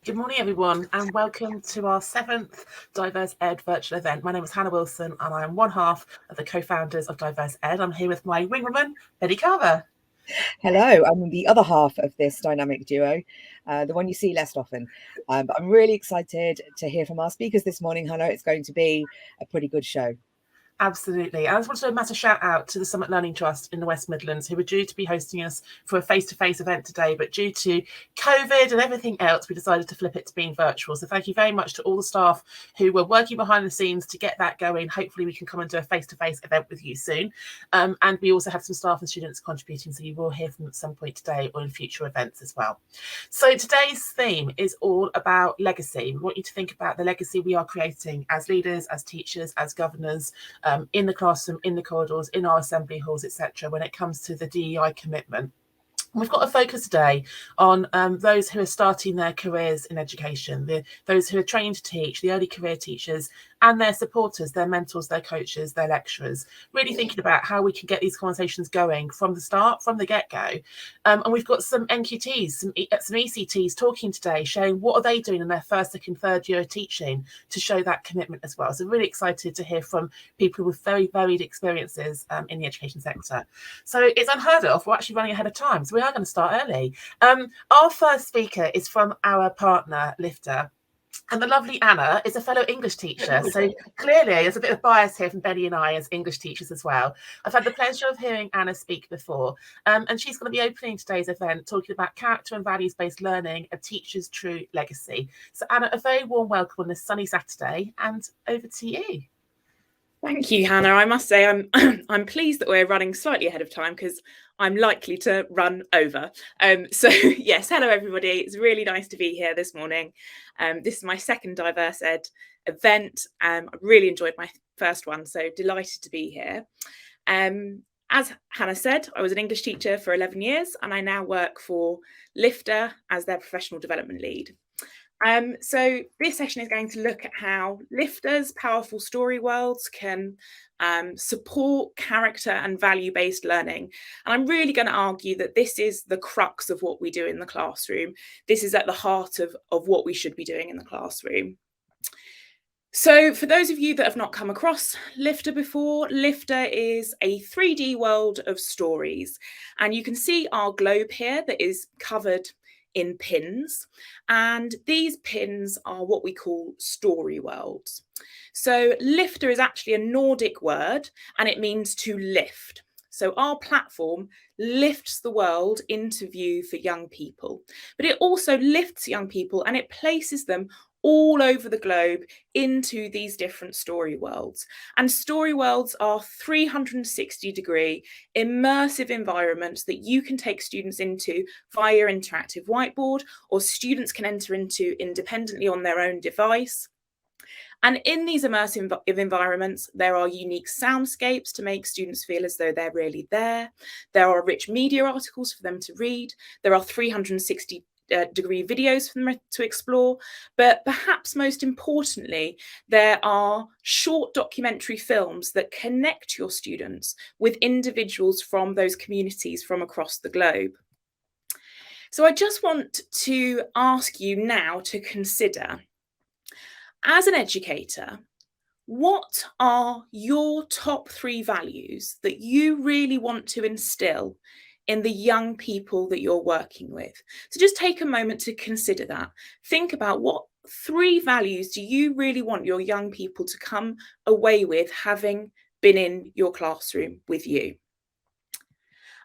Good morning, everyone, and welcome to our 7th Diverse Ed virtual event. My name is Hannah Wilson, and I am one half of the co-founders of Diverse Ed. I'm here with my wingwoman, Bennie Carver. Hello, I'm the other half of this dynamic duo, the one you see less often. But I'm really excited to hear from our speakers this morning, Hannah. It's going to be a pretty good show. Absolutely. I just want to do a massive shout out to the Summit Learning Trust in the West Midlands, who were due to be hosting us for a face-to-face event today, but due to COVID and everything else, we decided to flip it to being virtual. So thank you very much to all the staff who were working behind the scenes to get that going. Hopefully we can come and do a face-to-face event with you soon. And we also have some staff and students contributing, so you will hear from them at some point today or in future events as well. So today's theme is all about legacy. We want you to think about the legacy we are creating as leaders, as teachers, as governors, in the classroom, in the corridors, in our assembly halls, etc., when it comes to the DEI commitment. We've got a focus today on those who are starting their careers in education, those who are trained to teach, the early career teachers, and their supporters, their mentors, their coaches, their lecturers, really thinking about how we can get these conversations going from the start, from the get-go. And we've got some NQTs, some ECTs talking today, showing what are they doing in their first, second, third year of teaching to show that commitment as well. So really excited to hear from people with very varied experiences in the education sector. So it's unheard of. We're actually running ahead of time, so we are going to start early. Our first speaker is from our partner, Lifter. And the lovely Anna is a fellow English teacher. So clearly there's a bit of bias here from Bennie and I as English teachers as well. I've had the pleasure of hearing Anna speak before. And she's going to be opening today's event talking about character and values-based learning, a teacher's true legacy. So Anna, a very warm welcome on this sunny Saturday, and over to you. Thank you, Hannah. I must say I'm pleased that we're running slightly ahead of time because I'm likely to run over. So yes, hello everybody. It's really nice to be here this morning. This is my second Diverse Ed event. I really enjoyed my first one, so delighted to be here. As Hannah said, I was an English teacher for 11 years and I now work for Lifter as their professional development lead. So this session is going to look at how Lifter's powerful story worlds can support character and value-based learning. And I'm really going to argue that this is the crux of what we do in the classroom. This is at the heart of what we should be doing in the classroom. So for those of you that have not come across Lifter before, Lifter is a 3D world of stories. And you can see our globe here that is covered in pins, and these pins are what we call story worlds. So Lifter is actually a Nordic word and it means to lift. So our platform lifts the world into view for young people, but it also lifts young people and it places them all over the globe into these different story worlds. And story worlds are 360-degree immersive environments that you can take students into via your interactive whiteboard, or students can enter into independently on their own device. And in these immersive environments, there are unique soundscapes to make students feel as though they're really there. There are rich media articles for them to read. There are 360-degree videos for them to explore, but perhaps most importantly, there are short documentary films that connect your students with individuals from those communities from across the globe. So I just want to ask you now to consider, as an educator, what are your top 3 values that you really want to instill in the young people that you're working with? So just take a moment to consider that. Think about what 3 values do you really want your young people to come away with having been in your classroom with you.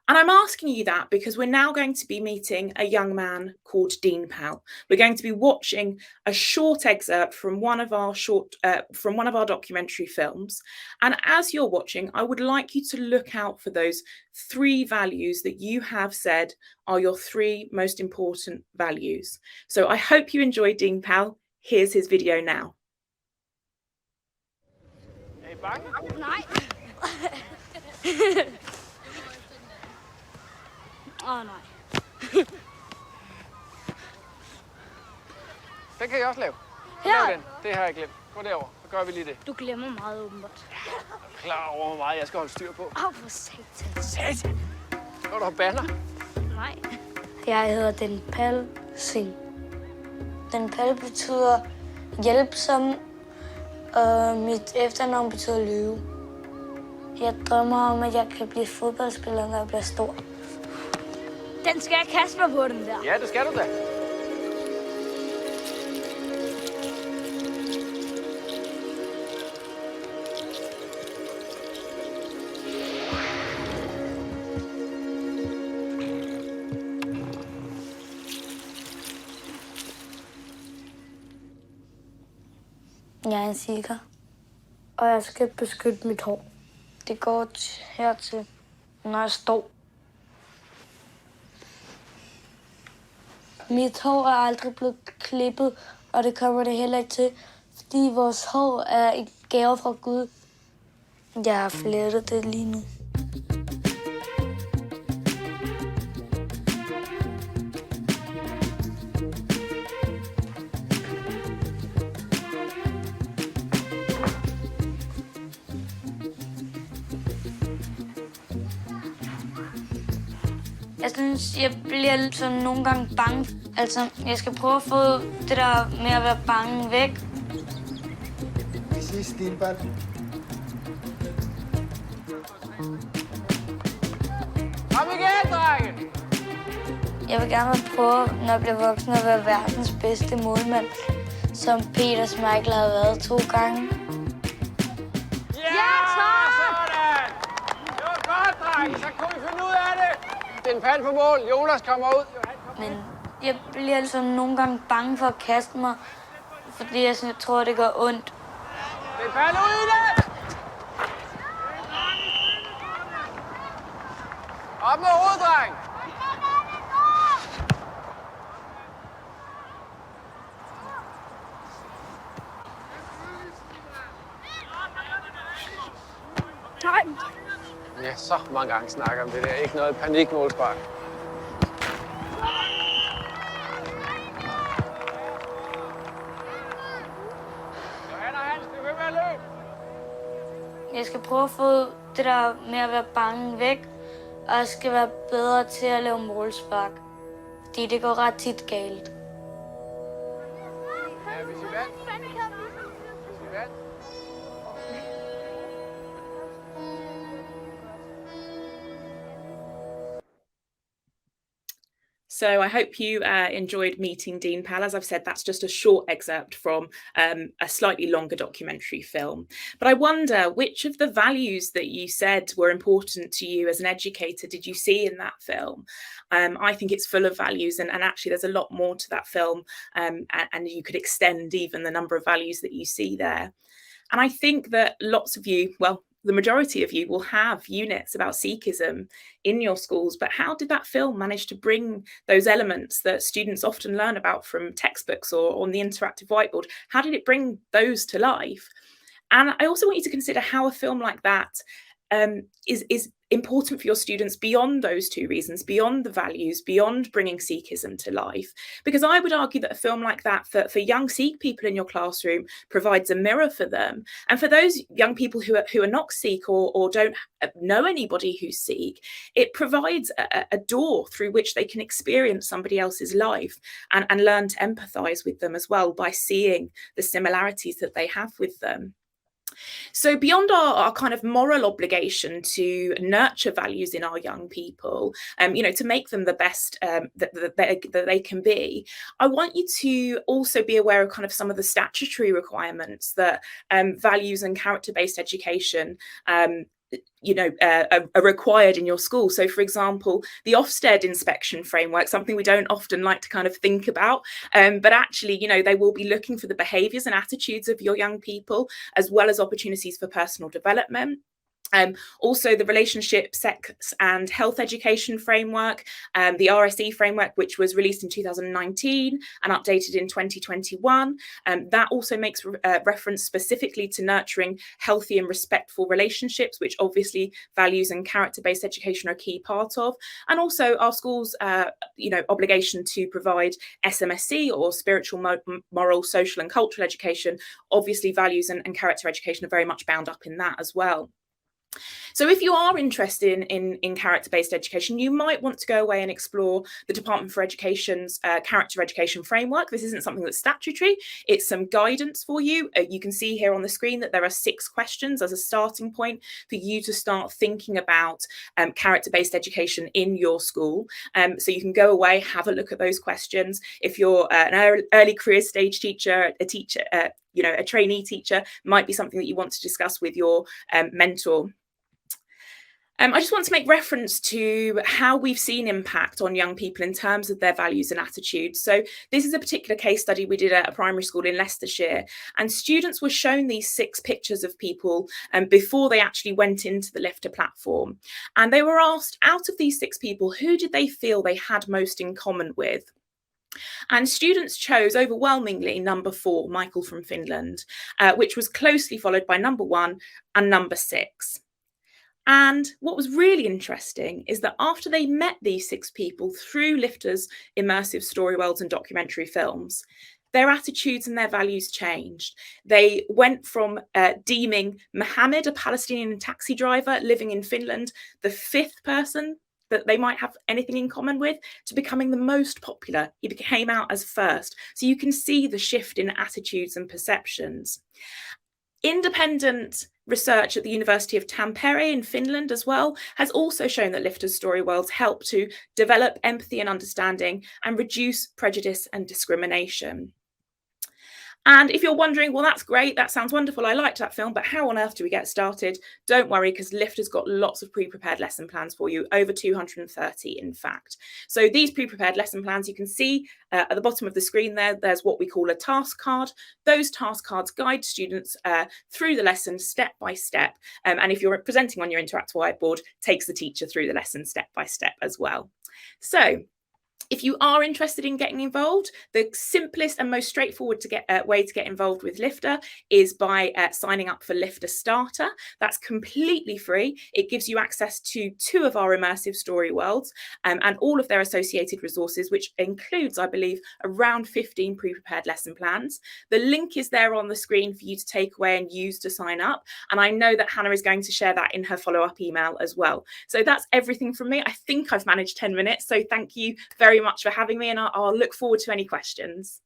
And I'm asking you that because we're now going to be meeting a young man called Dean Powell. We're going to be watching a short excerpt from one of our documentary films. And as you're watching, I would like you to look out for those 3 values that you have said are your 3 most important values. So I hope you enjoyed Dean Powell. Here's his video now. Er I bange? Nej. Nej. Den kan jeg også lave. Her? Lav den. Det har jeg glemt. Gå derover, så gør vi lige det. Du glemmer meget åbenbart. Jeg er klar over, hvor meget jeg skal holde styr på. Au, for satan. Satan! Når du har banner. Nej. Jeg hedder Den Palsing. Den Palle betyder hjælpsom, og mit efternavn betyder løve. Jeg drømmer om, at jeg kan blive fodboldspiller, når jeg bliver stor. Den skal jeg kaste mig på, den der. Ja, det skal du da. Jeg er en sikker, og jeg skal beskytte mit hår. Det går hertil, når jeg står. Mit hår er aldrig blevet klippet, og det kommer det heller ikke til, fordi vores hår er en gave fra Gud. Jeg har flettet det lige nu. Jeg synes, jeg bliver sådan nogle gange bange. Altså, jeg skal prøve at få det der med at være bange væk. Vi ses, Stenbald. Kom igen, drenge! Jeg vil gerne prøve, når jeg bliver voksen, at være verdens bedste målmand, som Peter Schmeichel har været 2 gange. Ja, sådan! Det var godt, drenge. Så kunne vi finde ud af det. Den Palle på mål. Jonas kommer ud. Men jeg bliver altså nogle gange bange for at kaste mig, fordi jeg tror, det gør ondt. Den Palle ud i det! Op med hovedet, dreng! Ja, så mange gange snakker om det der. Ikke noget panikmålspark. Johanna Hans, det vil med at løbe. Jeg skal prøve at få det der med at være bange væk, og jeg skal være bedre til at lave målspark, fordi det går ret tit galt. Ja, hvis I vandt. Hvis I vandt. So I hope you enjoyed meeting Dean Pal. As I've said, that's just a short excerpt from a slightly longer documentary film. But I wonder, which of the values that you said were important to you as an educator did you see in that film? I think it's full of values, and actually there's a lot more to that film, and you could extend even the number of values that you see there. And I think that lots of you, well, the majority of you will have units about Sikhism in your schools, but how did that film manage to bring those elements that students often learn about from textbooks or on the interactive whiteboard? How did it bring those to life? And I also want you to consider how a film like that is important for your students beyond those 2 reasons, beyond the values, beyond bringing Sikhism to life. Because I would argue that a film like that for young Sikh people in your classroom provides a mirror for them. And for those young people who are not Sikh or don't know anybody who's Sikh, it provides a door through which they can experience somebody else's life and learn to empathise with them as well by seeing the similarities that they have with them. So beyond our kind of moral obligation to nurture values in our young people, to make them the best that they can be, I want you to also be aware of kind of some of the statutory requirements that values and character-based education are required in your school. So, for example, the Ofsted inspection framework, something we don't often like to kind of think about, but actually, they will be looking for the behaviours and attitudes of your young people, as well as opportunities for personal development. Also, the relationship, sex and health education framework, the RSE framework, which was released in 2019 and updated in 2021. That also makes reference specifically to nurturing healthy and respectful relationships, which obviously values and character-based education are a key part of. And also our schools, obligation to provide SMSC or spiritual, moral, social and cultural education. Obviously, values and character education are very much bound up in that as well. So if you are interested in character-based education, you might want to go away and explore the Department for Education's character education framework. This isn't something that's statutory, it's some guidance for you. You can see here on the screen that there are 6 questions as a starting point for you to start thinking about character-based education in your school. So you can go away, have a look at those questions. If you're an early career stage teacher, a trainee teacher, might be something that you want to discuss with your mentor. I just want to make reference to how we've seen impact on young people in terms of their values and attitudes. So this is a particular case study we did at a primary school in Leicestershire, and students were shown these 6 pictures of people before they actually went into the lifter platform. And they were asked, out of these 6 people, who did they feel they had most in common with? And students chose overwhelmingly number 4, Michael from Finland, which was closely followed by number 1 and number 6. And what was really interesting is that after they met these 6 people through Lifter's immersive story worlds and documentary films, their attitudes and their values changed. They went from deeming Mohammed, a Palestinian taxi driver living in Finland, the 5th person that they might have anything in common with, to becoming the most popular. He came out as first. So you can see the shift in attitudes and perceptions. Independent research at the University of Tampere in Finland as well has also shown that Lifter's story worlds help to develop empathy and understanding and reduce prejudice and discrimination. And if you're wondering, well, that's great, that sounds wonderful, I liked that film, but how on earth do we get started? Don't worry, because Lifter's got lots of pre-prepared lesson plans for you, over 230 in fact. So these pre-prepared lesson plans, you can see at the bottom of the screen there's what we call a task card. Those task cards guide students through the lesson step by step. And if you're presenting on your interactive whiteboard, takes the teacher through the lesson step by step as well. So if you are interested in getting involved, the simplest and most straightforward way to get involved with Lifter is by signing up for Lifter Starter. That's completely free. It gives you access to 2 of our immersive story worlds and all of their associated resources, which includes, I believe, around 15 pre-prepared lesson plans. The link is there on the screen for you to take away and use to sign up. And I know that Hannah is going to share that in her follow-up email as well. So that's everything from me. I think I've managed 10 minutes. So thank you very much for having me, and I'll look forward to any questions.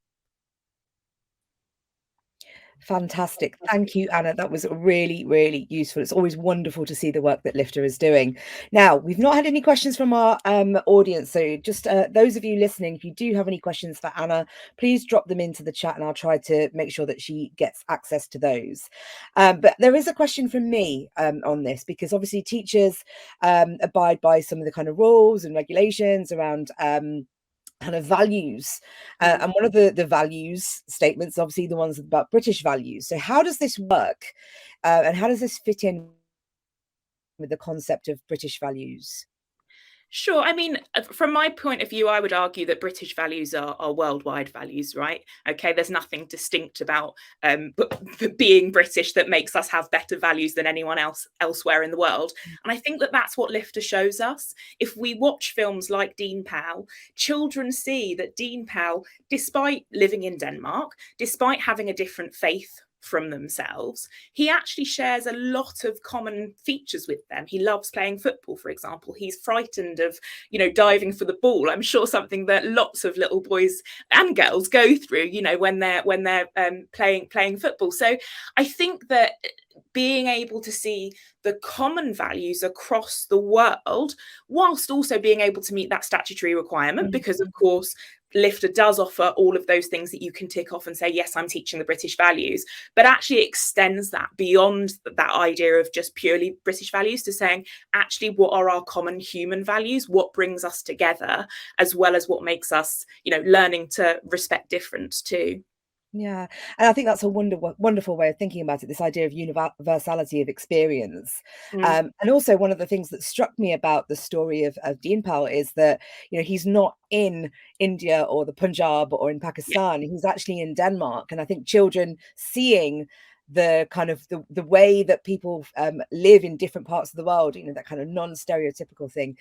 Fantastic. Thank you, Anna. That was really, really useful. It's always wonderful to see the work that Lifter is doing. Now, we've not had any questions from our audience. So just those of you listening, if you do have any questions for Anna, please drop them into the chat and I'll try to make sure that she gets access to those. But there is a question from me on this, because obviously teachers abide by some of the kind of rules and regulations around kind of values, and one of the values statements, obviously the ones about British values. So how does this work, and how does this fit in with the concept of British values? Sure. I mean, from my point of view, I would argue that British values are worldwide values, right? Okay, there's nothing distinct about being British that makes us have better values than anyone else elsewhere in the world. And I think that that's what Lifter shows us. If we watch films like Dean Powell, children see that Dean Powell, despite living in Denmark, despite having a different faith from themselves, he actually shares a lot of common features with them. He loves playing football, for example. He's frightened of, diving for the ball. I'm sure something that lots of little boys and girls go through, when they're playing football. So I think that being able to see the common values across the world, whilst also being able to meet that statutory requirement, because of course Lifter does offer all of those things that you can tick off and say, yes, I'm teaching the British values, but actually extends that beyond that idea of just purely British values to saying, actually, what are our common human values? What brings us together, as well as what makes us, learning to respect difference too. Yeah, and I think that's a wonderful way of thinking about it, this idea of universality of experience. And also one of the things that struck me about the story of Dean Powell is that, he's not in India or the Punjab or in Pakistan, he's actually in Denmark. And I think children seeing the kind of the way that people live in different parts of the world, you know, that kind of non-stereotypical thing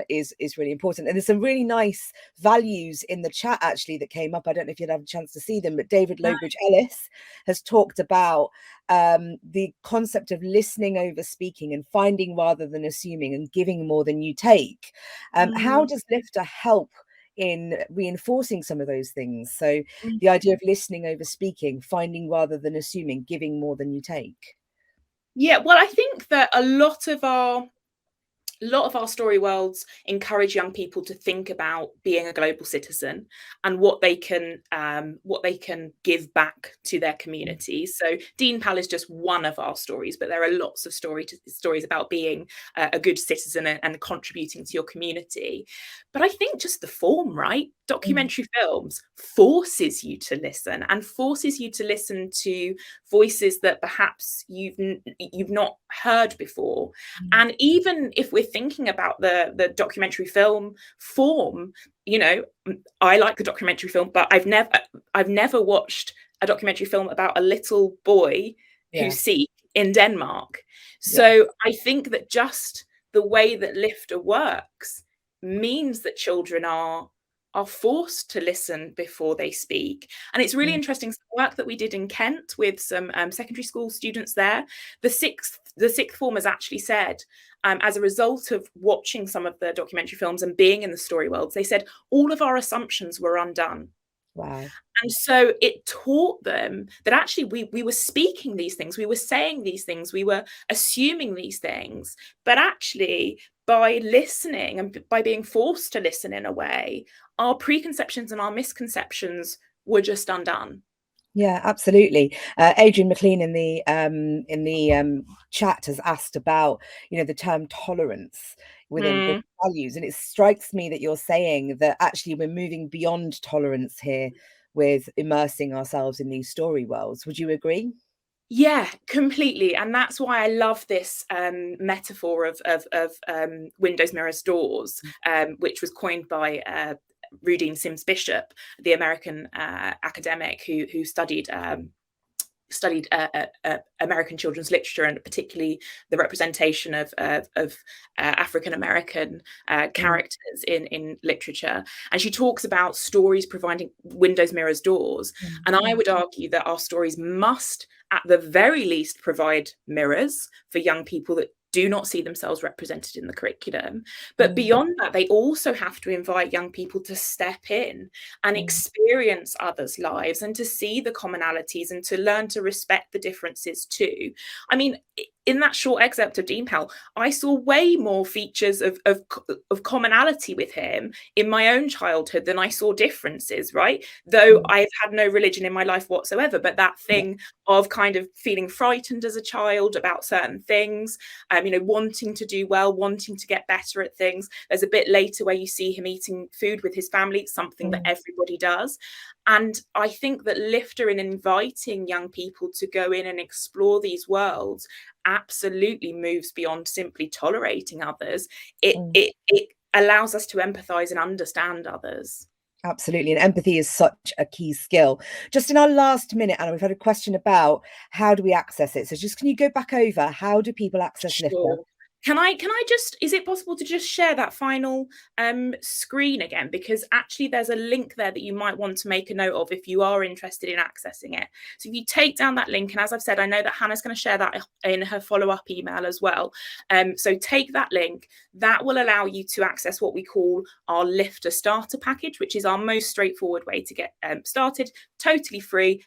is really important. And there's some really nice values in the chat actually that came up. I don't know if you'd have a chance to see them, but David Lowbridge-Ellis has talked about the concept of listening over speaking and finding rather than assuming and giving more than you take. How does Lifter help in reinforcing some of those things? So the idea of listening over speaking, finding rather than assuming, giving more than you take. Yeah, well, I think that a lot of our story worlds encourage young people to think about being a global citizen and what they can give back to their communities. So Dean Pal is just one of our stories, but there are lots of stories about being a good citizen and contributing to your community. But I think just the form, right? Documentary films forces you to listen, and forces you to listen to voices that perhaps you've not heard before. And even if we're thinking about the documentary film form, you know, I like the documentary film, but I've never watched a documentary film about a little boy who's Sikh in Denmark. So I think that just the way that Lifter works means that children are forced to listen before they speak. And it's really interesting, some work that we did in Kent with some secondary school students there. The sixth formers actually said, as a result of watching some of the documentary films and being in the story worlds, they said all of our assumptions were undone. Wow. And so it taught them that actually we were speaking these things, we were saying these things, we were assuming these things, but actually by listening and by being forced to listen in a way, our preconceptions and our misconceptions were just undone. Yeah, absolutely. Adrian Mclean in the chat has asked about, you know, the term tolerance within the values, and it strikes me that you're saying that actually we're moving beyond tolerance here with immersing ourselves in these story worlds. Would you agree? Yeah, completely. And that's why I love this metaphor of windows, mirrors, doors, which was coined by Rudine Sims Bishop, the American academic who studied American children's literature, and particularly the representation of African American characters in literature. And she talks about stories providing windows, mirrors, doors. And I would argue that our stories must, at the very least, provide mirrors for young people that do not see themselves represented in the curriculum. But beyond that, they also have to invite young people to step in and experience others' lives and to see the commonalities and to learn to respect the differences too. I mean, in that short excerpt of Dean Pal, I saw way more features of commonality with him in my own childhood than I saw differences, right? Though I've had no religion in my life whatsoever, but that thing of kind of feeling frightened as a child about certain things, you know, wanting to do well, wanting to get better at things. There's a bit later where you see him eating food with his family, something that everybody does. And I think that Lifter, in inviting young people to go in and explore these worlds, absolutely moves beyond simply tolerating others. It allows us to empathize and understand others. Absolutely. And empathy is such a key skill. Just in our last minute, Anna, we've had a question about how do we access it? So just can you go back over, how do people access Lifter? Can I just, is it possible to just share that final screen again? Because actually there's a link there that you might want to make a note of if you are interested in accessing it. So if you take down that link, and as I've said, I know that Hannah's going to share that in her follow-up email as well. So take that link. That will allow you to access what we call our Lifter starter package, which is our most straightforward way to get started. Totally free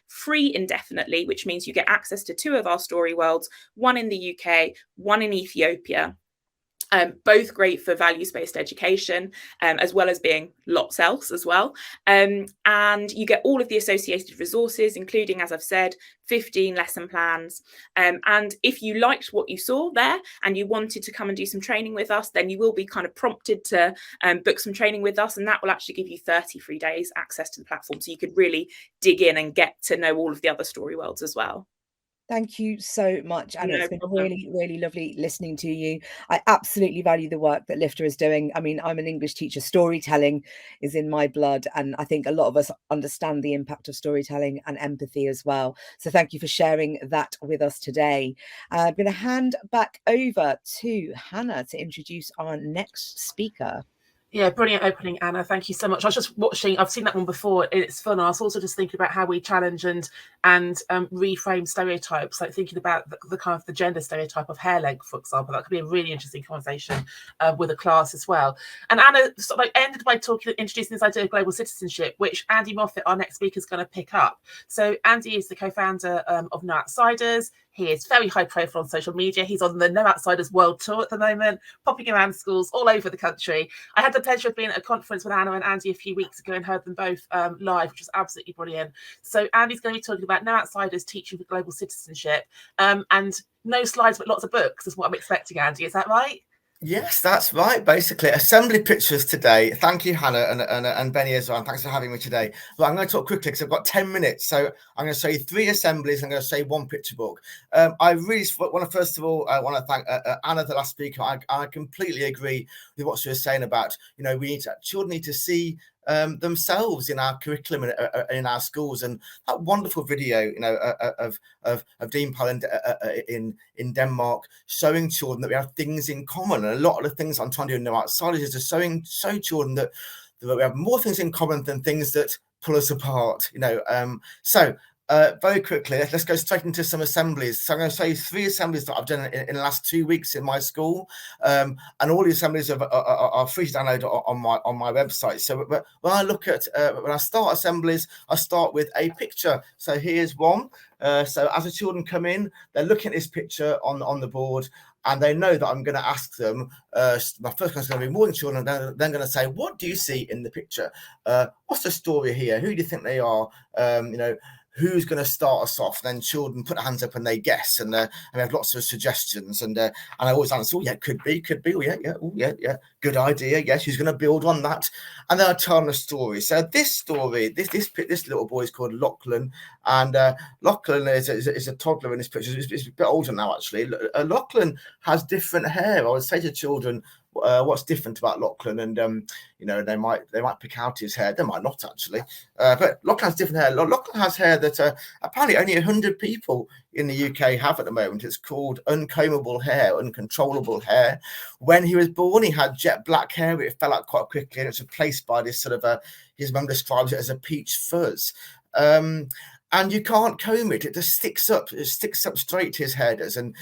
indefinitely, which means you get access to 2 of our story worlds, one in the UK, one in Ethiopia. Both great for values-based education, as well as being lots else as well. And you get all of the associated resources, including, as I've said, 15 lesson plans. And if you liked what you saw there and you wanted to come and do some training with us, then you will be kind of prompted to book some training with us. And that will actually give you 30 free days access to the platform. So you could really dig in and get to know all of the other story worlds as well. Thank you so much, Anna. No It's been problem. really, really lovely listening to you. I absolutely value the work that Lifter is doing. I mean, I'm an English teacher. Storytelling is in my blood. And I think a lot of us understand the impact of storytelling and empathy as well. So thank you for sharing that with us today. I'm going to hand back over to Hannah to introduce our next speaker. Yeah, brilliant opening, Anna. Thank you so much. I was just watching, I've seen that one before. It's fun. I was also just thinking about how we challenge and reframe stereotypes, like thinking about the kind of the gender stereotype of hair length, for example. That could be a really interesting conversation with a class as well. And Anna sort of like ended by introducing this idea of global citizenship, which Andy Moffat, our next speaker, is going to pick up. So Andy is the co-founder of No Outsiders. He is very high profile on social media. He's on the No Outsiders World Tour at the moment, popping around schools all over the country. I had the pleasure of being at a conference with Anna and Andy a few weeks ago and heard them both live, which was absolutely brilliant. So Andy's going to be talking about No Outsiders teaching for global citizenship, and no slides but lots of books is what I'm expecting, Andy. Is that right? Yes, that's right. Basically, assembly pictures today. Thank you, Hannah and Bennie as well. And thanks for having me today. Well, I'm going to talk quickly because I've got 10 minutes. So I'm going to show you 3 assemblies. I'm going to say 1 picture book. I really want to, first of all, I want to thank Anna, the last speaker. I completely agree with what she was saying about, children need to see themselves in our curriculum in our schools, and that wonderful video of Dean Powell in Denmark showing children that we have things in common, and a lot of the things I'm trying to do in No Outsiders is to show children that we have more things in common than things that pull us apart. Very quickly, let's go straight into some assemblies. So I'm going to show you 3 assemblies that I've done in the last 2 weeks in my school, and all the assemblies are free to download on my website. So when I look at when I start assemblies, I start with a picture. So here's one. So as the children come in, they're looking at this picture on the board, and they know that I'm going to ask them. My first question is going to be more than children. Then going to say, what do you see in the picture? What's the story here? Who do you think they are? Who's going to start us off? Then children put their hands up and they guess, and we have lots of suggestions. And I always answer, could be. Oh, yeah, good idea. Yes, who's going to build on that? And then I tell them a story. So this story, this little boy is called Lachlan, and Lachlan is a toddler in this picture. It's a bit older now, actually. Lachlan has different hair. I would say to children, what's different about Lachlan, and they might pick out his hair. They might not, actually, but Lachlan has different hair. Lachlan has hair that apparently only 100 people in the UK have at the moment. It's called uncombable hair, uncontrollable hair. When he was born, he had jet black hair, but it fell out quite quickly, and it's replaced by this sort of his mum describes it as a peach fuzz. And you can't comb it; it just sticks up. It sticks up straight. His hair does, and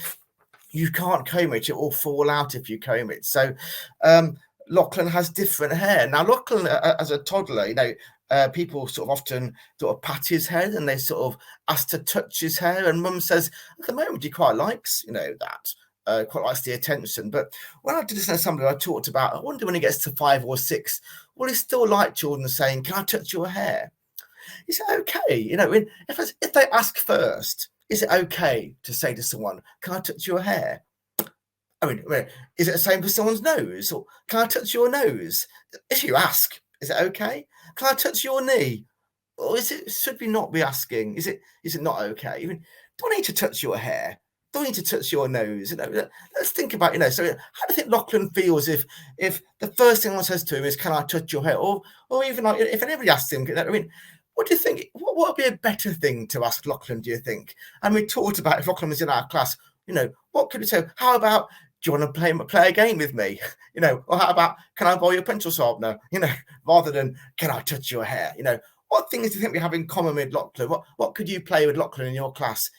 you can't comb it; it will fall out if you comb it. So Lachlan has different hair. Now, Lachlan, as a toddler, people sort of often sort of pat his head, and they sort of ask to touch his hair. And Mum says, at the moment, he quite likes, that. Quite likes the attention. But when I did this in assembly, I talked about, I wonder when he gets to 5 or 6, will he still like children saying, can I touch your hair? Is it okay? If they ask first, is it okay to say to someone, can I touch your hair? I mean, is it the same for someone's nose? Or can I touch your nose? If you ask, is it okay? Can I touch your knee? Or should we not be asking? Is it not okay? I mean, do I need to touch your hair? Do I need to touch your nose? Let's think about, so how do you think Lachlan feels if the first thing one says to him is, can I touch your hair? Or even like, if anybody asks him, what do you think? What would be a better thing to ask Lachlan, do you think? And we talked about, if Lachlan was in our class, what could we say? How about, do you want to play a game with me? Or how about, can I borrow your pencil sharpener? Rather than, can I touch your hair? What things do you think we have in common with Lachlan? What could you play with Lachlan in your class?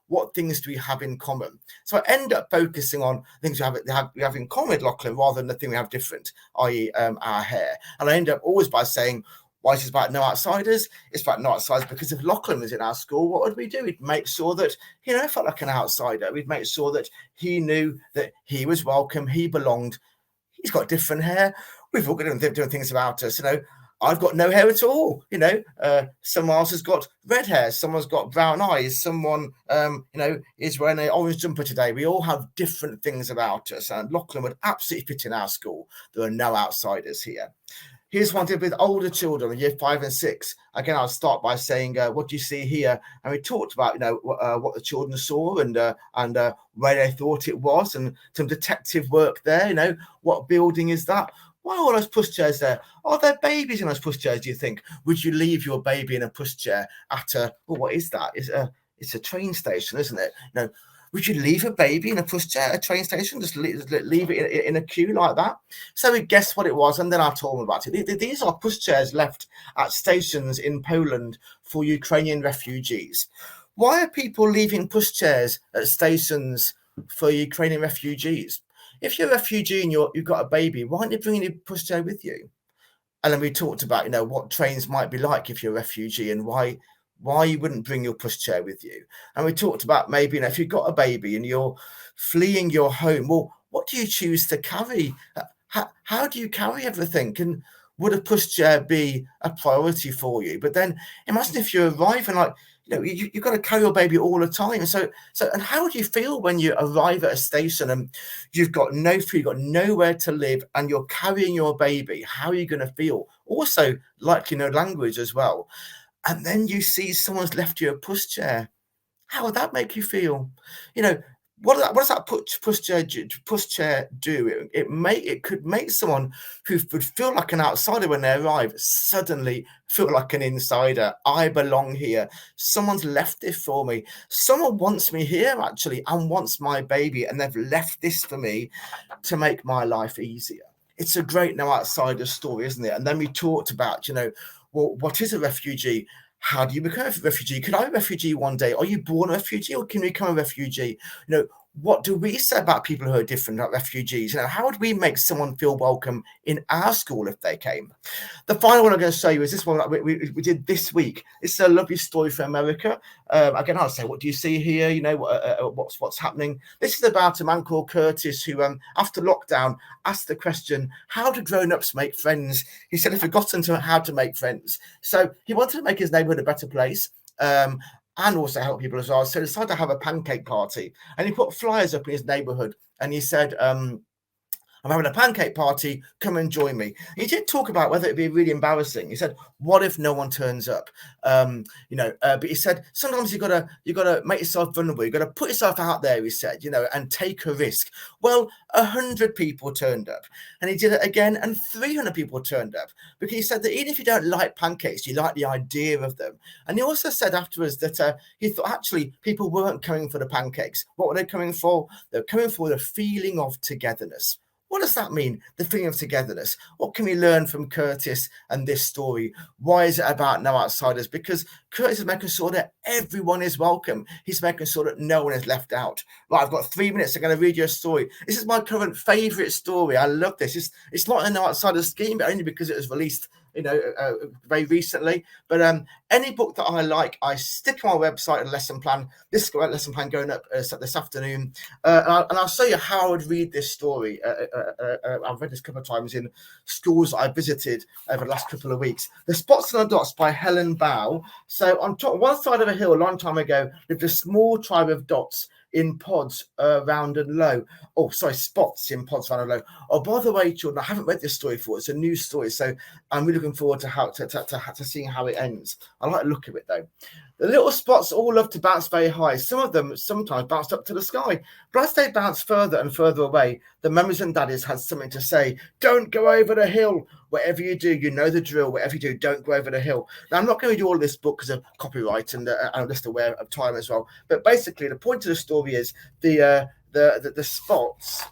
What things do we have in common? So I end up focusing on things we have in common with Lachlan rather than the thing we have different, i.e. Our hair. And I end up always by saying, why is it about No Outsiders? It's about No Outsiders because if Lachlan was in our school, what would we do? We'd make sure that he felt like an outsider. We'd make sure that he knew that he was welcome, he belonged. He's got different hair. We've all got doing things about us. I've got no hair at all. Someone else has got red hair. Someone's got brown eyes. Someone, is wearing an orange jumper today. We all have different things about us. And Lachlan would absolutely fit in our school. There are no outsiders here. Here's one with older children, year 5 and 6. Again, I'll start by saying, what do you see here? And we talked about, what the children saw and where they thought it was, and some detective work there. What building is that? Why are all those pushchairs there? Are there babies in those pushchairs, do you think? Would you leave your baby in a pushchair at what is that? It's a train station, isn't it? Would you leave a baby in a pushchair at a train station? Just leave it in a queue like that? So we guessed what it was, and then I told them about it. These are pushchairs left at stations in Poland for Ukrainian refugees. Why are people leaving pushchairs at stations for Ukrainian refugees? If you're a refugee and you've got a baby, why aren't you bringing your pushchair with you? And then we talked about, what trains might be like if you're a refugee, and why you wouldn't bring your pushchair with you. And we talked about maybe, if you've got a baby and you're fleeing your home, well, what do you choose to carry? How do you carry everything? And would a pushchair be a priority for you? But then imagine if you arrive and you've got to carry your baby all the time. So, and how do you feel when you arrive at a station and you've got no food, you've got nowhere to live, and you're carrying your baby? How are you going to feel? Also, likely no language as well. And then you see someone's left you a pushchair. How would that make you feel? What does that pushchair do? It could make someone who would feel like an outsider when they arrive suddenly feel like an insider. I belong here. Someone's left this for me. Someone wants me here, actually, and wants my baby, and they've left this for me to make my life easier. It's a great no outsider story, isn't it? And then we talked about, well, what is a refugee? How do you become a refugee? Could I be a refugee one day? Are you born a refugee, or can you become a refugee? What do we say about people who are different, like refugees? How would we make someone feel welcome in our school if they came? The final one I'm going to show you is this one that we did this week. It's a lovely story from America. Again, I'll say, what do you see here? What's happening? This is about a man called Curtis who, after lockdown, asked the question, how do grown-ups make friends? He said he'd forgotten how to make friends. So he wanted to make his neighborhood a better place. And also help people as well. So he decided to have a pancake party, and he put flyers up in his neighborhood, and he said, I'm having a pancake party, come and join me. He did talk about whether it'd be really embarrassing. He said, what if no one turns up? But he said, sometimes you gotta make yourself vulnerable. You gotta put yourself out there, he said, and take a risk. Well, 100 people turned up, and he did it again, and 300 people turned up, because he said that even if you don't like pancakes, you like the idea of them. And he also said afterwards that he thought actually people weren't coming for the pancakes. What were they coming for? They were coming for the feeling of togetherness. What does that mean? The feeling of togetherness. What can we learn from Curtis and this story? Why is it about no outsiders? Because Curtis is making sure that everyone is welcome. He's making sure that no one is left out. Right, I've got 3 minutes. I'm going to read you a story. This is my current favourite story. I love this. It's not a no outsiders scheme, but only because it was released very recently. But any book that I like, I stick on my website and lesson plan. This lesson plan going up this afternoon, and I'll show you how I would read this story. I've read this a couple of times in schools that I visited over the last couple of weeks. The Spots and the Dots by Helen Bow. So on one side of a hill a long time ago lived a small tribe of dots in pods round and low. Oh, sorry, spots in pods round and low. Oh, by the way, children, I haven't read this story before. It's a new story, so I'm really looking forward to seeing how it ends. I like the look of it, though. The little spots all love to bounce very high. Some of them sometimes bounced up to the sky. But as they bounced further and further away, the mummies and daddies had something to say. Don't go over the hill. Whatever you do, you know the drill. Whatever you do, don't go over the hill. Now, I'm not going to do all this book because of copyright, and I'm just aware of time as well. But basically, the point of the story is the spots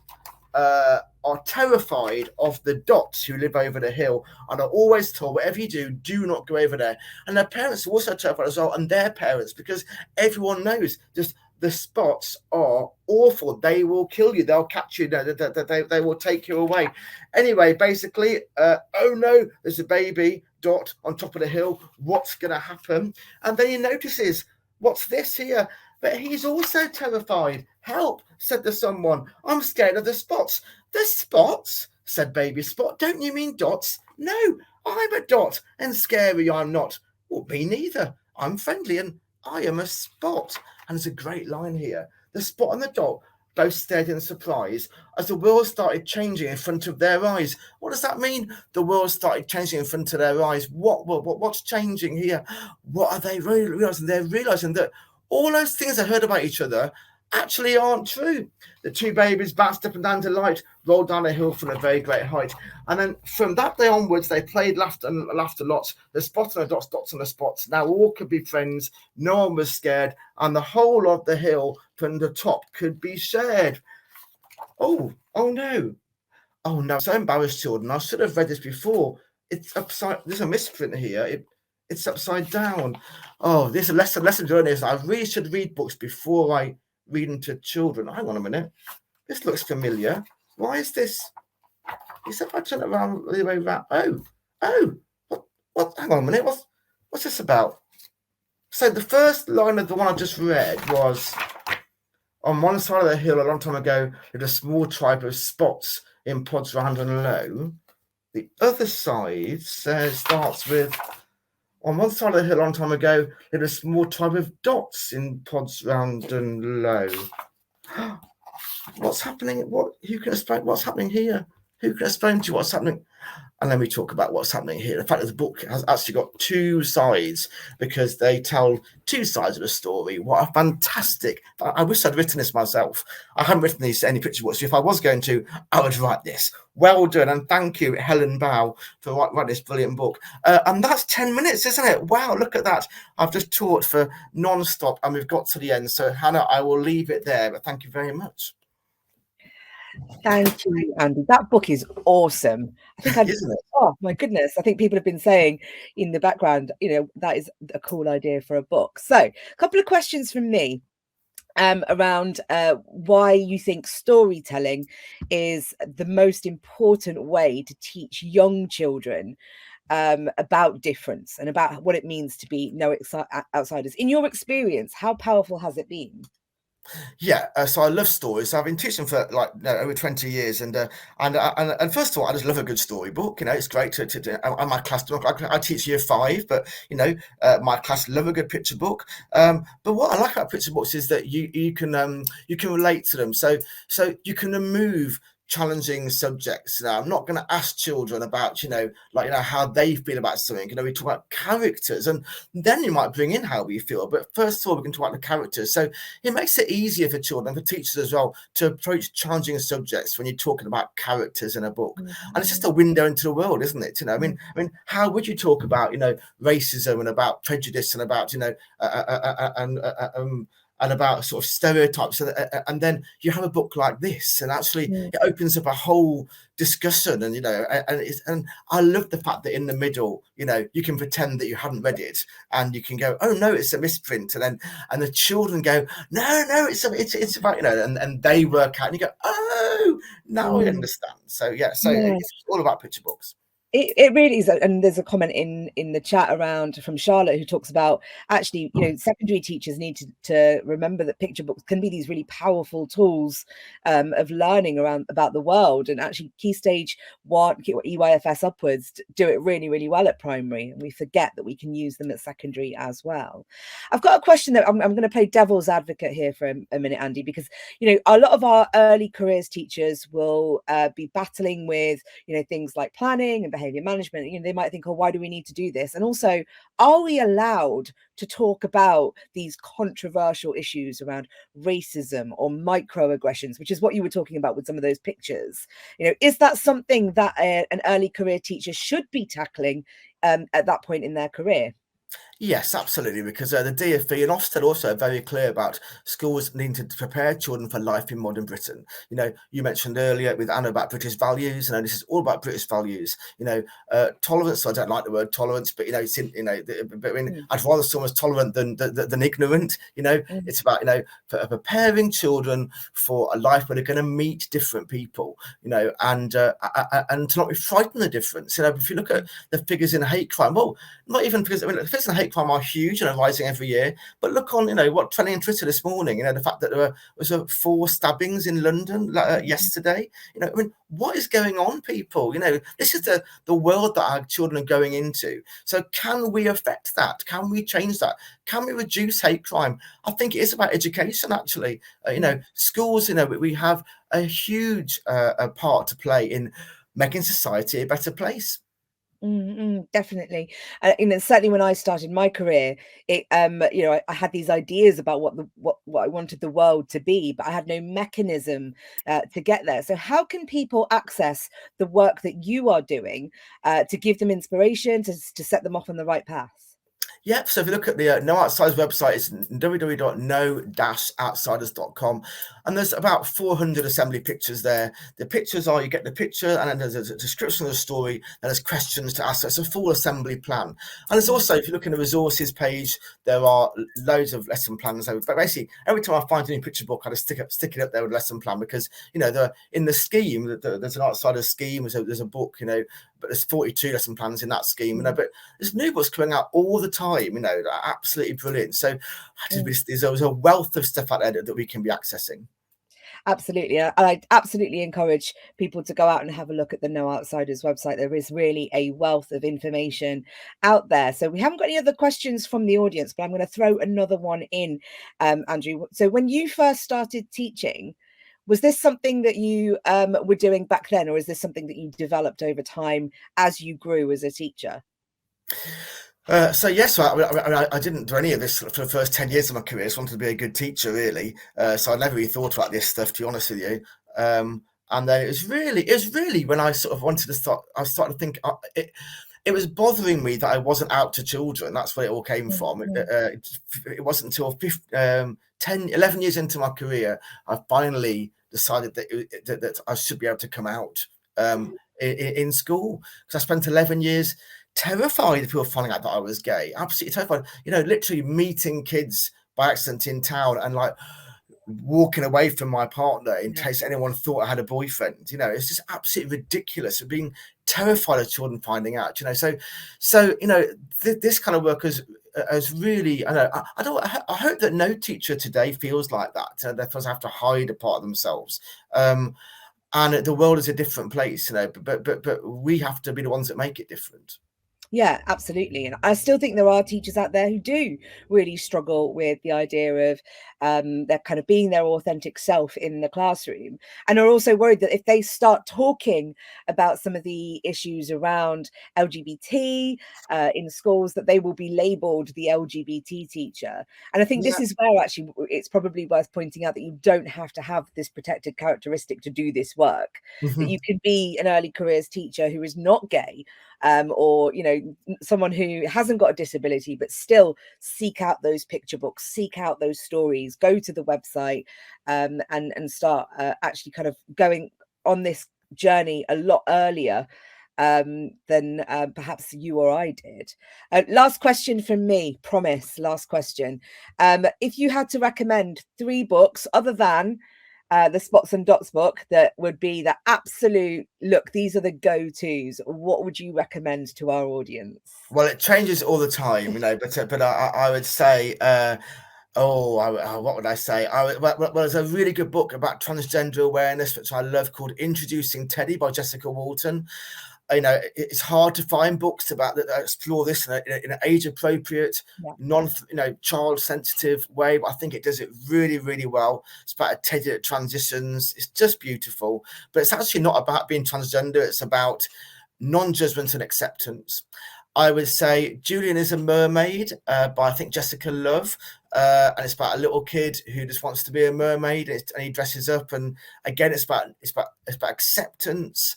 are terrified of the dots who live over the hill, and are always told, whatever you do, do not go over there. And their parents are also terrified as well, and their parents, because everyone knows just the spots are awful. They will kill you. They'll catch you. They will take you away. Anyway, basically, oh no, there's a baby dot on top of the hill. What's going to happen? And then he notices, what's this here? But he's also terrified. Help, said the someone. I'm scared of the spots. The spots, said baby Spot. Don't you mean dots? No, I'm a dot, and scary I'm not. Well, me neither. I'm friendly, and I am a spot. And there's a great line here. The spot and the dot both stared in surprise as the world started changing in front of their eyes. What does that mean? The world started changing in front of their eyes. What's changing here? What are they really realizing? They're realizing that all those things they heard about each other actually aren't true. The two babies bounced up and down delight, rolled down a hill from a very great height. And then from that day onwards, they played, laughed a lot. The spots on the dots, dots on the spots. Now all could be friends. No one was scared. And the whole of the hill from the top could be shared. Oh no. Oh no, I'm so embarrassed, children. I should have read this before. It's upside, there's a misprint here. It's upside down. Oh, this is a lesson journalist. I really should read books before I reading to children. Hang on a minute. This looks familiar. Why is this? Is if I turn it around the way around? Oh, what? Hang on a minute. What's this about? So the first line of the one I just read was, on one side of the hill a long time ago, lived a small tribe of spots in pods round and low. The other side starts with, on one side of the hill a long time ago, lived a small tribe of dots in pods round and low. What's happening? Who can explain what's happening here? Who can explain to you what's happening? And then we talk about what's happening here. The fact that the book has actually got two sides because they tell two sides of the story. What a fantastic... I wish I'd written this myself. I haven't written these any picture books. If I was going to, I would write this. Well done. And thank you, Helen Bow, for writing this brilliant book. And that's 10 minutes, isn't it? Wow, look at that. I've just taught for non-stop and we've got to the end. So, Hannah, I will leave it there. But thank you very much. Thank you, Andy. That book is awesome. I think Isn't it? Oh my goodness. I think people have been saying in the background, that is a cool idea for a book. So a couple of questions from me around why you think storytelling is the most important way to teach young children about difference and about what it means to be no outsiders. In your experience, how powerful has it been? Yeah, so I love stories. So I've been teaching for over 20 years, and first of all, I just love a good storybook. It's great to my class. I teach year 5, but my class love a good picture book. But what I like about picture books is that you can relate to them. So you can remove challenging subjects. Now, I'm not going to ask children about, how they feel about something. We talk about characters, and then you might bring in how we feel. But first of all, we can talk about the characters. So it makes it easier for children, for teachers as well, to approach challenging subjects when you're talking about characters in a book. Mm-hmm. And it's just a window into the world, isn't it? I mean, how would you talk about, racism and about prejudice and about, and about sort of stereotypes, and then you have a book like this, and actually it opens up a whole discussion, and and I love the fact that in the middle, you can pretend that you haven't read it, and you can go, oh no, it's a misprint, and the children go, no, it's about and they work out, and you go, oh, now I understand. So it's all about picture books. It really is, and there's a comment in the chat around from Charlotte who talks about actually, secondary teachers need to remember that picture books can be these really powerful tools of learning about the world, and actually Key Stage 1, EYFS upwards, do it really, really well at primary, and we forget that we can use them at secondary as well. I've got a question that I'm going to play devil's advocate here for a minute, Andy, because a lot of our early careers teachers will be battling with things like planning and behavior management. They might think, oh, why do we need to do this? And also, are we allowed to talk about these controversial issues around racism or microaggressions, which is what you were talking about with some of those pictures? Is that something that an early career teacher should be tackling at that point in their career? Yes, absolutely, because the DfE and Ofsted also are very clear about schools needing to prepare children for life in modern Britain. You mentioned earlier with Anna about British values, this is all about British values. Tolerance, so I don't like the word tolerance, but I'd rather someone was tolerant than ignorant. It's about preparing children for a life where they're going to meet different people, and to not be frightened of the difference. If you look at the figures in hate crime, well, not even because the figures in hate hate crime are huge and are rising every year. But look on, what trending on Twitter this morning. The fact that there was 4 stabbings in London yesterday. I mean, what is going on, people? This is the world that our children are going into. So can we affect that? Can we change that? Can we reduce hate crime? I think it is about education, actually. Schools, we have a huge part to play in making society a better place. Definitely. Certainly when I started my career, I had these ideas about what I wanted the world to be, but I had no mechanism to get there. So how can people access the work that you are doing to give them inspiration, to set them off on the right path? Yep. So if you look at the No Outsiders website, it's www.no-outsiders.com. And there's about 400 assembly pictures there. The pictures are, you get the picture and then there's a description of the story, and there's questions to ask. So it's a full assembly plan. And there's also, if you look in the resources page, there are loads of lesson plans. But basically, every time I find a new picture book, I just stick it up there with a lesson plan, because, in the scheme, there's an Outsiders scheme, there's a book, but there's 42 lesson plans in that scheme, but there's new books coming out all the time, that are absolutely brilliant. So there's a wealth of stuff out there that we can be accessing. Absolutely. I absolutely encourage people to go out and have a look at the No Outsiders website. There is really a wealth of information out there. So we haven't got any other questions from the audience, but I'm going to throw another one in, Andrew. So when you first started teaching, was this something that you were doing back then, or is this something that you developed over time as you grew as a teacher? So yes, I didn't do any of this for the first 10 years of my career. I just wanted to be a good teacher, really. So I never really thought about this stuff, to be honest with you. And then it was really when I sort of wanted to start. I started to think it was bothering me that I wasn't out to children. That's where it all came from. It wasn't until 11 years into my career, I finally decided that I should be able to come out in school, because I spent 11 years terrified of people finding out that I was gay. Absolutely terrified. Literally meeting kids by accident in town and walking away from my partner in case anyone thought I had a boyfriend. It's just absolutely ridiculous of being terrified of children finding out. So this kind of work has really, I hope that no teacher today feels like that. They have to hide a part of themselves. And the world is a different place, but we have to be the ones that make it different. Yeah, absolutely. And I still think there are teachers out there who do really struggle with the idea of they're kind of being their authentic self in the classroom, and are also worried that if they start talking about some of the issues around LGBT in schools, that they will be labelled the LGBT teacher. And I think this is where actually it's probably worth pointing out that you don't have to have this protected characteristic to do this work, that you can be an early careers teacher who is not gay, or someone who hasn't got a disability, but still seek out those picture books, seek out those stories, go to the website, and start actually kind of going on this journey a lot earlier than perhaps you or I did. Last question from me, promise, last question. If you had to recommend 3 books other than the Spots and Dots book that would be the absolute, look, these are the go-tos, what would you recommend to our audience? Well, it changes all the time, but I would say, what would I say? There's a really good book about transgender awareness, which I love, called Introducing Teddy by Jessica Walton. It's hard to find books that explore this in an age-appropriate, child-sensitive way, but I think it does it really, really well. It's about a Teddy that transitions. It's just beautiful, but it's actually not about being transgender. It's about non-judgment and acceptance. I would say Julian is a Mermaid by, I think, Jessica Love, and it's about a little kid who just wants to be a mermaid, and he dresses up, and again, it's about acceptance.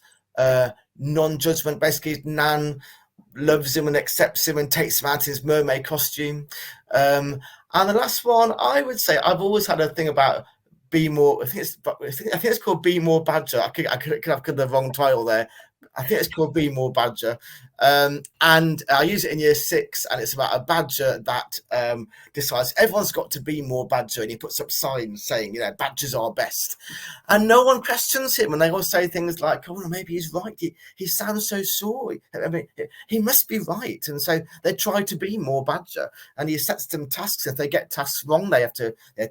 Non-judgment. Basically, Nan loves him and accepts him and takes him out in his mermaid costume. And the last one, I would say, I've always had a thing about Be More. I think it's called Be More Badger. I could have the wrong title there. I think it's called Be More Badger. And I use it in year 6, and it's about a badger that decides everyone's got to be more badger, and he puts up signs saying, badgers are best. And no one questions him, and they all say things like, oh, well, maybe he's right. He sounds so sore. I mean, he must be right. And so they try to be more badger, and he sets them tasks. If they get tasks wrong, they're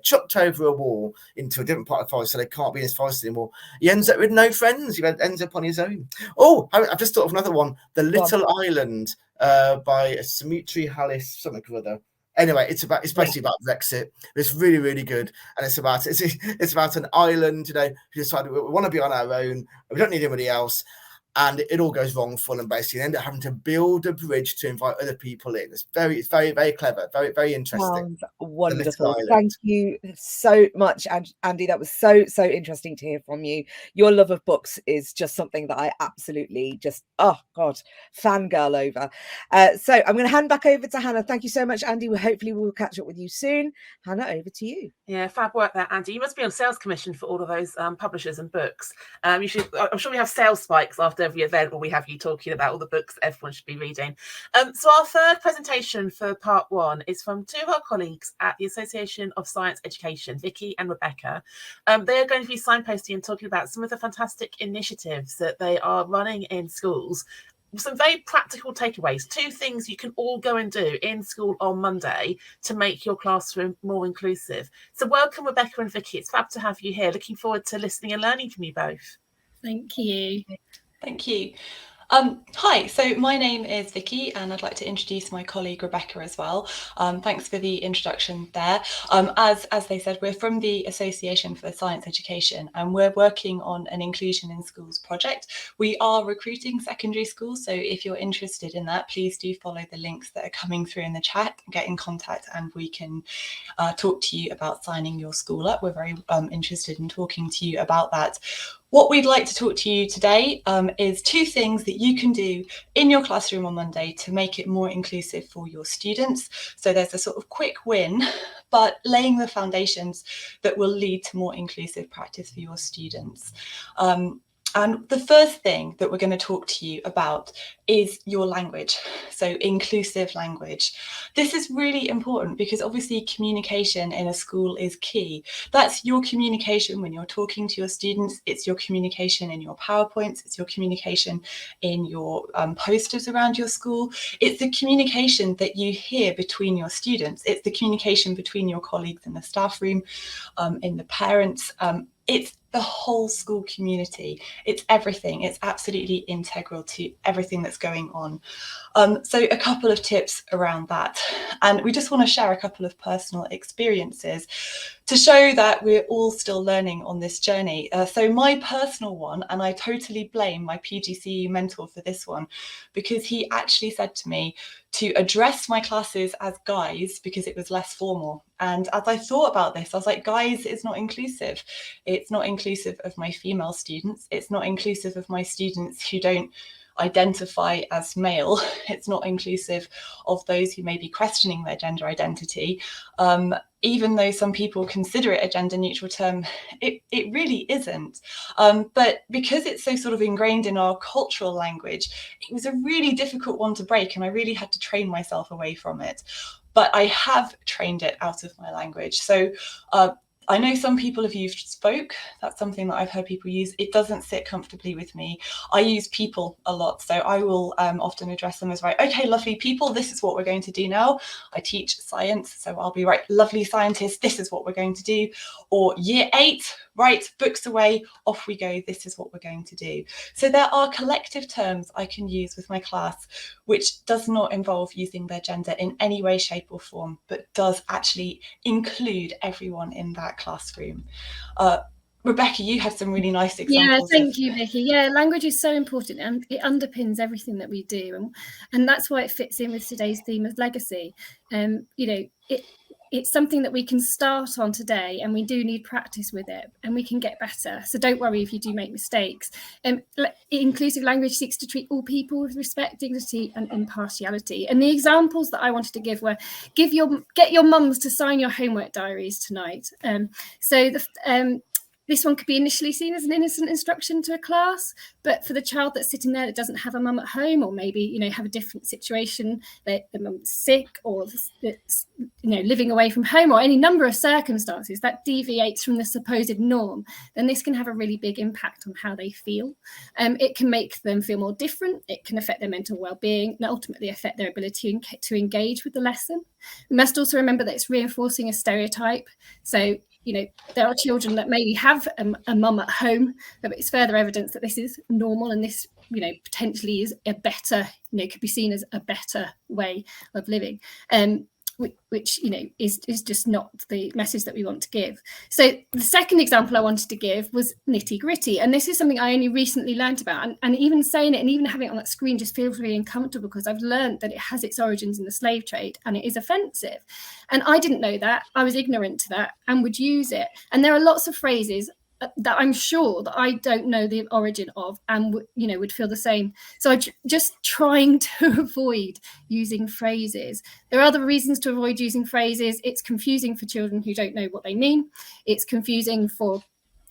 chucked over a wall into a different part of the forest, so they can't be in his forest anymore. He ends up with no friends. He ends up on his own. Oh, I've just thought of another one. The Little Island by Sumitra Hallis, something or other. Anyway, it's basically about Brexit. It's really, really good, and it's about an island. Who decided we want to be on our own. We don't need anybody else, and it all goes wrong full and basically end up having to build a bridge to invite other people in. It's very, very clever, very, very interesting. Sounds wonderful. Thank you so much, Andy. That was so interesting to hear from you. Your love of books is just something that I absolutely just, oh God, fangirl over. So I'm going to hand back over to Hannah. Thank you so much, Andy. Hopefully we'll catch up with you soon. Hannah, over to you. Yeah, fab work there, Andy. You must be on sales commission for all of those publishers and books. I'm sure we have sales spikes after every event where we have you talking about all the books that everyone should be reading. So our third presentation for part 1 is from 2 of our colleagues at the Association of Science Education, Vicky and Rebecca. They are going to be signposting and talking about some of the fantastic initiatives that they are running in schools. Some very practical takeaways, 2 things you can all go and do in school on Monday to make your classroom more inclusive. So welcome, Rebecca and Vicky. It's fab to have you here. Looking forward to listening and learning from you both. Thank you. Thank you. Hi, so my name is Vicky, and I'd like to introduce my colleague Rebecca as well. Thanks for the introduction there. As they said, we're from the Association for Science Education, and we're working on an Inclusion in Schools project. We are recruiting secondary schools, so if you're interested in that, please do follow the links that are coming through in the chat, get in contact, and we can talk to you about signing your school up. We're very interested in talking to you about that. What we'd like to talk to you today is 2 things that you can do in your classroom on Monday to make it more inclusive for your students. So there's a sort of quick win, but laying the foundations that will lead to more inclusive practice for your students. And the first thing that we're going to talk to you about is your language, so inclusive language. This is really important because obviously communication in a school is key. That's your communication when you're talking to your students, it's your communication in your PowerPoints, it's your communication in your posters around your school, it's the communication that you hear between your students, it's the communication between your colleagues in the staff room, in the parents, it's the whole school community. It's everything. It's absolutely integral to everything that's going on. So a couple of tips around that. And we just want to share a couple of personal experiences to show that we're all still learning on this journey. So my personal one, and I totally blame my PGCE mentor for this one, because he actually said to me to address my classes as guys because it was less formal. And as I thought about this, I was like, guys, it's not inclusive. It's not inclusive of my female students. It's not inclusive of my students who don't identify as male. It's not inclusive of those who may be questioning their gender identity. Even though some people consider it a gender neutral term, it really isn't. But because it's so sort of ingrained in our cultural language, it was a really difficult one to break, and I really had to train myself away from it. But I have trained it out of my language. So I know some people have used spoke. That's something that I've heard people use. It doesn't sit comfortably with me. I use people a lot. So I will often address them as, right, okay, lovely people, this is what we're going to do now. I teach science, so I'll be, right, lovely scientists, this is what we're going to do. Or year 8, right, books away, off we go, this is what we're going to do. So there are collective terms I can use with my class, which does not involve using their gender in any way, shape or form, but does actually include everyone in that classroom. Rebecca, you had some really nice examples. Yeah, thank you, Vicky. Yeah, language is so important and it underpins everything that we do. And that's why it fits in with today's theme of legacy. You know, it's something that we can start on today, and we do need practice with it, and we can get better. So don't worry if you do make mistakes. Inclusive language seeks to treat all people with respect, dignity and impartiality. And the examples that I wanted to give were, get your mums to sign your homework diaries tonight. This one could be initially seen as an innocent instruction to a class, but for the child that's sitting there that doesn't have a mum at home, or maybe, have a different situation, that the mum's sick, or that's, living away from home, or any number of circumstances that deviates from the supposed norm, then this can have a really big impact on how they feel. It can make them feel more different. It can affect their mental well-being and ultimately affect their ability to engage with the lesson. We must also remember that it's reinforcing a stereotype. So, there are children that maybe have a mum at home, but it's further evidence that this is normal, and this, potentially is a better, could be seen as a better way of living. Which is just not the message that we want to give. So the second example I wanted to give was nitty gritty, and this is something I only recently learned about, and even saying it and even having it on that screen just feels really uncomfortable, because I've learned that it has its origins in the slave trade and it is offensive, and I didn't know that. I was ignorant to that and would use it, and there are lots of phrases that I'm sure that I don't know the origin of, and would feel the same. So I'm just trying to avoid using phrases. There are other reasons to avoid using phrases. It's confusing for children who don't know what they mean. It's confusing for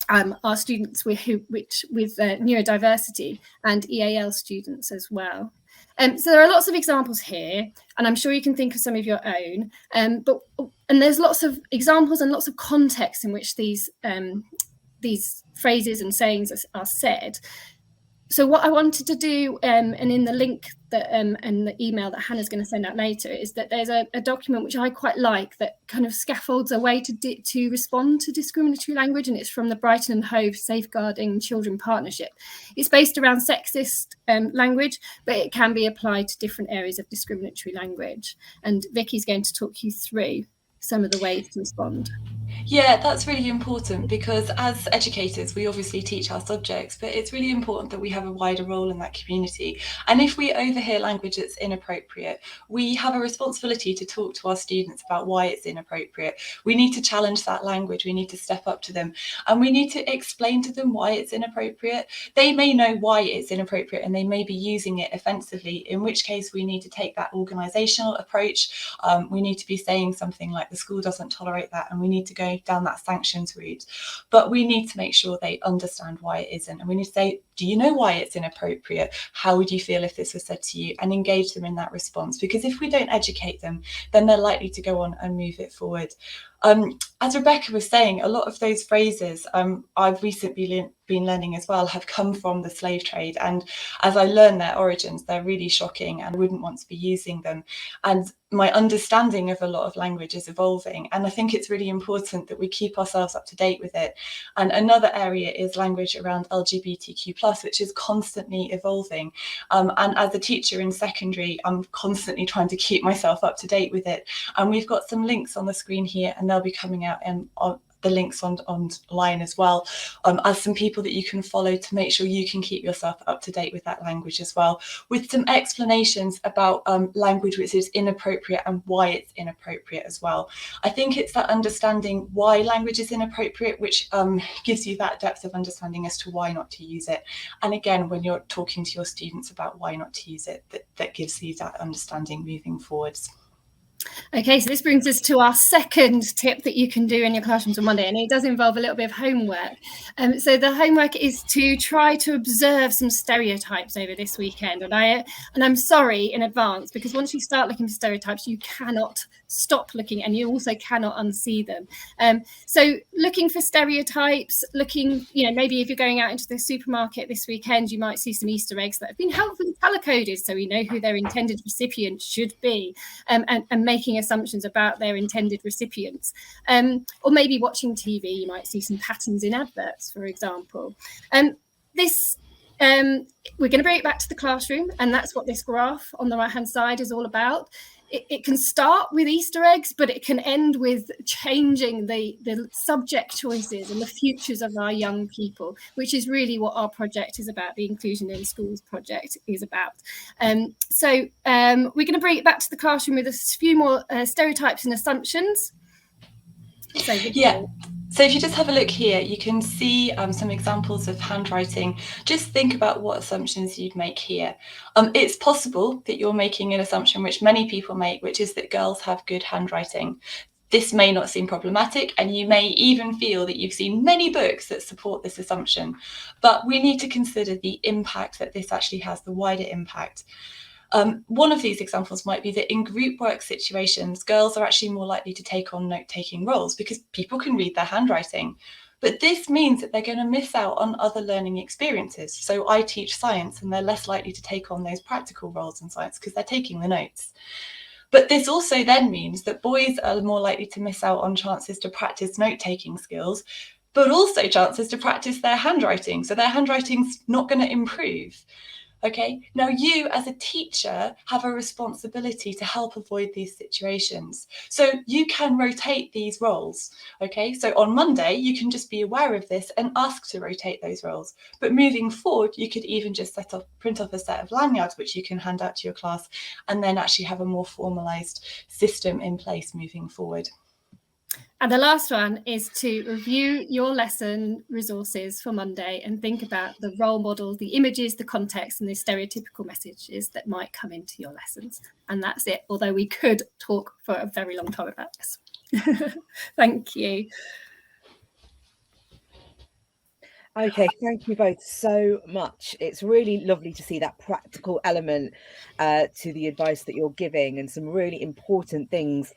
our students with neurodiversity and EAL students as well. So there are lots of examples here, and I'm sure you can think of some of your own. And there's lots of examples and lots of context in which these phrases and sayings are said. So what I wanted to do, and in the link that and the email that Hannah's going to send out later, is that there's a document which I quite like that kind of scaffolds a way to respond to discriminatory language, and it's from the Brighton and Hove Safeguarding Children Partnership. It's based around sexist language, but it can be applied to different areas of discriminatory language. And Vicky's going to talk you through some of the ways to respond. Yeah, that's really important, because as educators, we obviously teach our subjects, but it's really important that we have a wider role in that community. And if we overhear language that's inappropriate, we have a responsibility to talk to our students about why it's inappropriate. We need to challenge that language. We need to step up to them, and we need to explain to them why it's inappropriate. They may know why it's inappropriate, and they may be using it offensively, in which case we need to take that organisational approach. We need to be saying something like, the school doesn't tolerate that, and we need to go down that sanctions route. But we need to make sure they understand why it isn't, and we need to say, do you know why it's inappropriate? How would you feel if this was said to you? And engage them in that response, because if we don't educate them, then they're likely to go on and move it forward. As Rebecca was saying, a lot of those phrases I've recently been learning as well have come from the slave trade, and as I learn their origins, they're really shocking and wouldn't want to be using them. And my understanding of a lot of language is evolving, and I think it's really important that we keep ourselves up to date with it. And another area is language around LGBTQ+, which is constantly evolving. And as a teacher in secondary, I'm constantly trying to keep myself up to date with it. And we've got some links on the screen here, and they'll be coming out on the links online as well, as some people that you can follow to make sure you can keep yourself up to date with that language as well, with some explanations about language which is inappropriate and why it's inappropriate as well. I think it's that understanding why language is inappropriate which gives you that depth of understanding as to why not to use it. And again, when you're talking to your students about why not to use it, that gives you that understanding moving forwards. Okay, so this brings us to our second tip that you can do in your classrooms on Monday, and it does involve a little bit of homework. So the homework is to try to observe some stereotypes over this weekend, and I'm sorry in advance, because once you start looking for stereotypes, you cannot stop looking, and you also cannot unsee them. So looking for stereotypes, maybe if you're going out into the supermarket this weekend, you might see some Easter eggs that have been helpfully colour-coded, so we know who their intended recipient should be, and making assumptions about their intended recipients. Or maybe watching TV, you might see some patterns in adverts, for example. We're going to bring it back to the classroom, and that's what this graph on the right-hand side is all about. It can start with Easter eggs, but it can end with changing the subject choices and the futures of our young people, which is really what our project is about, the Inclusion in Schools project is about. So we're going to bring it back to the classroom with a few more stereotypes and assumptions. So yeah. So if you just have a look here, you can see some examples of handwriting. Just think about what assumptions you'd make here. It's possible that you're making an assumption which many people make, which is that girls have good handwriting. This may not seem problematic, and you may even feel that you've seen many books that support this assumption, but we need to consider the impact that this actually has, the wider impact. One of these examples might be that in group work situations, girls are actually more likely to take on note-taking roles because people can read their handwriting. But this means that they're going to miss out on other learning experiences. So I teach science, and they're less likely to take on those practical roles in science because they're taking the notes. But this also then means that boys are more likely to miss out on chances to practice note-taking skills, but also chances to practice their handwriting. So their handwriting's not going to improve. Okay, now you as a teacher have a responsibility to help avoid these situations. So you can rotate these roles. Okay, so on Monday, you can just be aware of this and ask to rotate those roles. But moving forward, you could even just print off a set of lanyards, which you can hand out to your class, and then actually have a more formalized system in place moving forward. And the last one is to review your lesson resources for Monday and think about the role models, the images, the context, and the stereotypical messages that might come into your lessons. And that's it, although we could talk for a very long time about this. Thank you. Okay, thank you both so much. It's really lovely to see that practical element to the advice that you're giving, and some really important things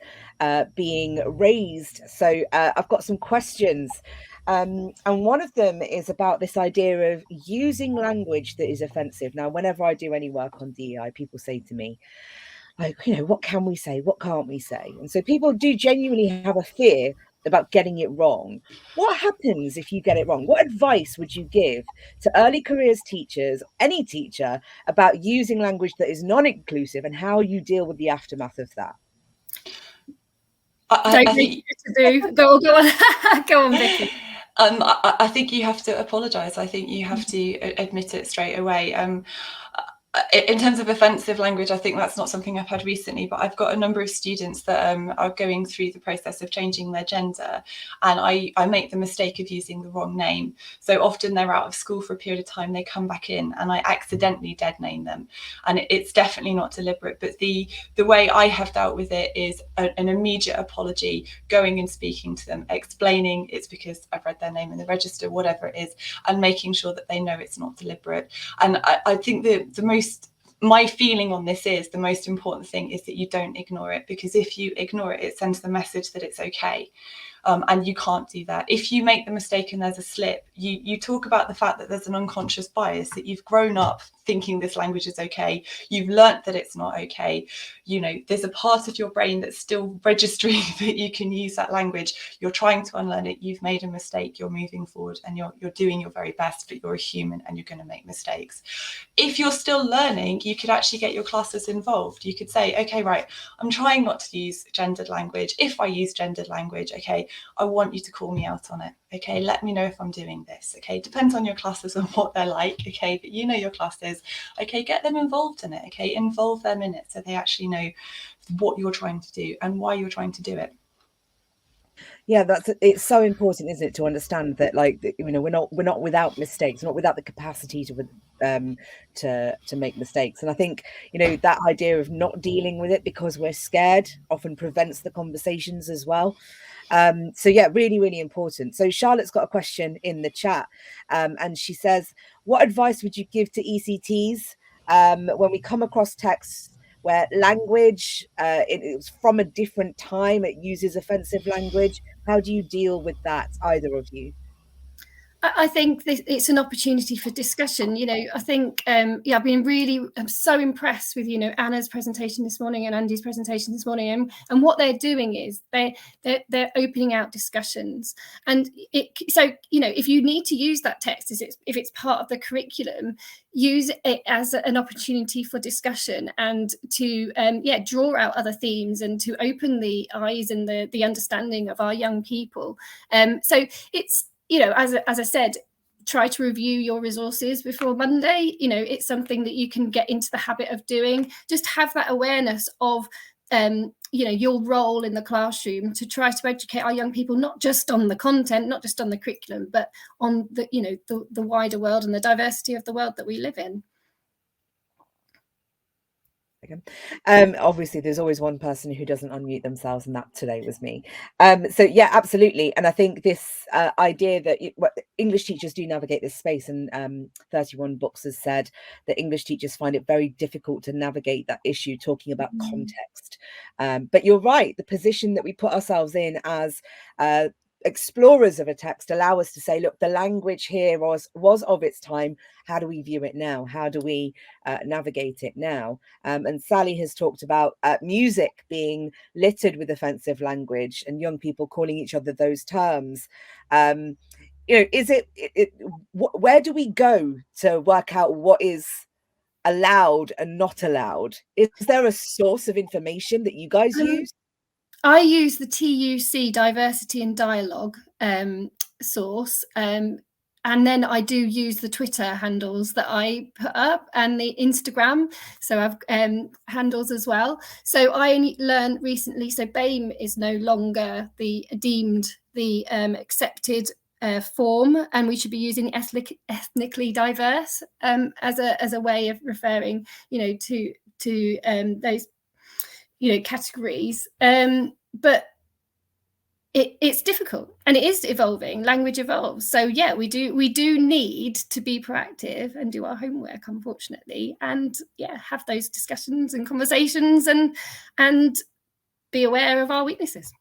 being raised. So I've got some questions, and one of them is about this idea of using language that is offensive. Now, whenever I do any work on DEI, people say to me, like, you know, what can we say? What can't we say? And so people do genuinely have a fear about getting it wrong. What happens if you get it wrong? What advice would you give to early careers teachers, any teacher, about using language that is non-inclusive and how you deal with the aftermath of that? I think go on, go on, Vicky. I think you have to apologise. I think you have to admit it straight away. In terms of offensive language, I think that's not something I've had recently, but I've got a number of students that are going through the process of changing their gender, and I make the mistake of using the wrong name. So often they're out of school for a period of time, they come back in, and I accidentally dead name them. And it's definitely not deliberate, but the way I have dealt with it is an immediate apology, going and speaking to them, explaining it's because I've read their name in the register, whatever it is, and making sure that they know it's not deliberate. And I think my feeling on this is the most important thing is that you don't ignore it, because if you ignore it, it sends the message that it's okay. And you can't do that. If you make the mistake and there's a slip, you talk about the fact that there's an unconscious bias, that you've grown up thinking this language is okay. You've learnt that it's not okay. You know, there's a part of your brain that's still registering that you can use that language. You're trying to unlearn it. You've made a mistake. You're moving forward and you're doing your very best, but you're a human and you're going to make mistakes. If you're still learning, you could actually get your classes involved. You could say, okay, right, I'm trying not to use gendered language. If I use gendered language, okay, I want you to call me out on it. Okay, let me know if I'm doing this. Okay, depends on your classes and what they're like. Okay, but you know your classes. Okay, get them involved in it. Okay, involve them in it so they actually know what you're trying to do and why you're trying to do it. Yeah, it's so important, isn't it, to understand that, like, you know, we're not without mistakes, we're not without the capacity to make mistakes. And I think, you know, that idea of not dealing with it because we're scared often prevents the conversations as well. So yeah, really, really important. So Charlotte's got a question in the chat, and she says, what advice would you give to ECTs when we come across texts where language it's from a different time, it uses offensive language? How do you deal with that, either of you? I think it's an opportunity for discussion. You know, I think, I'm so impressed with, you know, Anna's presentation this morning and Andy's presentation this morning. And what they're doing is they're opening out discussions. And so, you know, if you need to use that text, if it's part of the curriculum, use it as an opportunity for discussion and to, draw out other themes and to open the eyes and the understanding of our young people. So it's, you know, as I said, try to review your resources before Monday. You know, it's something that you can get into the habit of doing. Just have that awareness of, your role in the classroom to try to educate our young people, not just on the content, not just on the curriculum, but on the, you know, the wider world and the diversity of the world that we live in. Obviously there's always one person who doesn't unmute themselves, and that today was me. So yeah, absolutely. And I think this idea that English teachers do navigate this space, and 31 Books has said that English teachers find it very difficult to navigate that issue, talking about context. But you're right, the position that we put ourselves in as explorers of a text allow us to say, look, the language here was of its time. How do we view it now? How do we navigate it now? And Sally has talked about music being littered with offensive language and young people calling each other those terms. Is where do we go to work out what is allowed and not allowed? Is there a source of information that you guys use? I use the TUC Diversity and Dialogue source, and then I do use the Twitter handles that I put up and the Instagram. So I've handles as well. So I only learned recently, so BAME is no longer deemed the accepted form, and we should be using ethnically diverse as a way of referring, to those categories, but it's difficult, and it is evolving. Language evolves, so yeah, we do need to be proactive and do our homework, unfortunately, and have those discussions and conversations and be aware of our weaknesses.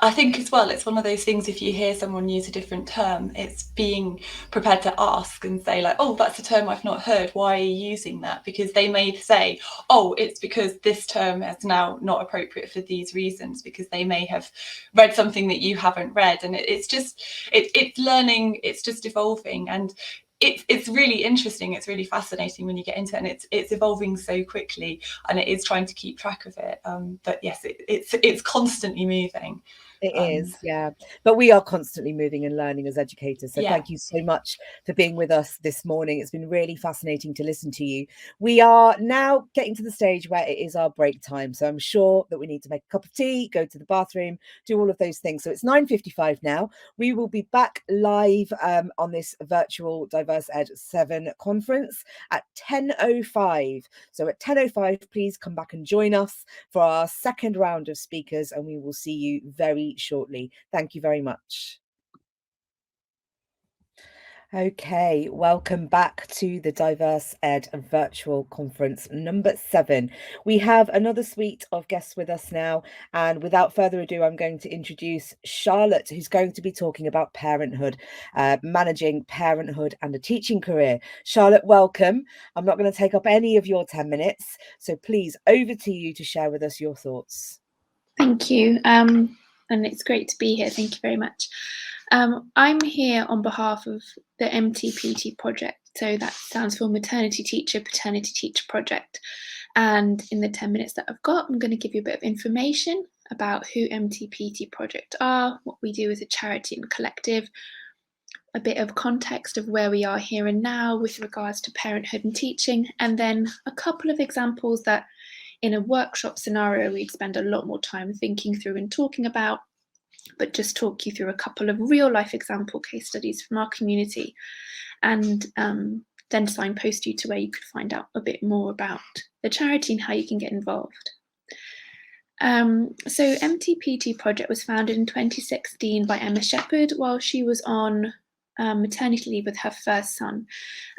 I think as well, it's one of those things, if you hear someone use a different term, it's being prepared to ask and say like, oh, that's a term I've not heard. Why are you using that? Because they may say, oh, it's because this term is now not appropriate for these reasons, because they may have read something that you haven't read. And it's learning, it's just evolving. And it's really interesting. It's really fascinating when you get into it, and it's evolving so quickly, and it is trying to keep track of it. But yes, it's constantly moving. It is, yeah. But we are constantly moving and learning as educators. So thank you so much for being with us this morning. It's been really fascinating to listen to you. We are now getting to the stage where it is our break time. So I'm sure that we need to make a cup of tea, go to the bathroom, do all of those things. So it's 9:55 now. We will be back live on this virtual Diverse Ed 7 conference at 10:05. So at 10:05, please come back and join us for our second round of speakers, and we will see you very shortly. Thank you very much. Okay, welcome back to the Diverse Ed virtual conference number 7. We have another suite of guests with us now, and without further ado, I'm going to introduce Charlotte, who's going to be talking about parenthood, managing parenthood and a teaching career. Charlotte, welcome. I'm not going to take up any of your 10 minutes, so please, over to you to share with us your thoughts. Thank you. And it's great to be here. Thank you very much. I'm here on behalf of the MTPT project. So that stands for Maternity Teacher, Paternity Teacher Project. And in the 10 minutes that I've got, I'm going to give you a bit of information about who MTPT project are, what we do as a charity and collective, a bit of context of where we are here and now with regards to parenthood and teaching, and then a couple of examples that in a workshop scenario, we'd spend a lot more time thinking through and talking about, but just talk you through a couple of real life example case studies from our community, and then signpost you to where you could find out a bit more about the charity and how you can get involved. So MTPT project was founded in 2016 by Emma Shepherd while she was on maternity leave with her first son.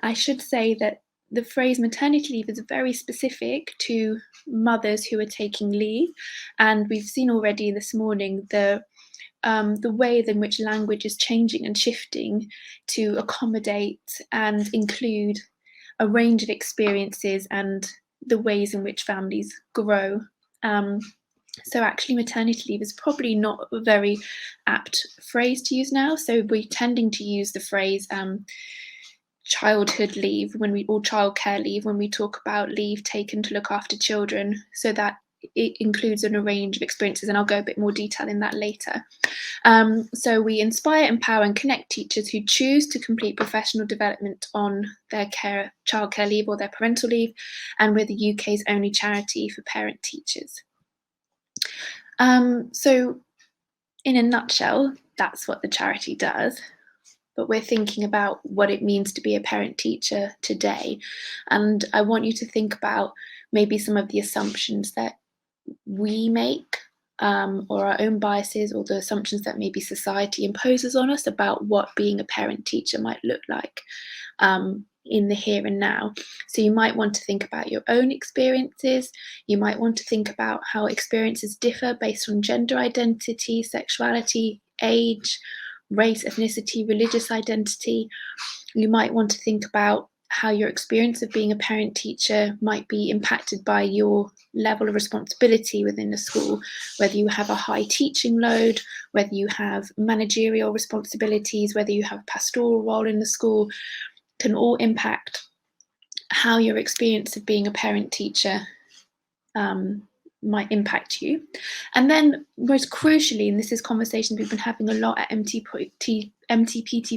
I should say that the phrase maternity leave is very specific to mothers who are taking leave, and we've seen already this morning the ways in which language is changing and shifting to accommodate and include a range of experiences and the ways in which families grow. So actually maternity leave is probably not a very apt phrase to use now. So we're tending to use the phrase childhood leave or childcare leave when we talk about leave taken to look after children, so that it includes a range of experiences, and I'll go a bit more detail in that later. So we inspire, empower and connect teachers who choose to complete professional development on their childcare leave or their parental leave, and we're the UK's only charity for parent teachers. So in a nutshell, that's what the charity does. But we're thinking about what it means to be a parent teacher today. And I want you to think about maybe some of the assumptions that we make, or our own biases, or the assumptions that maybe society imposes on us about what being a parent teacher might look like in the here and now. So you might want to think about your own experiences. You might want to think about how experiences differ based on gender identity, sexuality, age, race, ethnicity, religious identity. You might want to think about how your experience of being a parent teacher might be impacted by your level of responsibility within the school, whether you have a high teaching load, whether you have managerial responsibilities, whether you have a pastoral role in the school, can all impact how your experience of being a parent teacher might impact you. And then most crucially, and this is conversations we've been having a lot at MTPT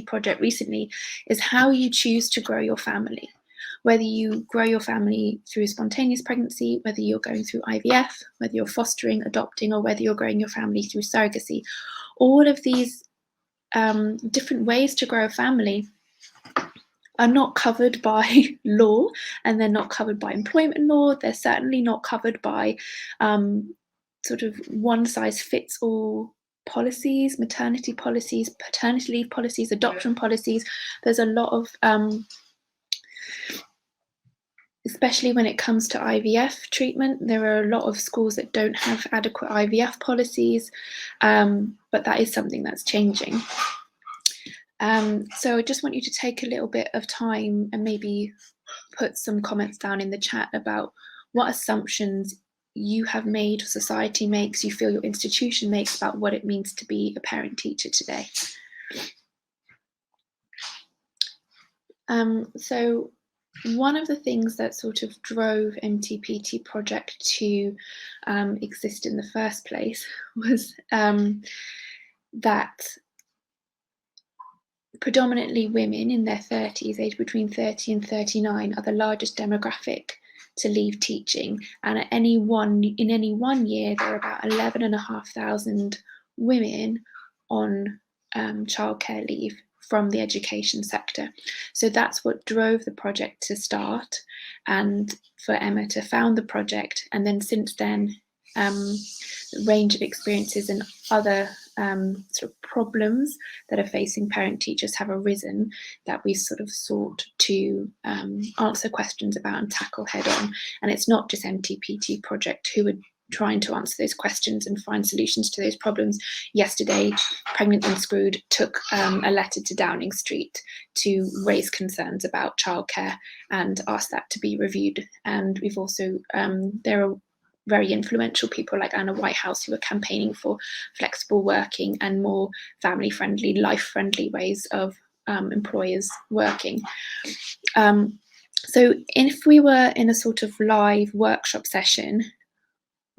project recently, is how you choose to grow your family. Whether you grow your family through spontaneous pregnancy, whether you're going through IVF, whether you're fostering, adopting, or whether you're growing your family through surrogacy. All of these different ways to grow a family are not covered by law, and they're not covered by employment law. They're certainly not covered by sort of one-size-fits-all policies, maternity policies, paternity leave policies, adoption policies. There's a lot of, especially when it comes to IVF treatment, there are a lot of schools that don't have adequate IVF policies, but that is something that's changing. So I just want you to take a little bit of time and maybe put some comments down in the chat about what assumptions you have made, society makes, you feel your institution makes about what it means to be a parent teacher today. So one of the things that sort of drove MTPT project to exist in the first place was that predominantly women in their 30s, aged between 30 and 39, are the largest demographic to leave teaching. And in any one year, there are about 11,500 women on childcare leave from the education sector. So that's what drove the project to start, and for Emma to found the project. And then since then, the range of experiences and other sort of problems that are facing parent teachers have arisen that we sort of sought to answer questions about and tackle head on. And it's not just MTPT project who are trying to answer those questions and find solutions to those problems. Yesterday, Pregnant and Screwed took a letter to Downing Street to raise concerns about childcare and ask that to be reviewed. And we've also, there are very influential people like Anna Whitehouse who are campaigning for flexible working and more family-friendly, life-friendly ways of employers working. So if we were in a sort of live workshop session,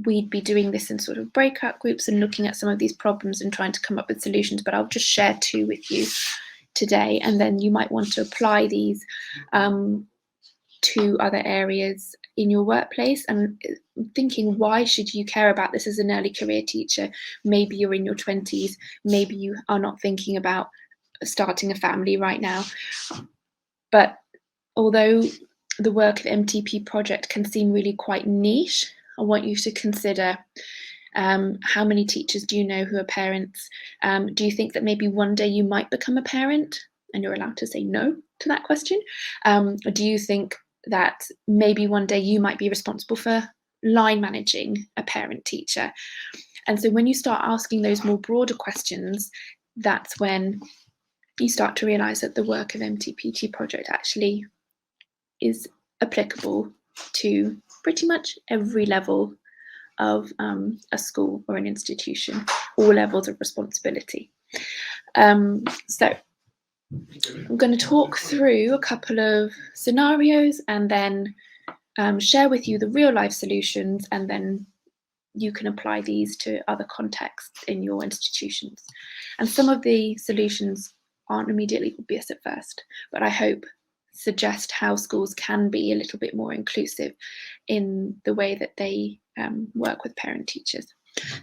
we'd be doing this in sort of breakout groups and looking at some of these problems and trying to come up with solutions, but I'll just share two with you today, and then you might want to apply these to other areas in your workplace. And thinking, why should you care about this as an early career teacher? Maybe you're in your 20s, maybe you are not thinking about starting a family right now. But although the work of MTP project can seem really quite niche, I want you to consider how many teachers do you know who are parents? Do you think that maybe one day you might become a parent? And you're allowed to say no to that question. Do you think that maybe one day you might be responsible for line managing a parent teacher? And so when you start asking those more broader questions, that's when you start to realize that the work of MTPT project actually is applicable to pretty much every level of a school or an institution, all levels of responsibility. So I'm going to talk through a couple of scenarios and then share with you the real life solutions, and then you can apply these to other contexts in your institutions. And some of the solutions aren't immediately obvious at first, but I hope suggest how schools can be a little bit more inclusive in the way that they work with parent teachers.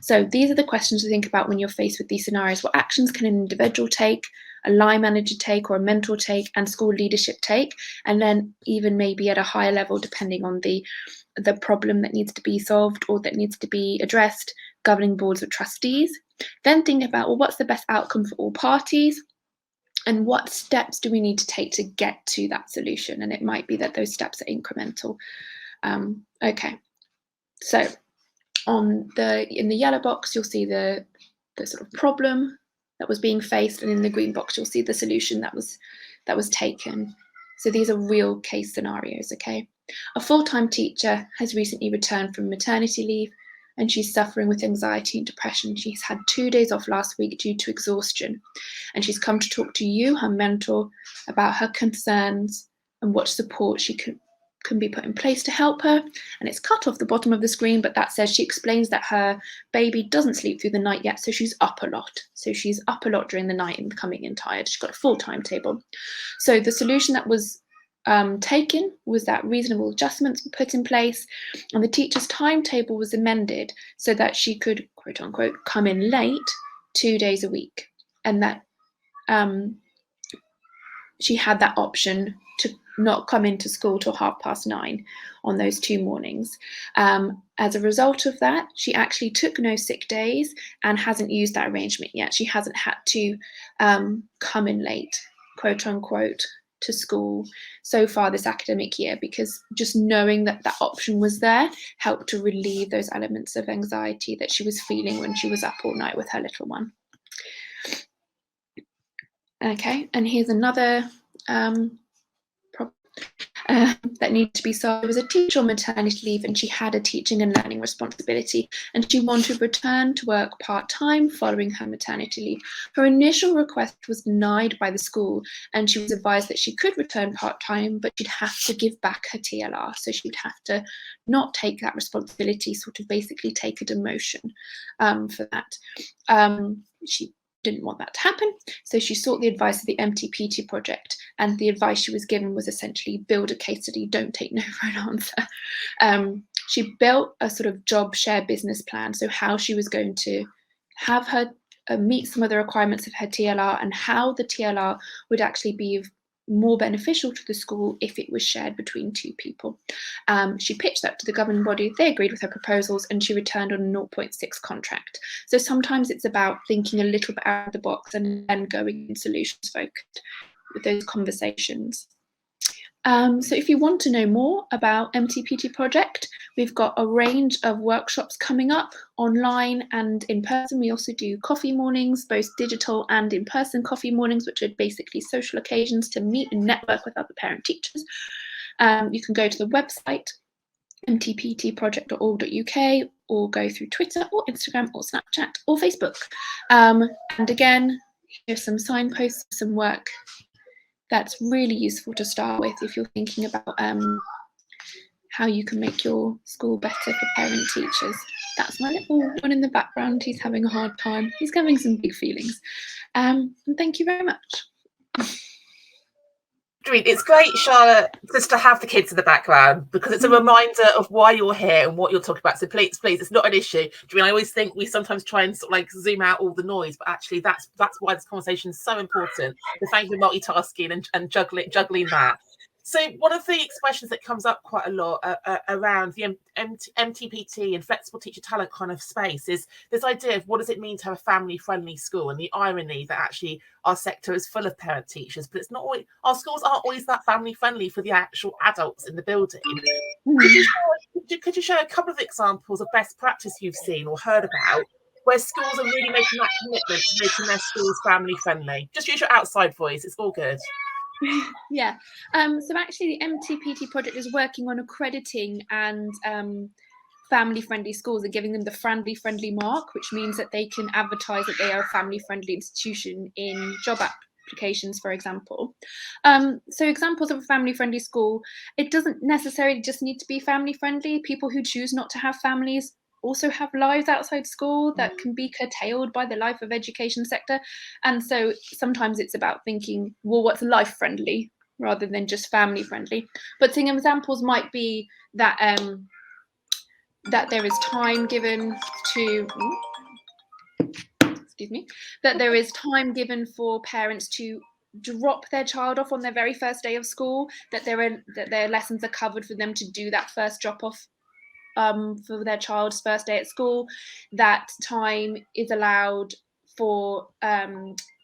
So these are the questions to think about when you're faced with these scenarios. What actions can an individual take? a line manager take or a mentor take, and school leadership take, and then even maybe at a higher level, depending on the problem that needs to be solved or that needs to be addressed, governing boards of trustees. Then think about, well, what's the best outcome for all parties? And what steps do we need to take to get to that solution? And it might be that those steps are incremental. Okay, so in the yellow box, you'll see the sort of problem that was being faced, and in the green box, you'll see the solution that was taken. So these are real case scenarios, okay? A full-time teacher has recently returned from maternity leave, and she's suffering with anxiety and depression. She's had 2 days off last week due to exhaustion, and she's come to talk to you, her mentor, about her concerns and what support she can be put in place to help her. And it's cut off the bottom of the screen, but that says she explains that her baby doesn't sleep through the night yet, so she's up a lot. So she's up a lot during the night and coming in tired. She's got a full timetable. So the solution that was taken was that reasonable adjustments were put in place, and the teacher's timetable was amended so that she could, quote unquote, come in late 2 days a week, and that she had that option to not come into school till 9:30 on those 2 mornings. As a result of that, she actually took no sick days and hasn't used that arrangement yet. She hasn't had to come in late, quote unquote, to school so far this academic year, because just knowing that that option was there helped to relieve those elements of anxiety that she was feeling when she was up all night with her little one. Okay, and here's another that needs to be solved. There was a teacher on maternity leave, and she had a teaching and learning responsibility, and she wanted to return to work part-time following her maternity leave. Her initial request was denied by the school, and she was advised that she could return part-time, but she'd have to give back her TLR, so she'd have to not take that responsibility, sort of basically take a demotion for that. She didn't want that to happen, so she sought the advice of the MTPT project, and the advice she was given was essentially build a case study, don't take no for an answer. She built a sort of job share business plan, so how she was going to have her meet some of the requirements of her TLR, and how the TLR would actually be more beneficial to the school if it was shared between 2 people. She pitched that to the governing body, they agreed with her proposals, and she returned on a 0.6 contract. So sometimes it's about thinking a little bit out of the box and then going in solutions focused with those conversations. So if you want to know more about MTPT project, we've got a range of workshops coming up online and in person. We also do coffee mornings, both digital and in-person coffee mornings, which are basically social occasions to meet and network with other parent teachers. You can go to the website mtptproject.org.uk, or go through Twitter or Instagram or Snapchat or Facebook. And again, here's some signposts, some work that's really useful to start with if you're thinking about how you can make your school better for parent teachers. That's my little one in the background. He's having a hard time. He's having some big feelings. And thank you very much. It's great, Charlotte, just to have the kids in the background, because it's a reminder of why you're here and what you're talking about. So please, it's not an issue. I always think we sometimes try and sort of like zoom out all the noise, but actually that's why this conversation is so important. The fact you're multitasking and juggling that. So one of the expressions that comes up quite a lot around the MTPT and flexible teacher talent kind of space is this idea of what does it mean to have a family-friendly school, and the irony that actually our sector is full of parent teachers, but it's not always, our schools aren't always that family-friendly for the actual adults in the building. Could you share a couple of examples of best practice you've seen or heard about where schools are really making that commitment to making their schools family-friendly? Just use your outside voice, it's all good. Yeah, so actually the MTPT project is working on accrediting and family-friendly schools and giving them the family-friendly mark, which means that they can advertise that they are a family-friendly institution in job applications, for example. So examples of a family-friendly school, it doesn't necessarily just need to be family-friendly. People who choose not to have families also have lives outside school that can be curtailed by the life of education sector. And so sometimes it's about thinking, well, what's life friendly rather than just family friendly. But some examples might be that that there is time given to that there is time given for parents to drop their child off on their very first day of school, that their lessons are covered for them to do that first drop off for their child's first day at school, that time is allowed for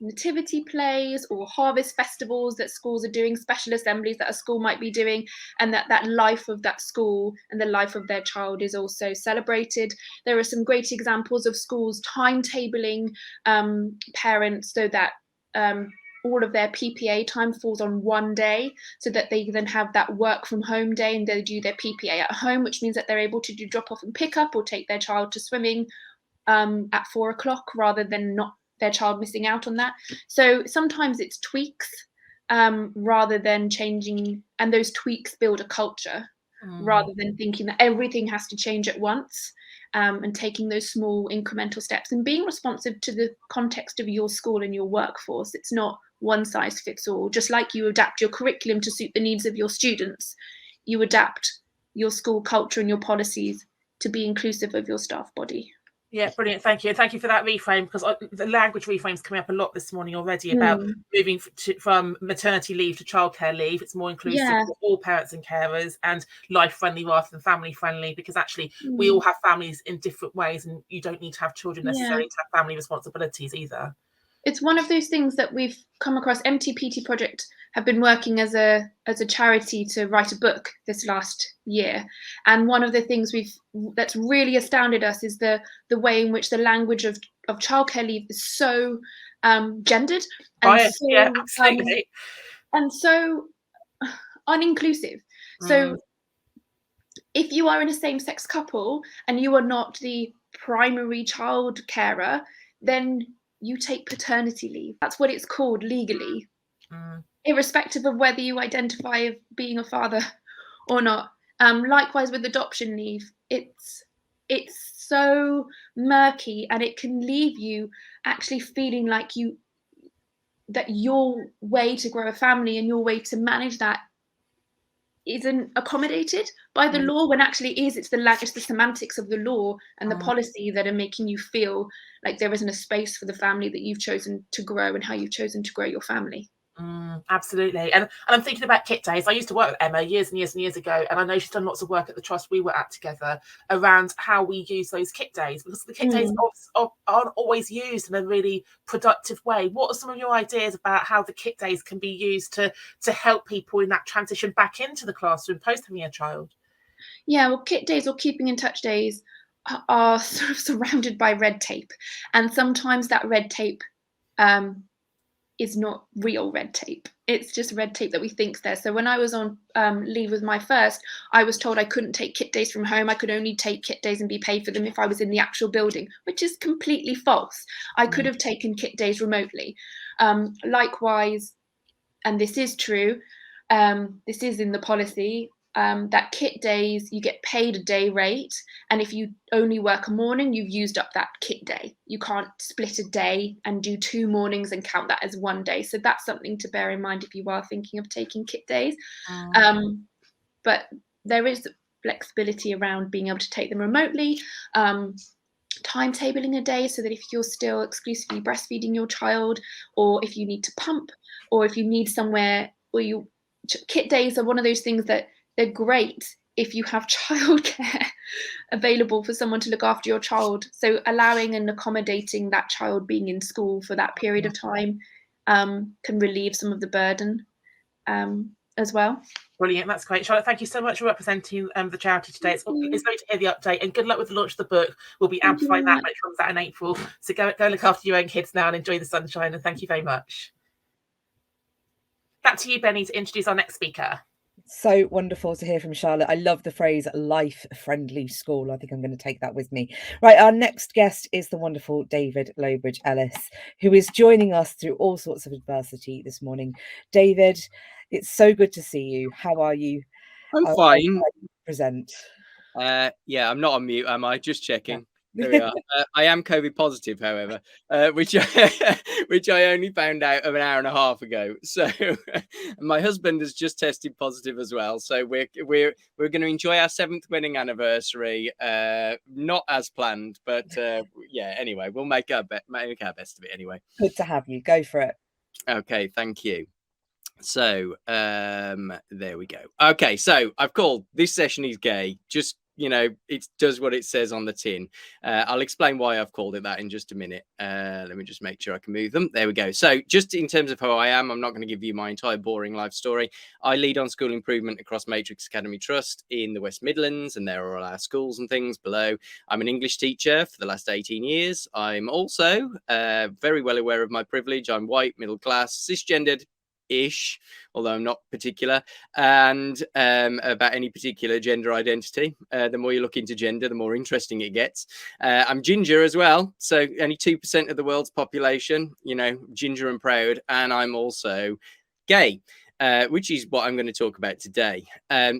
nativity plays or harvest festivals that schools are doing, special assemblies that a school might be doing, and that life of that school and the life of their child is also celebrated. There are some great examples of schools timetabling parents so that all of their PPA time falls on one day, so that they then have that work from home day and they do their PPA at home, which means that they're able to do drop off and pick up or take their child to swimming at 4 o'clock rather than not their child missing out on that. So sometimes it's tweaks rather than changing, and those tweaks build a culture rather than thinking that everything has to change at once, and taking those small incremental steps and being responsive to the context of your school and your workforce. It's not one size fits all. Just like you adapt your curriculum to suit the needs of your students, you adapt your school culture and your policies to be inclusive of your staff body. Yeah, brilliant. Thank you. And thank you for that reframe, because the language reframe's coming up a lot this morning already about moving from maternity leave to childcare leave. It's more inclusive for all parents and carers, and life-friendly rather than family-friendly, because actually we all have families in different ways, and you don't need to have children necessarily to have family responsibilities either. It's one of those things that we've come across. MTPT Project have been working as a charity to write a book this last year, and one of the things that's really astounded us is the way in which the language of childcare leave is so gendered and absolutely, and so uninclusive. So if you are in a same-sex couple and you are not the primary child carer, then you take paternity leave. That's what it's called legally, irrespective of whether you identify as being a father or not. Likewise with adoption leave, it's so murky, and it can leave you actually feeling like that your way to grow a family and your way to manage that isn't accommodated by the law, when actually it's the semantics of the law and the policy that are making you feel like there isn't a space for the family that you've chosen to grow and how you've chosen to grow your family. Absolutely. And I'm thinking about kit days. I used to work with Emma years and years and years ago, and I know she's done lots of work at the trust we were at together around how we use those kit days, because the kit days aren't always used in a really productive way. What are some of your ideas about how the kit days can be used to help people in that transition back into the classroom post having a child? Yeah, well, kit days or keeping in touch days are sort of surrounded by red tape, and sometimes that red tape is not real red tape. It's just red tape that we think's there. So when I was on leave with my first, I was told I couldn't take kit days from home. I could only take kit days and be paid for them if I was in the actual building, which is completely false. I could have taken kit days remotely. Likewise, and this is true, this is in the policy, that kit days, you get paid a day rate, and if you only work a morning, you've used up that kit day. You can't split a day and do 2 mornings and count that as 1 day. So that's something to bear in mind if you are thinking of taking kit days. But there is flexibility around being able to take them remotely, timetabling a day so that if you're still exclusively breastfeeding your child, or if you need to pump, or if you need somewhere where kit days are one of those things that they're great if you have childcare available for someone to look after your child. So allowing and accommodating that child being in school for that period of time can relieve some of the burden as well. Brilliant, that's great. Charlotte, thank you so much for representing the charity today. It's great to hear the update, and good luck with the launch of the book. We'll be amplifying that when it comes out in April. So go look after your own kids now and enjoy the sunshine, and thank you very much. Back to you, Bennie, to introduce our next speaker. So wonderful to hear from Charlotte. I love the phrase life-friendly school. I think I'm going to take that with me. Right, our next guest is the wonderful David Lowbridge-Ellis, who is joining us through all sorts of adversity this morning. David, it's so good to see you. How are you? I'm fine. Present. Yeah, I'm not on mute, am I? Just checking. There we are. I am COVID positive, however, which I only found out an hour and a half ago. So my husband has just tested positive as well. So we're going to enjoy our 7th wedding anniversary, not as planned, but yeah. Anyway, we'll make our best of it anyway. Good to have you. Go for it. Okay, thank you. So there we go. Okay, so I've called this session is gay. Just, you know, it does what it says on the tin. I'll explain why I've called it that in just a minute. Let me just make sure I can move them. There we go. So just in terms of who I am, I'm not going to give you my entire boring life story. I lead on school improvement across Matrix Academy Trust in the West Midlands, and there are all our schools and things below. I'm an English teacher for the last 18 years. I'm also very well aware of my privilege. I'm white, middle class, cisgendered, ish, although I'm not particular, and about any particular gender identity. The more you look into gender, the more interesting it gets. I'm ginger as well, so only 2% of the world's population, you know, ginger and proud, and I'm also gay. Which is what I'm going to talk about today.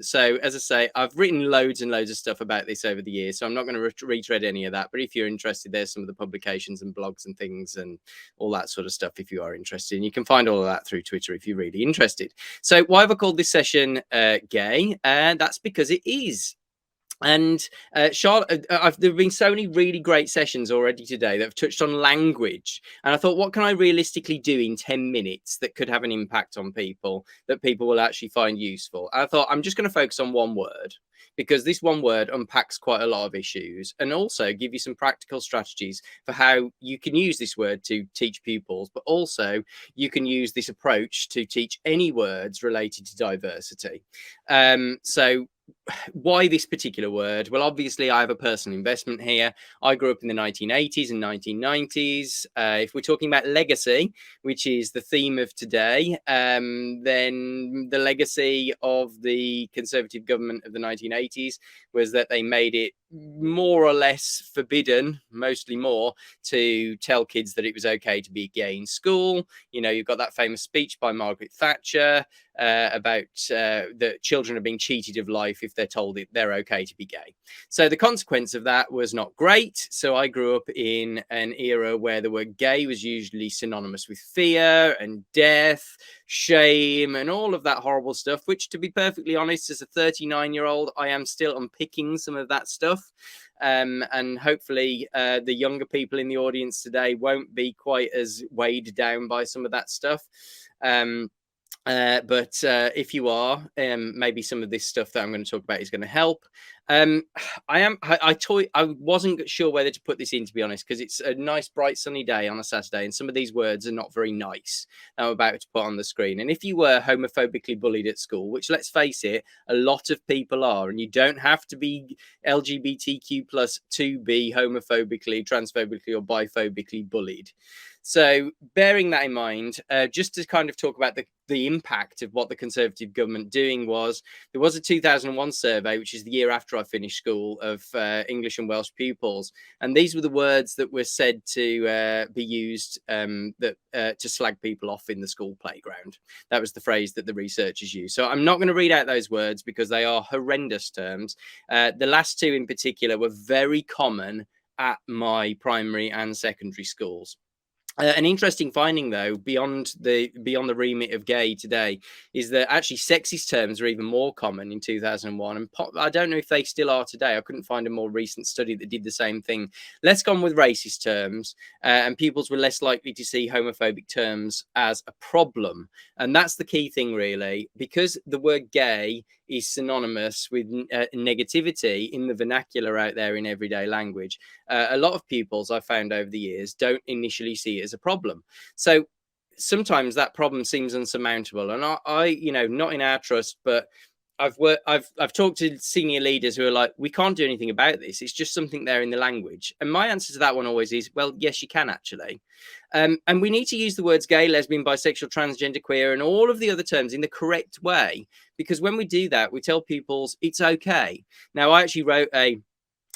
So, as I say, I've written loads and loads of stuff about this over the years, so I'm not going to retread any of that. But if you're interested, there's some of the publications and blogs and things and all that sort of stuff if you are interested. And you can find all of that through Twitter if you're really interested. So why have I called this session gay? That's because it is. And Charlotte, there have been so many really great sessions already today that have touched on language. And I thought, what can I realistically do in 10 minutes that could have an impact on people, that people will actually find useful? And I thought, I'm just going to focus on one word, because this one word unpacks quite a lot of issues, and also give you some practical strategies for how you can use this word to teach pupils, but also you can use this approach to teach any words related to diversity. So why this particular word? Well, obviously, I have a personal investment here. I grew up in the 1980s and 1990s. If we're talking about legacy, which is the theme of today, then the legacy of the Conservative government of the 1980s was that they made it more or less forbidden, mostly more, to tell kids that it was okay to be gay in school. You know, you've got that famous speech by Margaret Thatcher about that children are being cheated of life if they're told that they're okay to be gay. So the consequence of that was not great. So I grew up in an era where the word gay was usually synonymous with fear and death, shame, and all of that horrible stuff, which, to be perfectly honest, as a 39-year-old, I am still unpicking some of that stuff. And hopefully the younger people in the audience today won't be quite as weighed down by some of that stuff. But if you are, maybe some of this stuff that I'm going to talk about is going to help. I wasn't sure whether to put this in, to be honest, because it's a nice, bright, sunny day on a Saturday, and some of these words are not very nice that I'm about to put on the screen. And if you were homophobically bullied at school, which, let's face it, a lot of people are, and you don't have to be LGBTQ plus to be homophobically, transphobically, or biphobically bullied. So bearing that in mind, just to kind of talk about the impact of what the Conservative government doing was, there was a 2001 survey, which is the year after I finished school, of English and Welsh pupils. And these were the words that were said to be used to slag people off in the school playground. That was the phrase that the researchers used. So I'm not going to read out those words because they are horrendous terms. The last two in particular were very common at my primary and secondary schools. An interesting finding, though, beyond the remit of gay today, is that actually sexist terms are even more common in 2001. And I don't know if they still are today. I couldn't find a more recent study that did the same thing. Less common with racist terms, and pupils were less likely to see homophobic terms as a problem. And that's the key thing, really, because the word gay is synonymous with negativity in the vernacular out there in everyday language. A lot of pupils I've found over the years don't initially see it as a problem. So sometimes that problem seems unsurmountable. And I you know, not in our trust, but I've talked to senior leaders who are like, we can't do anything about this. It's just something there in the language. And my answer to that one always is, well, yes, you can actually. And we need to use the words gay, lesbian, bisexual, transgender, queer, and all of the other terms in the correct way. Because when we do that, we tell pupils it's okay. Now, I actually wrote a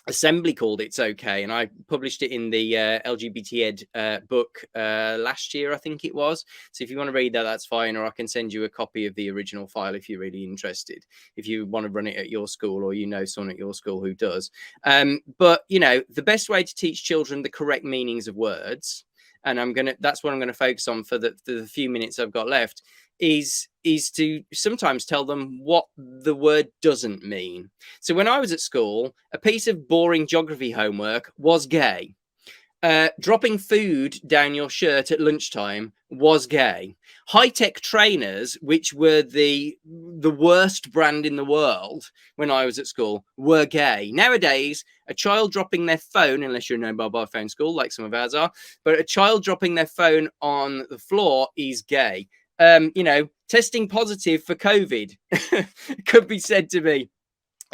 Assembly called It's Okay, and I published it in the LGBT Ed book last year, I think it was. So if you want to read that, that's fine, or I can send you a copy of the original file if you're really interested, if you want to run it at your school or you know someone at your school who does. But, you know, the best way to teach children the correct meanings of words, and that's what I'm going to focus on for the few minutes I've got left, is to sometimes tell them what the word doesn't mean. So when I was at school, a piece of boring geography homework was gay. Dropping food down your shirt at lunchtime was gay. High-tech trainers, which were the worst brand in the world when I was at school, were gay. Nowadays, a child dropping their phone, unless you're in a mobile phone school like some of ours are, but a child dropping their phone on the floor is gay. You know, testing positive for COVID could be said to be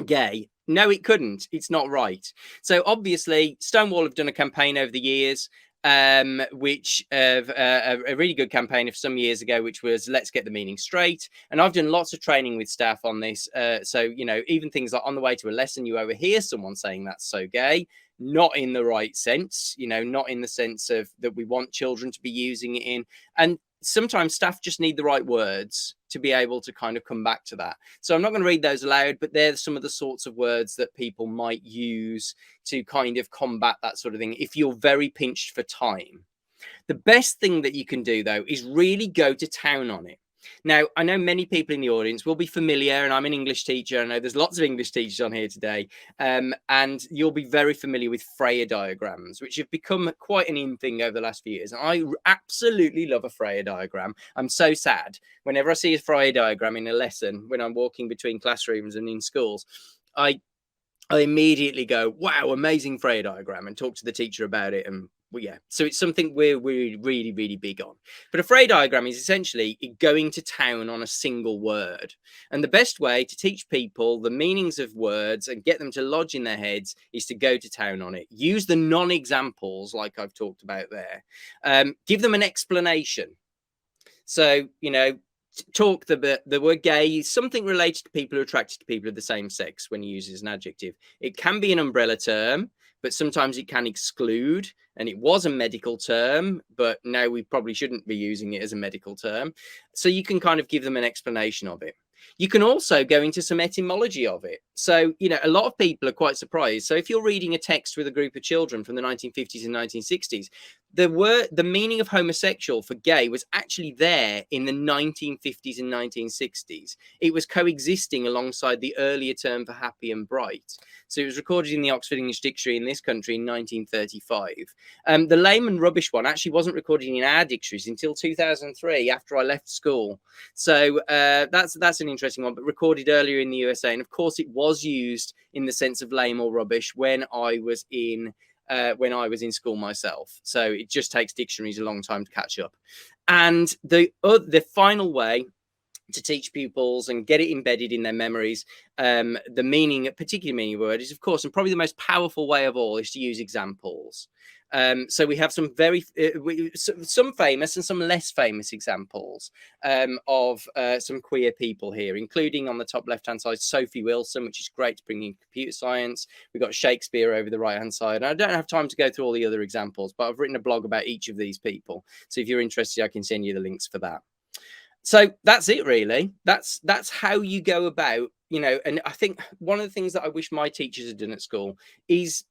gay. No, it couldn't. It's not right. So obviously, Stonewall have done a campaign over the years, which a really good campaign of some years ago, which was Let's Get the Meaning Straight. And I've done lots of training with staff on this. So, you know, even things like on the way to a lesson, you overhear someone saying that's so gay. Not in the right sense, you know, not in the sense of that we want children to be using it in. And sometimes staff just need the right words to be able to kind of come back to that. So I'm not going to read those aloud, but they're some of the sorts of words that people might use to kind of combat that sort of thing if you're very pinched for time. The best thing that you can do, though, is really go to town on it. Now, I know many people in the audience will be familiar, and I'm an English teacher. I know there's lots of English teachers on here today, and you'll be very familiar with Freya diagrams, which have become quite an in thing over the last few years. And I absolutely love a Freya diagram. I'm so sad whenever I see a Freya diagram in a lesson when I'm walking between classrooms and in schools. I immediately go, wow, amazing Freya diagram, and talk to the teacher about it. And well, yeah, so it's something we're really, really big on. But a Freya diagram is essentially going to town on a single word. And the best way to teach people the meanings of words and get them to lodge in their heads is to go to town on it. Use the non-examples like I've talked about there. Give them an explanation. So, you know, talk the word gay is something related to people who are attracted to people of the same sex when you use it as an adjective. It can be an umbrella term, but sometimes it can exclude. And it was a medical term, but now we probably shouldn't be using it as a medical term. So you can kind of give them an explanation of it. You can also go into some etymology of it. So, you know, a lot of people are quite surprised. So if you're reading a text with a group of children from the 1950s and 1960s, the meaning of homosexual for gay was actually there in the 1950s and 1960s. It was coexisting alongside the earlier term for happy and bright. So it was recorded in the Oxford English Dictionary in this country in 1935. The lame and rubbish one actually wasn't recorded in our dictionaries until 2003 after I left school. So that's an interesting one, but recorded earlier in the USA. And of course, it was used in the sense of lame or rubbish when I was in school myself. So it just takes dictionaries a long time to catch up. And the final way to teach pupils and get it embedded in their memories, the particular meaning of a word is, of course, and probably the most powerful way of all, is to use examples. So we have some some famous and some less famous examples of some queer people here, including on the top left-hand side, Sophie Wilson, which is great to bring in computer science. We've got Shakespeare over the right-hand side. And I don't have time to go through all the other examples, but I've written a blog about each of these people. So if you're interested, I can send you the links for that. So that's it, really. That's how you go about, you know, and I think one of the things that I wish my teachers had done at school is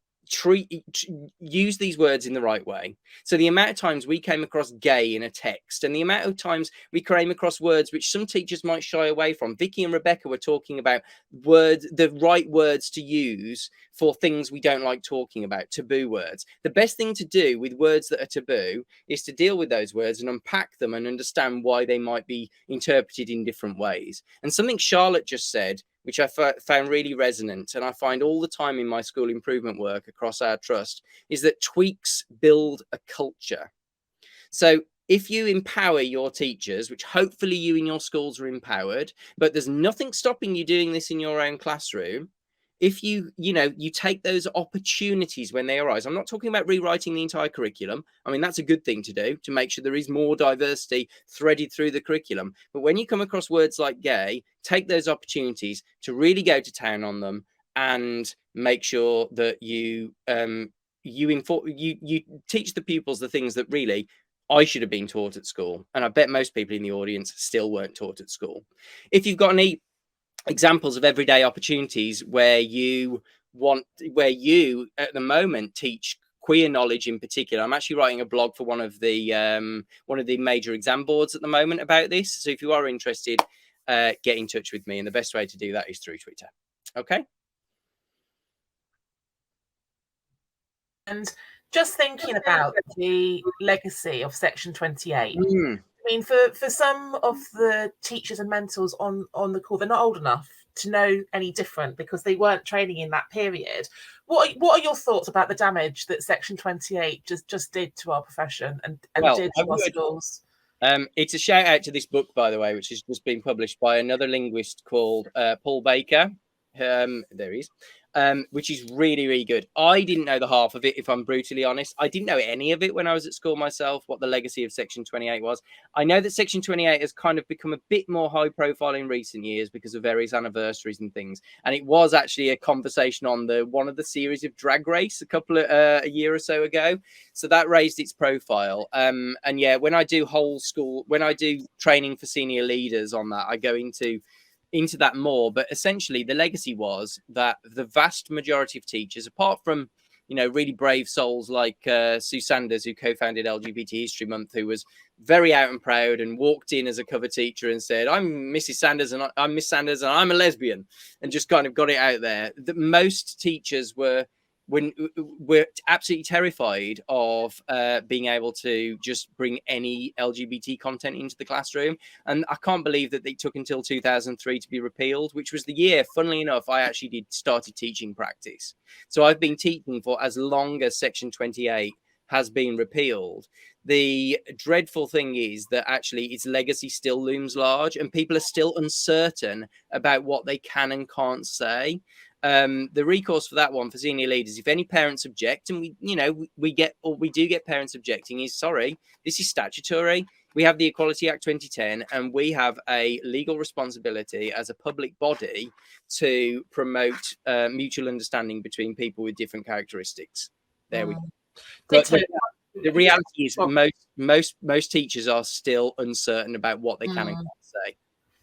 use these words in the right way. So the amount of times we came across gay in a text, and the amount of times we came across words which some teachers might shy away from. Vicky and Rebecca were talking about the right words to use for things we don't like talking about, taboo words. The best thing to do with words that are taboo is to deal with those words and unpack them and understand why they might be interpreted in different ways. And something Charlotte just said, which I found really resonant, and I find all the time in my school improvement work across our trust, is that tweaks build a culture. So if you empower your teachers, which hopefully you in your schools are empowered, but there's nothing stopping you doing this in your own classroom, if you take those opportunities when they arise. I'm not talking about rewriting the entire curriculum. I mean, that's a good thing to do, to make sure there is more diversity threaded through the curriculum. But when you come across words like gay, take those opportunities to really go to town on them and make sure that you teach the pupils the things that really I should have been taught at school, and I bet most people in the audience still weren't taught at school. If you've got any examples of everyday opportunities where you at the moment teach queer knowledge in particular, I'm actually writing a blog for one of the major exam boards at the moment about this. So if you are interested, get in touch with me, and the best way to do that is through Twitter. Okay. And just thinking about the legacy of Section 28. I mean, for some of the teachers and mentors on the call, they're not old enough to know any different because they weren't training in that period. What are your thoughts about the damage that Section 28 just did to our profession and did to our schools? It's a shout out to this book, by the way, which has just been published by another linguist called Paul Baker. There he is. Which is really, really good. I didn't know the half of it, if I'm brutally honest. I didn't know any of it when I was at school myself, what the legacy of Section 28 was. I know that Section 28 has kind of become a bit more high profile in recent years because of various anniversaries and things. And it was actually a conversation on one of the series of Drag Race a year or so ago. So that raised its profile. And yeah, when I do training for senior leaders on that, I go into that more, but essentially the legacy was that the vast majority of teachers, apart from really brave souls like Sue Sanders, who co-founded LGBT History Month, who was very out and proud and walked in as a cover teacher and said, I'm Mrs. Sanders and I'm Miss Sanders and I'm a lesbian, and just kind of got it out there. That most teachers we're absolutely terrified of being able to just bring any LGBT content into the classroom. And I can't believe that it took until 2003 to be repealed, which was the year, funnily enough, I actually started teaching practice. So I've been teaching for as long as Section 28 has been repealed. The dreadful thing is that actually its legacy still looms large, and people are still uncertain about what they can and can't say. The recourse for that one for senior leaders, if any parents object, and we do get parents objecting, is sorry, this is statutory. We have the Equality Act 2010, and we have a legal responsibility as a public body to promote mutual understanding between people with different characteristics. There we go. But the reality is most teachers are still uncertain about what they can and can't say.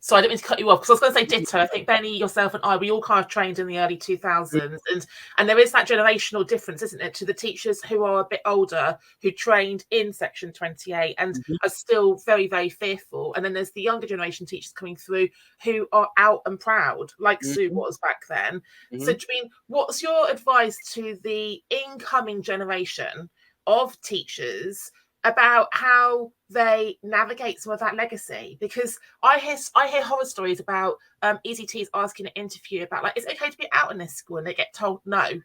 So I didn't mean to cut you off because I was going to say ditto. I think Bennie, yourself and I, we all kind of trained in the early 2000s. And there is that generational difference, isn't it, to the teachers who are a bit older, who trained in Section 28 and are still very, very fearful. And then there's the younger generation teachers coming through who are out and proud, like Sue was back then. So, Dream, what's your advice to the incoming generation of teachers about how they navigate some of that legacy? Because I hear horror stories about ECTs asking an interview about, like, is it okay to be out in this school, and they get told no.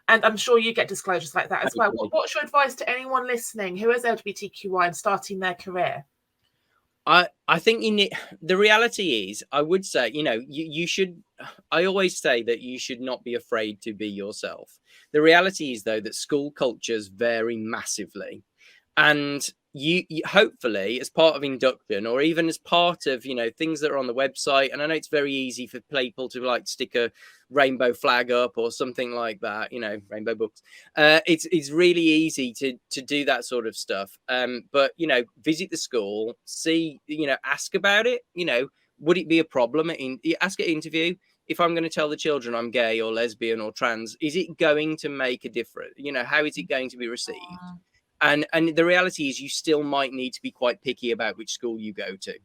And I'm sure you get disclosures like that as well. What's your advice to anyone listening who is LGBTQI and starting their career? I think the reality is, I would say, you should, I always say that you should not be afraid to be yourself. The reality is, though, that school cultures vary massively. And you hopefully, as part of induction, or even as part of things that are on the website, and I know it's very easy for people to like stick a rainbow flag up or something like that, rainbow books. It's really easy to do that sort of stuff. But visit the school, see, ask about it. Would it be a problem? Ask at interview. If I'm going to tell the children I'm gay or lesbian or trans, is it going to make a difference? How is it going to be received? And the reality is, you still might need to be quite picky about which school you go to.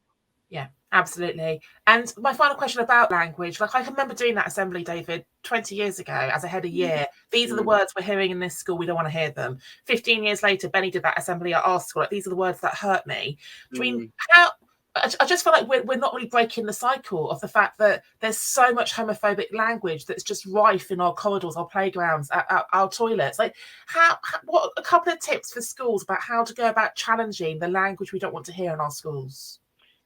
Yeah, absolutely. And my final question about language, like I can remember doing that assembly, David, 20 years ago as a head of year. These are the words we're hearing in this school. We don't want to hear them. 15 years later, Bennie did that assembly at our school. Like, these are the words that hurt me. I mean, I just feel like we're not really breaking the cycle of the fact that there's so much homophobic language that's just rife in our corridors, our playgrounds, our toilets. Like, what a couple of tips for schools about how to go about challenging the language we don't want to hear in our schools.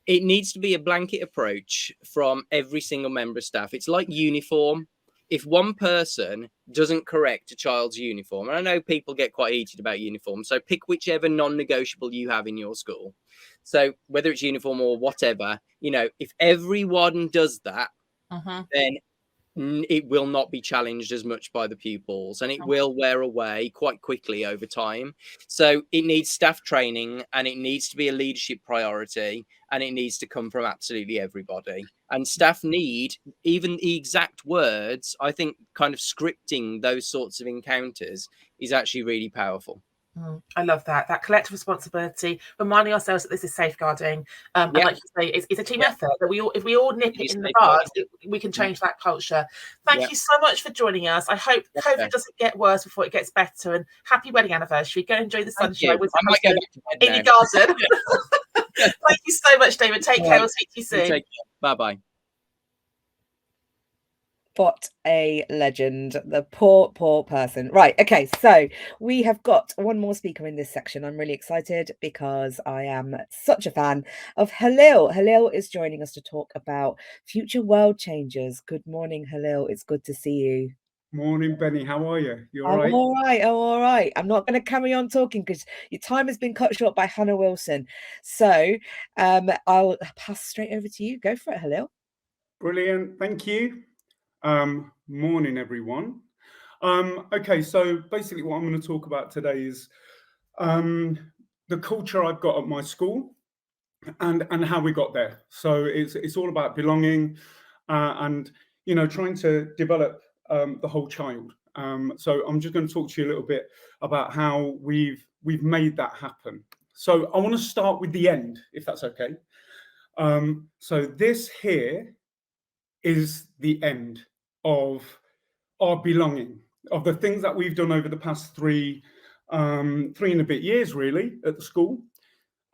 It needs to be a blanket approach from every single member of staff. It's like uniform. If one person doesn't correct a child's uniform, and I know people get quite heated about uniform, so pick whichever non-negotiable you have in your school. So whether it's uniform or whatever, if everyone does that, then it will not be challenged as much by the pupils, and it will wear away quite quickly over time. So it needs staff training, and it needs to be a leadership priority, and it needs to come from absolutely everybody. And staff need even the exact words. I think kind of scripting those sorts of encounters is actually really powerful. I love that collective responsibility, reminding ourselves that this is safeguarding, and like you say, it's a team effort. That if we all nip it in the bud, we can change that culture. Thank you so much for joining us. I hope COVID doesn't get worse before it gets better. And happy wedding anniversary. Go enjoy the sunshine with your husband in your garden. Thank you so much, David. Take care. We'll speak to you soon. Take care. Bye-bye. What a legend, the poor person. Right, okay, so we have got one more speaker in this section. I'm really excited because I am such a fan of Halil. Halil is joining us to talk about future world changers. Good morning, Halil. It's good to see you. Morning, Bennie. How are you? You all I'm right? all right. I'm not going to carry on talking because your time has been cut short by Hannah Wilson. So I'll pass straight over to you. Go for it, Halil. Brilliant. Thank you. Morning, everyone. Okay, so basically what I'm going to talk about today is the culture I've got at my school and how we got there. So it's all about belonging and, you know, trying to develop the whole child. So I'm just going to talk to you a little bit about how we've made that happen. So I want to start with the end, if that's okay. So this here is the end of our belonging, of the things that we've done over the past three and a bit years, really, at the school.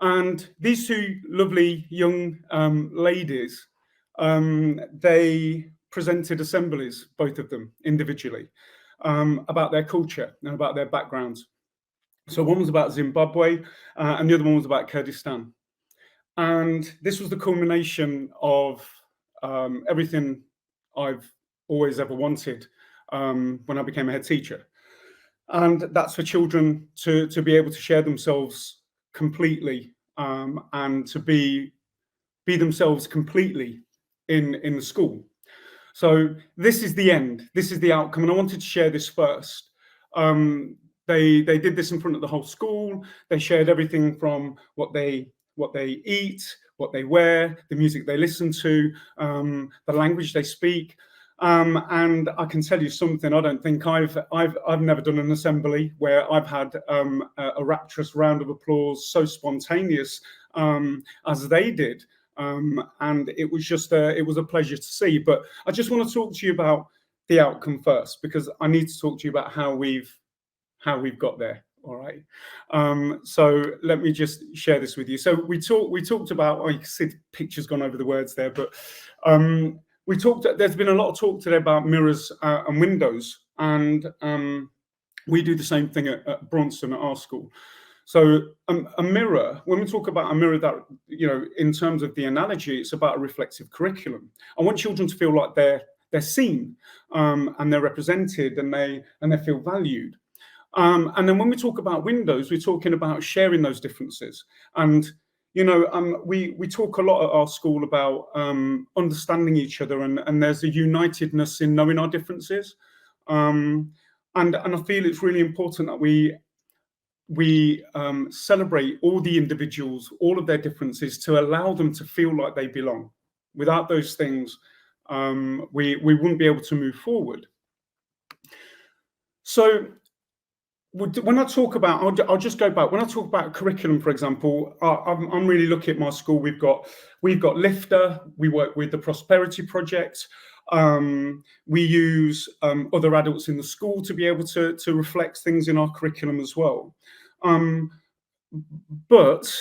And these two lovely young ladies, they presented assemblies, both of them individually, about their culture and about their backgrounds. So one was about Zimbabwe and the other one was about Kurdistan. And this was the culmination of everything I've always ever wanted when I became a head teacher. And that's for children to be able to share themselves completely and to be themselves completely in the school. So this is the end. This is the outcome. And I wanted to share this first. They did this in front of the whole school. They shared everything from what they eat, what they wear, the music they listen to, the language they speak. And I can tell you something. I don't think I've never done an assembly where I've had a rapturous round of applause so spontaneous as they did. And it was just it was a pleasure to see. But I just want to talk to you about the outcome first, because I need to talk to you about how we've got there. All right. So let me just share this with you. So we talked about, oh, you can see the picture's gone over the words there, but there's been a lot of talk today about mirrors and windows, and we do the same thing at Bronson at our school. So a mirror, when we talk about a mirror, that, you know, in terms of the analogy, it's about a reflective curriculum. I want children to feel like they're seen and they're represented and they feel valued. And then when we talk about windows, we're talking about sharing those differences. And, you know, we talk a lot at our school about understanding each other, and there's a unitedness in knowing our differences. And I feel it's really important that we celebrate all the individuals, all of their differences, to allow them to feel like they belong. Without those things, we wouldn't be able to move forward. So when I talk about, I'll just go back. When I talk about curriculum, for example, I'm really looking at my school. We've got Lifter. We work with the Prosperity Project. We use other adults in the school to be able to reflect things in our curriculum as well. But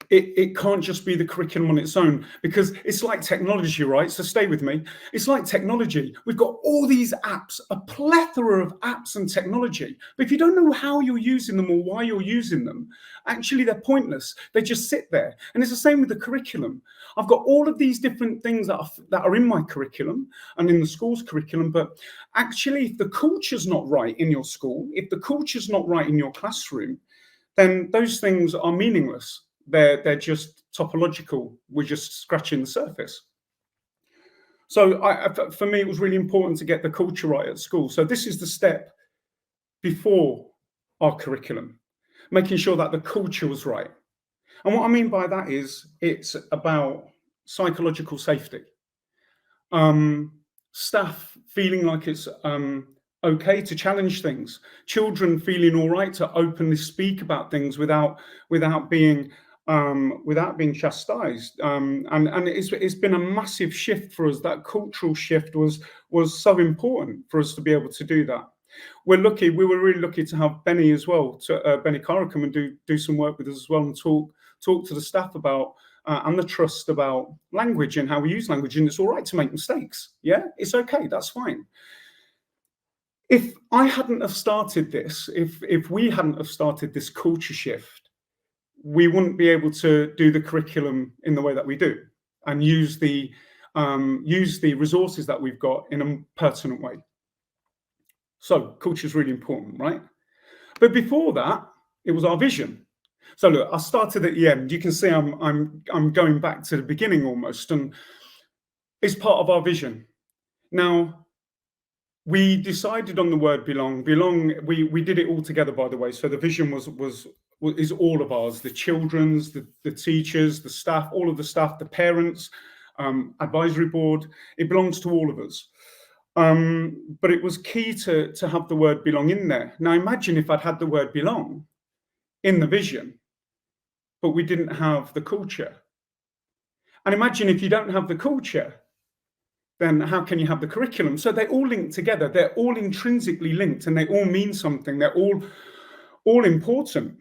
it can't just be the curriculum on its own, because it's like technology, right? So stay with me. It's like technology. We've got all these apps, a plethora of apps and technology. But if you don't know how you're using them or why you're using them, actually they're pointless. They just sit there. And it's the same with the curriculum. I've got all of these different things that are in my curriculum and in the school's curriculum. But actually, if the culture's not right in your school, if the culture's not right in your classroom, then those things are meaningless. They're just topological. We're just scratching the surface. So for me, it was really important to get the culture right at school. So this is the step before our curriculum, making sure that the culture was right. And what I mean by that is it's about psychological safety. Staff feeling like it's okay to challenge things, children feeling all right to openly speak about things without being chastised. And it's been a massive shift for us. That cultural shift was so important for us to be able to do that. We were really lucky to have Bennie as well, Bennie Cara come and do some work with us as well, and talk to the staff about and the trust about language and how we use language. And it's all right to make mistakes. Yeah, it's okay. That's fine. If I hadn't have started this, if we hadn't have started this culture shift, we wouldn't be able to do the curriculum in the way that we do and use the resources that we've got in a pertinent way. So culture is really important, right? But before that, it was our vision. So look, I started at the end. You can see I'm going back to the beginning almost, and it's part of our vision. Now, we decided on the word belong. Belong. We did it all together, by the way. So the vision is all of ours: the children's, the teachers, the staff, all of the staff, the parents, advisory board. It belongs to all of us. But it was key to have the word belong in there. Now imagine if I'd had the word belong in the vision, but we didn't have the culture. And imagine if you don't have the culture, then how can you have the curriculum? So they all link together. They're all intrinsically linked, and they all mean something. They're all important.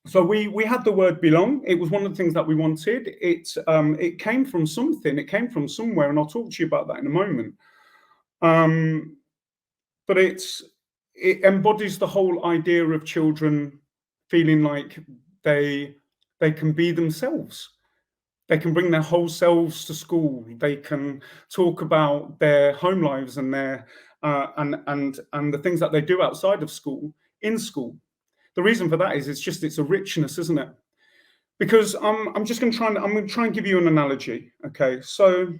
So we had the word belong. It was one of the things that we wanted. It came from something. It came from somewhere, and I'll talk to you about that in a moment. But it embodies the whole idea of children feeling like they can be themselves. They can bring their whole selves to school. They can talk about their home lives and their and the things that they do outside of school in school. The reason for that is it's a richness, isn't it? Because I'm going to try and give you an analogy. Okay, so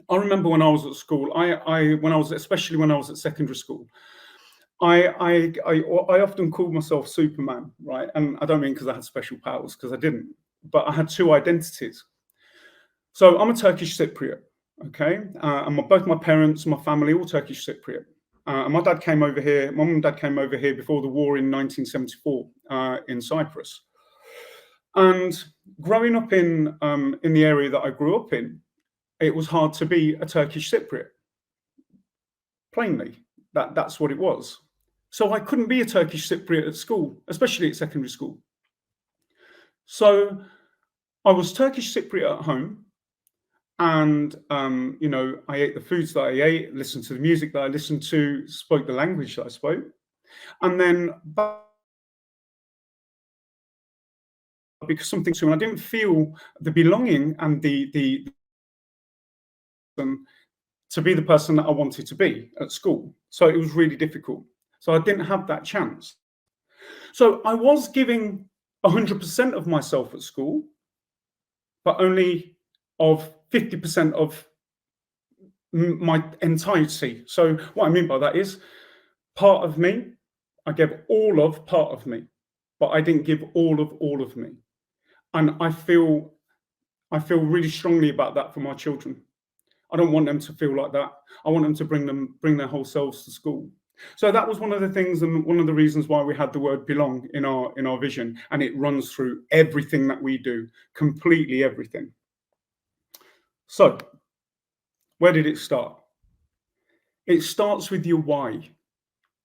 I remember when I was at school, especially when I was at secondary school, I often called myself Superman, right? And I don't mean because I had special powers, because I didn't, but I had two identities. So I'm a Turkish Cypriot, okay? And both my parents, my family, all Turkish Cypriot. And my dad came over here, my mum and dad came over here before the war in 1974 in Cyprus. And growing up in the area that I grew up in, it was hard to be a Turkish Cypriot. Plainly, that's what it was. So I couldn't be a Turkish Cypriot at school, especially at secondary school. So I was Turkish Cypriot at home, and I ate the foods that I ate, listened to the music that I listened to, spoke the language that I spoke, and then because something to, and I didn't feel the belonging and the to be the person that I wanted to be at school. So it was really difficult. So I didn't have that chance. So I was giving 100% of myself at school, but only of 50% of my entirety. So what I mean by that is part of me, I gave all of part of me, but I didn't give all of me. And I feel really strongly about that for my children. I don't want them to feel like that. I want them to bring their whole selves to school. So that was one of the things, and one of the reasons why we had the word belong in our vision, and it runs through everything that we do, completely everything. So where did it start? It starts with your why.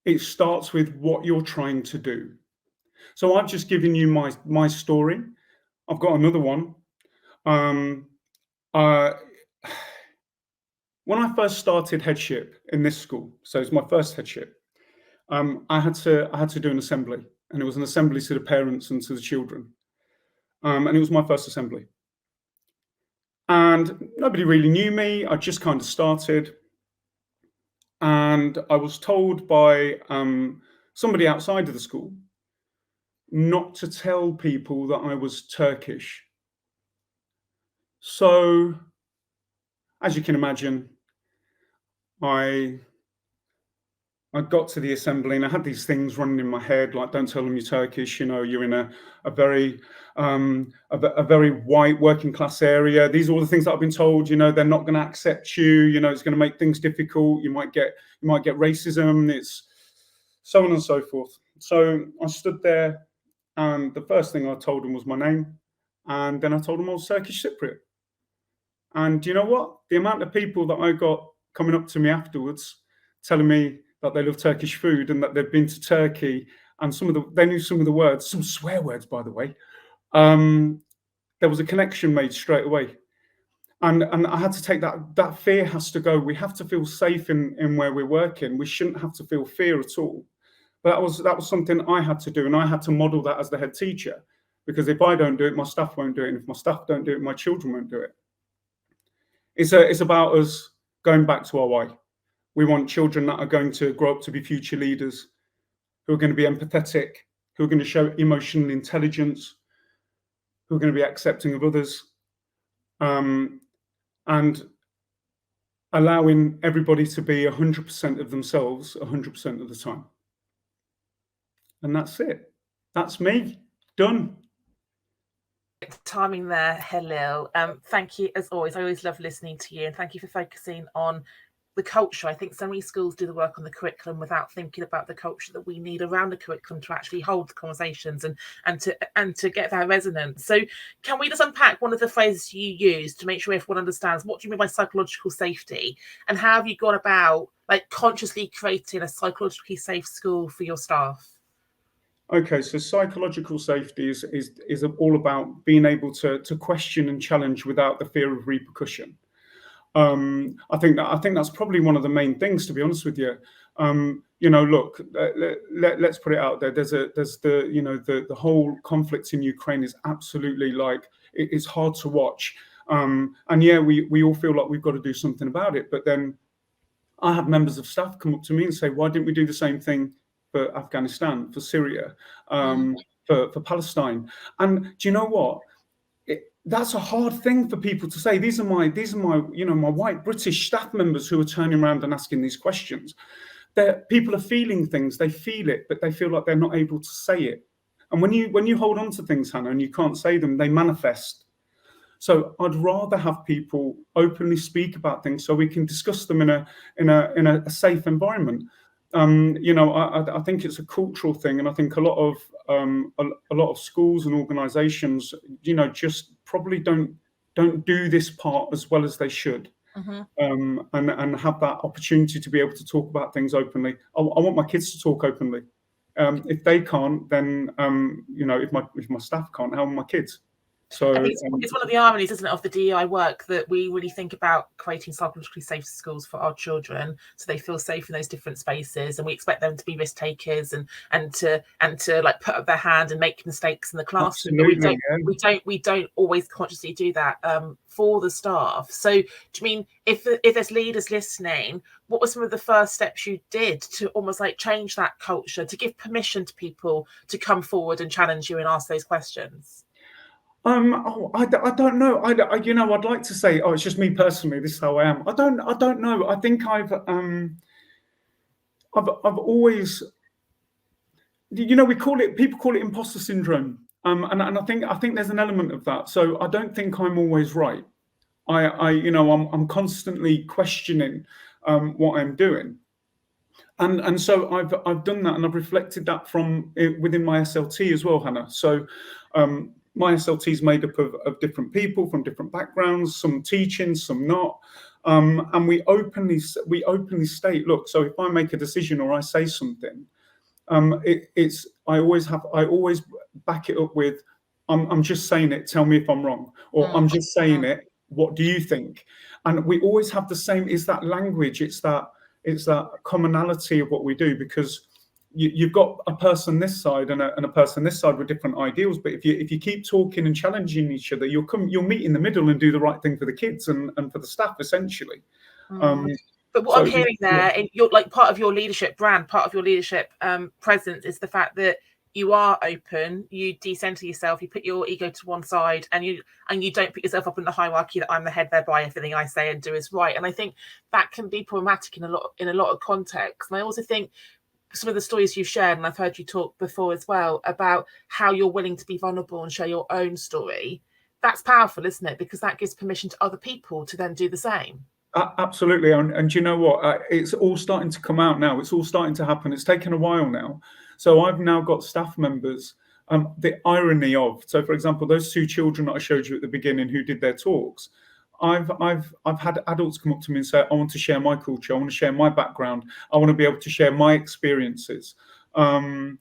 It starts with what you're trying to do. So I've just given you my story. I've got another one. When I first started headship in this school, so it's my first headship, I had to do an assembly, and it was an assembly to the parents and to the children, and it was my first assembly. And nobody really knew me. I just kind of started, and I was told by somebody outside of the school not to tell people that I was Turkish. So, as you can imagine, I got to the assembly and I had these things running in my head, like, don't tell them you're Turkish, you know, you're in a very white working class area. These are all the things that I've been told, you know, they're not going to accept you, you know, it's going to make things difficult. You might get racism. It's so on and so forth. So I stood there and the first thing I told them was my name. And then I told them I was Turkish Cypriot. And you know what? The amount of people that I got coming up to me afterwards telling me that they love Turkish food and that they've been to Turkey, and they knew some of the words, some swear words, by the way. There was a connection made straight away. And I had to take that fear has to go. We have to feel safe in where we're working. We shouldn't have to feel fear at all. But that was something I had to do, and I had to model that as the head teacher, because if I don't do it, my staff won't do it, and if my staff don't do it, my children won't do it. It's about us going back to our why. We want children that are going to grow up to be future leaders, who are going to be empathetic, who are going to show emotional intelligence, who are going to be accepting of others, and allowing everybody to be 100% of themselves 100% of the time. And that's it. That's me. Done. Timing there, Halil. Thank you as always. I always love listening to you, and thank you for focusing on the culture. I think so many schools do the work on the curriculum without thinking about the culture that we need around the curriculum to actually hold the conversations and to get that resonance. So can we just unpack one of the phrases you use to make sure everyone understands what do you mean by psychological safety, and how have you gone about like consciously creating a psychologically safe school for your staff? Okay, so psychological safety is all about being able to question and challenge without the fear of repercussion. I think that's probably one of the main things, to be honest with you. You know, look, let's put it out there. There's the whole conflict in Ukraine is absolutely like it's hard to watch. And yeah, we all feel like we've got to do something about it. But then I have members of staff come up to me and say, why didn't we do the same thing for Afghanistan, for Syria, for Palestine? And do you know what? That's a hard thing for people to say. These are my my white British staff members who are turning around and asking these questions. People are feeling things, they feel it, but they feel like they're not able to say it. And when you hold on to things, Hannah, and you can't say them, they manifest. So I'd rather have people openly speak about things so we can discuss them in a safe environment. I think it's a cultural thing, and I think a lot of schools and organisations, just probably don't do this part as well as they should, and have that opportunity to be able to talk about things openly. I want my kids to talk openly. If they can't, then if my staff can't, how are my kids? So I think it's one of the ironies, isn't it, of the DEI work, that we really think about creating psychologically safe schools for our children so they feel safe in those different spaces, and we expect them to be risk takers and to like put up their hand and make mistakes in the classroom. But we don't always consciously do that for the staff. So do you mean if there's leaders listening, what were some of the first steps you did to almost like change that culture, to give permission to people to come forward and challenge you and ask those questions? I don't know. I'd like to say, it's just me personally. This is how I am. I don't know. I think I've always, people call it imposter syndrome, and I think there's an element of that. So I don't think I'm always right. I'm constantly questioning what I'm doing, and so I've done that, and I've reflected that from within my SLT as well, Hannah. So. My SLT is made up of different people from different backgrounds, some teaching, some not, and we openly state, look. So if I make a decision or I say something, I always back it up with, I'm just saying it. Tell me if I'm wrong, or I'm just saying it. What do you think? And we always have the same. It's that language. It's that commonality of what we do, because. You've got a person this side and a person this side with different ideals, but if you keep talking and challenging each other, you'll meet in the middle and do the right thing for the kids and for the staff, essentially. But what I'm hearing there, in your, like, part of your leadership brand, part of your leadership presence, is the fact that you are open, you decenter yourself, you put your ego to one side, and you don't put yourself up in the hierarchy that I'm the head, thereby everything I say and do is right. And I think that can be problematic in a lot of contexts. And I also think some of the stories you've shared, and I've heard you talk before as well, about how you're willing to be vulnerable and share your own story. That's powerful, isn't it? Because that gives permission to other people to then do the same. Absolutely. And you know what? It's all starting to come out now. It's all starting to happen. It's taken a while now. So I've now got staff members. The irony of, so for example, those 2 children that I showed you at the beginning who did their talks, I've had adults come up to me and say, I want to share my culture. I want to share my background. I want to be able to share my experiences. And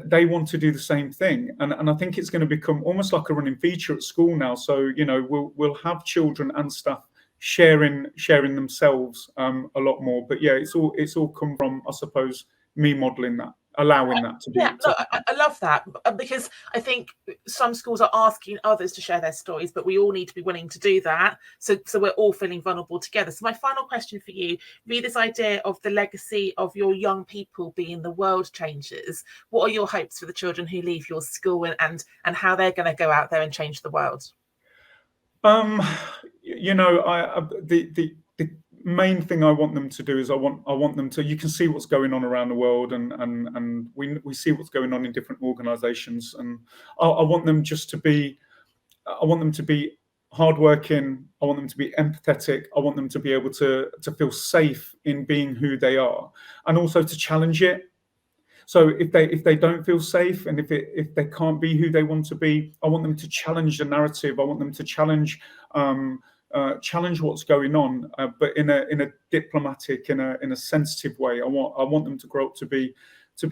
they want to do the same thing. And I think it's going to become almost like a running feature at school now. So, you know, we'll have children and staff sharing themselves a lot more. But yeah, it's all come from, I suppose, me modeling that, allowing that to be. Yeah, no, I love that, because I think some schools are asking others to share their stories, but we all need to be willing to do that. So we're all feeling vulnerable together. So my final question for you, re this idea of the legacy of your young people being the world changers. What are your hopes for the children who leave your school, and how they're going to go out there and change the world? You know, the main thing I want them to do is I want them to, you can see what's going on around the world, and we see what's going on in different organizations, and I want them just to be, I want them to be hardworking. I want them to be empathetic. I want them to be able to feel safe in being who they are, and also to challenge it. So if they don't feel safe, and if they can't be who they want to be, I want them to challenge the narrative. I want them to challenge what's going on, but in a diplomatic, in a sensitive way. I want them to grow up to be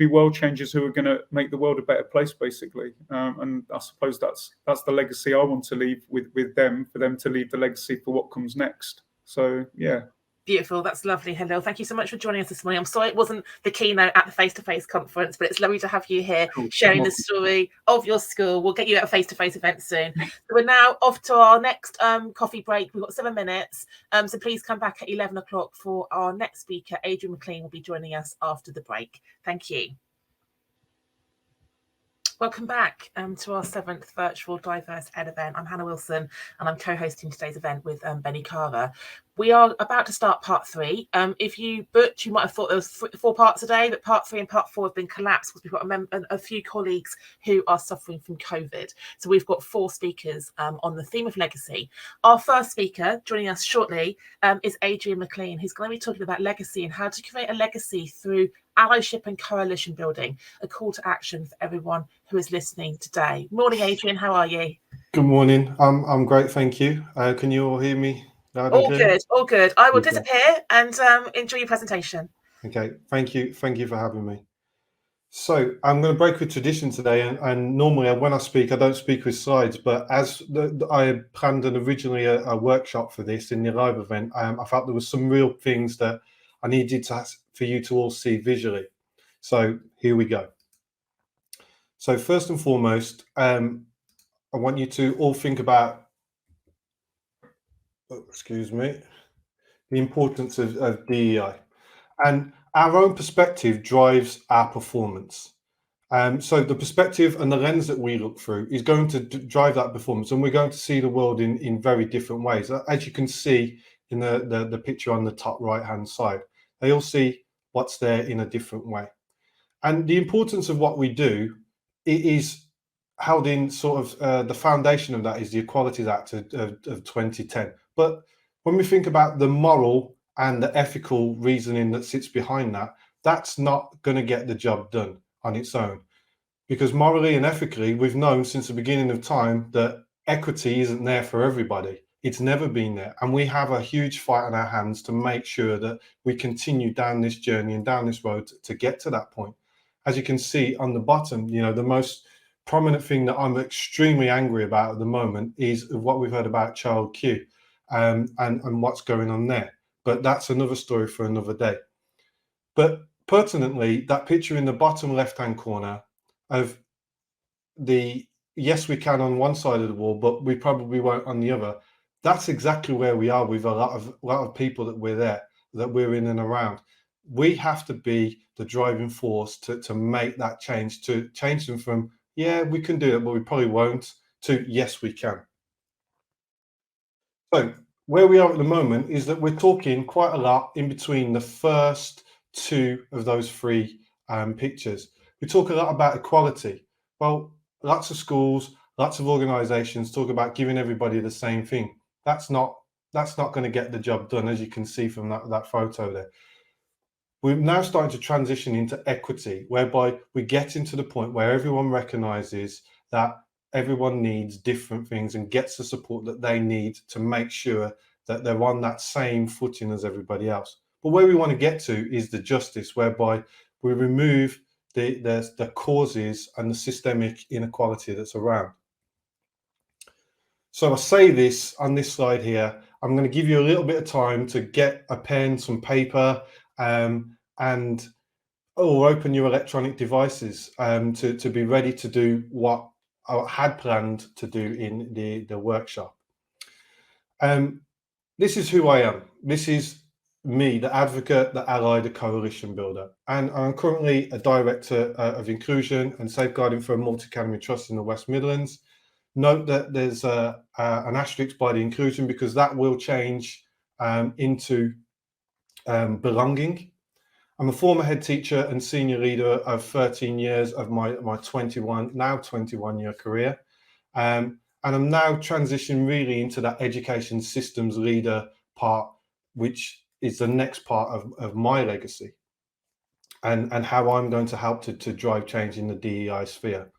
world changers who are going to make the world a better place, basically. And I suppose that's the legacy I want to leave with them, for them to leave the legacy for what comes next. So yeah. Beautiful. That's lovely, Halil. Thank you so much for joining us this morning. I'm sorry it wasn't the keynote at the face-to-face conference, but it's lovely to have you here sharing the story of your school. We'll get you at a face-to-face event soon. So we're now off to our next coffee break. We've got 7 minutes. So please come back at 11 o'clock for our next speaker. Adrian Mclean will be joining us after the break. Thank you. Welcome back to our 7th virtual Diverse Ed event. I'm Hannah Wilson, and I'm co-hosting today's event with Bennie Carver. We are about to start part 3. If you booked, you might have thought there was 4 parts a day, but part 3 and part 4 have been collapsed because we've got a few colleagues who are suffering from COVID. So we've got 4 speakers on the theme of legacy. Our first speaker joining us shortly is Adrian Mclean, who's going to be talking about legacy and how to create a legacy through allyship and coalition building, a call to action for everyone who is listening today. Morning, Adrian. How are you? Good morning. I'm great, thank you. Can you all hear me? All good, all good. I will disappear and enjoy your presentation. Okay, thank you for having me. So I'm going to break with tradition today, and normally when I speak, I don't speak with slides, but as I planned originally a workshop for this in the live event, I felt there was some real things that I needed for you to all see visually. So here we go. So first and foremost, I want you to all think about, the importance of DEI. And our own perspective drives our performance. So the perspective and the lens that we look through is going to drive that performance, and we're going to see the world in very different ways. As you can see in the picture on the top right-hand side, they all see what's there in a different way. And the importance of what we do, it is held in sort of the foundation of that is the Equalities Act of 2010. But when we think about the moral and the ethical reasoning that sits behind that, that's not going to get the job done on its own. Because morally and ethically, we've known since the beginning of time that equity isn't there for everybody. It's never been there. And we have a huge fight on our hands to make sure that we continue down this journey and down this road to get to that point. As you can see on the bottom, you know, the most prominent thing that I'm extremely angry about at the moment is what we've heard about Child Q and what's going on there. But that's another story for another day. But pertinently, that picture in the bottom left-hand corner of the yes, we can on one side of the wall, but we probably won't on the other. That's exactly where we are with a lot of people that we're in and around. we have to be the driving force to make that change, to change them from, yeah, we can do it, but we probably won't, to yes, we can. So where we are at the moment is that we're talking quite a lot in between the first two of those three pictures. We talk a lot about equality. Well, lots of schools, lots of organizations talk about giving everybody the same thing. That's not going to get the job done, as you can see from that photo there. We're now starting to transition into equity, whereby we're getting to the point where everyone recognizes that everyone needs different things and gets the support that they need to make sure that they're on that same footing as everybody else. But where we want to get to is the justice, whereby we remove the causes and the systemic inequality that's around. So I say this on this slide here. I'm going to give you a little bit of time to get a pen, some paper, or open your electronic devices to be ready to do what I had planned to do in the workshop. This is who I am. This is me, the advocate, the ally, the coalition builder. And I'm currently a director of inclusion and safeguarding for a multi-academy trust in the West Midlands. Note that there's an asterisk by the inclusion, because that will change into belonging. I'm a former head teacher and senior leader of 13 years of my 21-year career. And I'm now transitioning really into that education systems leader part, which is the next part of my legacy and how I'm going to help to drive change in the DEI sphere.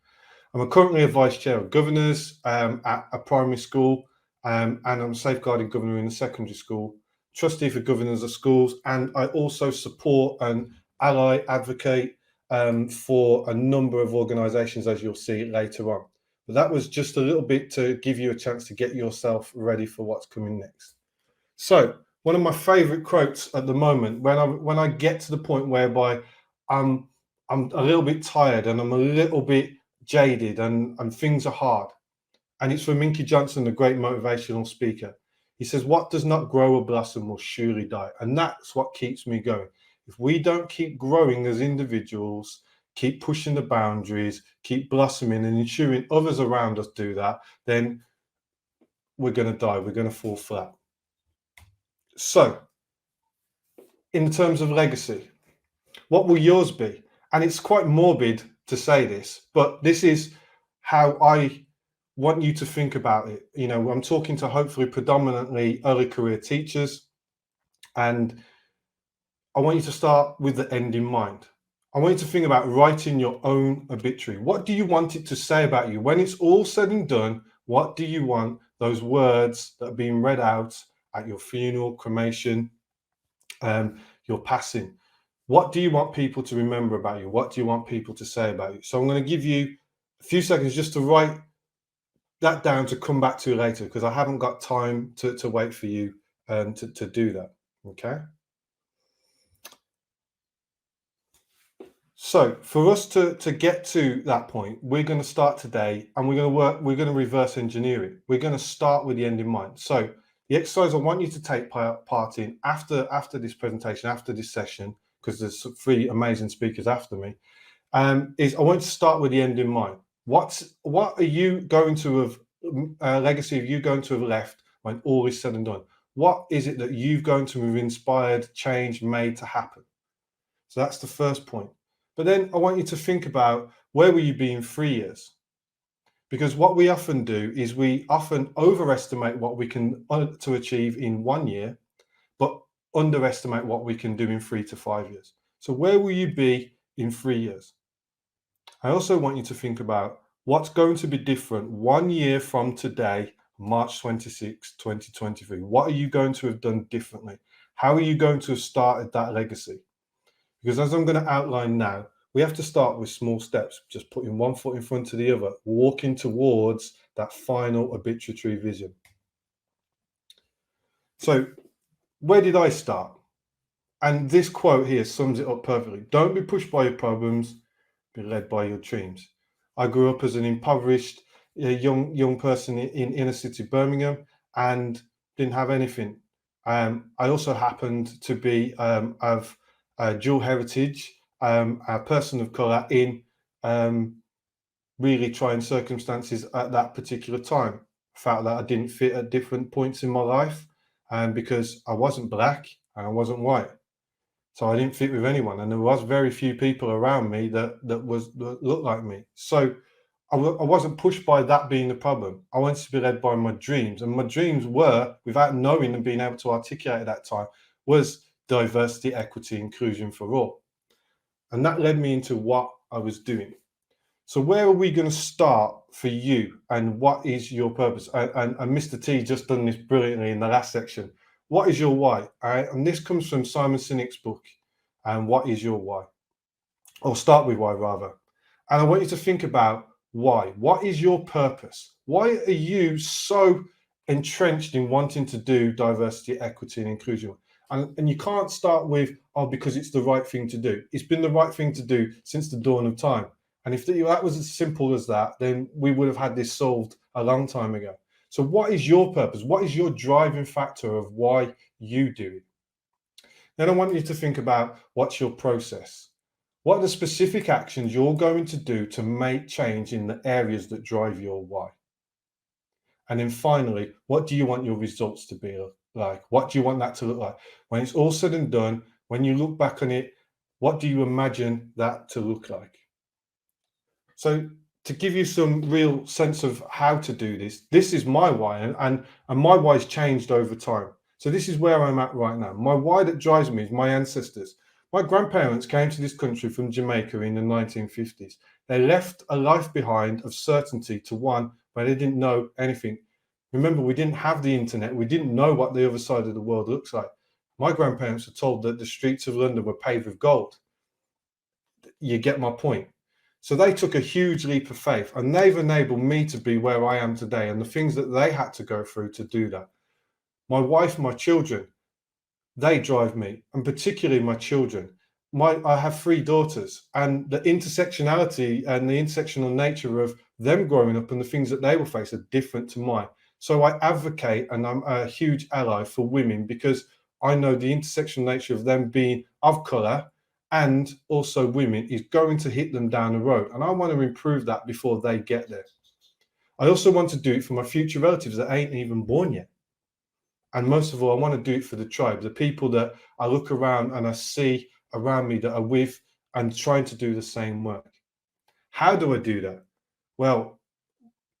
I'm currently a vice chair of governors at a primary school, and I'm a safeguarding governor in a secondary school, trustee for governors of schools, and I also support and ally advocate for a number of organisations, as you'll see later on. But that was just a little bit to give you a chance to get yourself ready for what's coming next. So one of my favourite quotes at the moment, when I get to the point whereby I'm a little bit tired and I'm a little bit jaded and things are hard, and it's from Minky Johnson, the great motivational speaker. He says, "What does not grow or blossom will surely die." And that's what keeps me going. If we don't keep growing as individuals, keep pushing the boundaries, keep blossoming and ensuring others around us do that, then we're going to die. We're going to fall flat. So, in terms of legacy, what will yours be? And it's quite morbid to say this, but this is how I want you to think about it. You know, I'm talking to hopefully predominantly early career teachers, and I want you to start with the end in mind. I want you to think about writing your own obituary. What do you want it to say about you? When it's all said and done, what do you want those words that are being read out at your funeral, cremation, your passing? What do you want people to remember about you? What do you want people to say about you? So I'm going to give you a few seconds just to write that down to come back to later, because I haven't got time to wait for you to do that. Okay. So for us to get to that point, we're going to start today, and we're going to reverse engineer it. We're going to start with the end in mind. So the exercise I want you to take part in after this presentation, after this session, because there's three amazing speakers after me, is I want to start with the end in mind. What are you going to have, legacy are you going to have left when all is said and done? What is it that you've going to have inspired, changed, made to happen? So that's the first point. But then I want you to think about, where will you be in 3 years? Because what we often do is we often overestimate what we can to achieve in 1 year, but underestimate what we can do in 3 to 5 years. So where will you be in 3 years? I also want you to think about what's going to be different 1 year from today, March 26, 2023. What are you going to have done differently? How are you going to have started that legacy? Because as I'm going to outline now, we have to start with small steps, just putting one foot in front of the other, walking towards that final obituary vision. So where did I start? And this quote here sums it up perfectly. Don't be pushed by your problems, be led by your dreams. I grew up as an impoverished young person in inner city Birmingham and didn't have anything. I also happened to be of dual heritage, a person of colour in really trying circumstances at that particular time. I felt that I didn't fit at different points in my life, because I wasn't black and I wasn't white. So I didn't fit with anyone, and there was very few people around me that looked like me. So I wasn't pushed by that being the problem. I wanted to be led by my dreams, and my dreams were, without knowing and being able to articulate at that time, was diversity, equity, inclusion for all. And that led me into what I was doing. So where are we going to start for you, and what is your purpose? And Mr. T just done this brilliantly in the last section. What is your why? All right? And this comes from Simon Sinek's book, and what is your why? Or start with why, rather. And I want you to think about why. What is your purpose? Why are you so entrenched in wanting to do diversity, equity, and inclusion? And you can't start with, oh, because it's the right thing to do. It's been the right thing to do since the dawn of time. And if that was as simple as that, then we would have had this solved a long time ago. So what is your purpose? What is your driving factor of why you do it? Then I want you to think about, what's your process? What are the specific actions you're going to do to make change in the areas that drive your why? And then finally, what do you want your results to be like? What do you want that to look like? When it's all said and done, when you look back on it, what do you imagine that to look like? So to give you some real sense of how to do this, this is my why, and my why's changed over time. So this is where I'm at right now. My why that drives me is my ancestors. My grandparents came to this country from Jamaica in the 1950s. They left a life behind of certainty to one where they didn't know anything. Remember, we didn't have the internet. We didn't know what the other side of the world looks like. My grandparents were told that the streets of London were paved with gold. You get my point. So they took a huge leap of faith, and they've enabled me to be where I am today, and the things that they had to go through to do that. My wife, my children, they drive me, and particularly my children. I have 3 daughters, and the intersectionality and the intersectional nature of them growing up and the things that they will face are different to mine. So I advocate, and I'm a huge ally for women, because I know the intersectional nature of them being of colour and also women is going to hit them down the road. And I want to improve that before they get there. I also want to do it for my future relatives that ain't even born yet. And most of all, I want to do it for the tribe, the people that I look around and I see around me that are with and trying to do the same work. How do I do that? Well,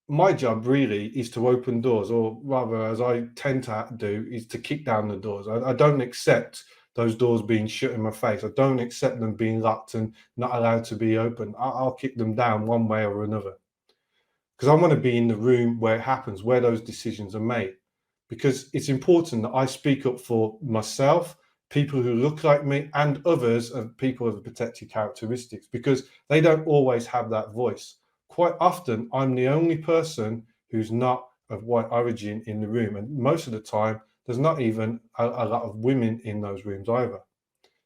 my job really is to open doors, or rather, as I tend to do, is to kick down the doors. I don't accept those doors being shut in my face. I don't accept them being locked and not allowed to be open. I'll kick them down one way or another. Because I want to be in the room where it happens, where those decisions are made. Because it's important that I speak up for myself, people who look like me, and others of people with protected characteristics, because they don't always have that voice. Quite often, I'm the only person who's not of white origin in the room. And most of the time, there's not even a lot of women in those rooms either.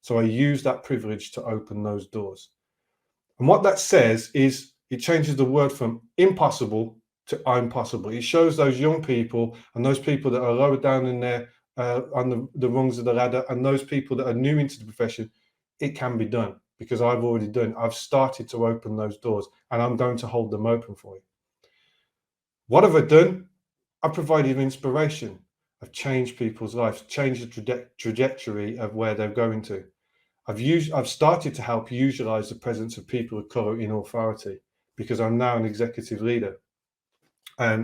So I use that privilege to open those doors. And what that says is it changes the word from impossible to I'm possible. It shows those young people and those people that are lower down in their on the rungs of the ladder, and those people that are new into the profession, it can be done, because I've already done. I've started to open those doors, and I'm going to hold them open for you. What have I done? I've provided inspiration. I've changed people's lives, changed the trajectory of where they're going to. I've started to help utilise the presence of people of colour in authority, because I'm now an executive leader.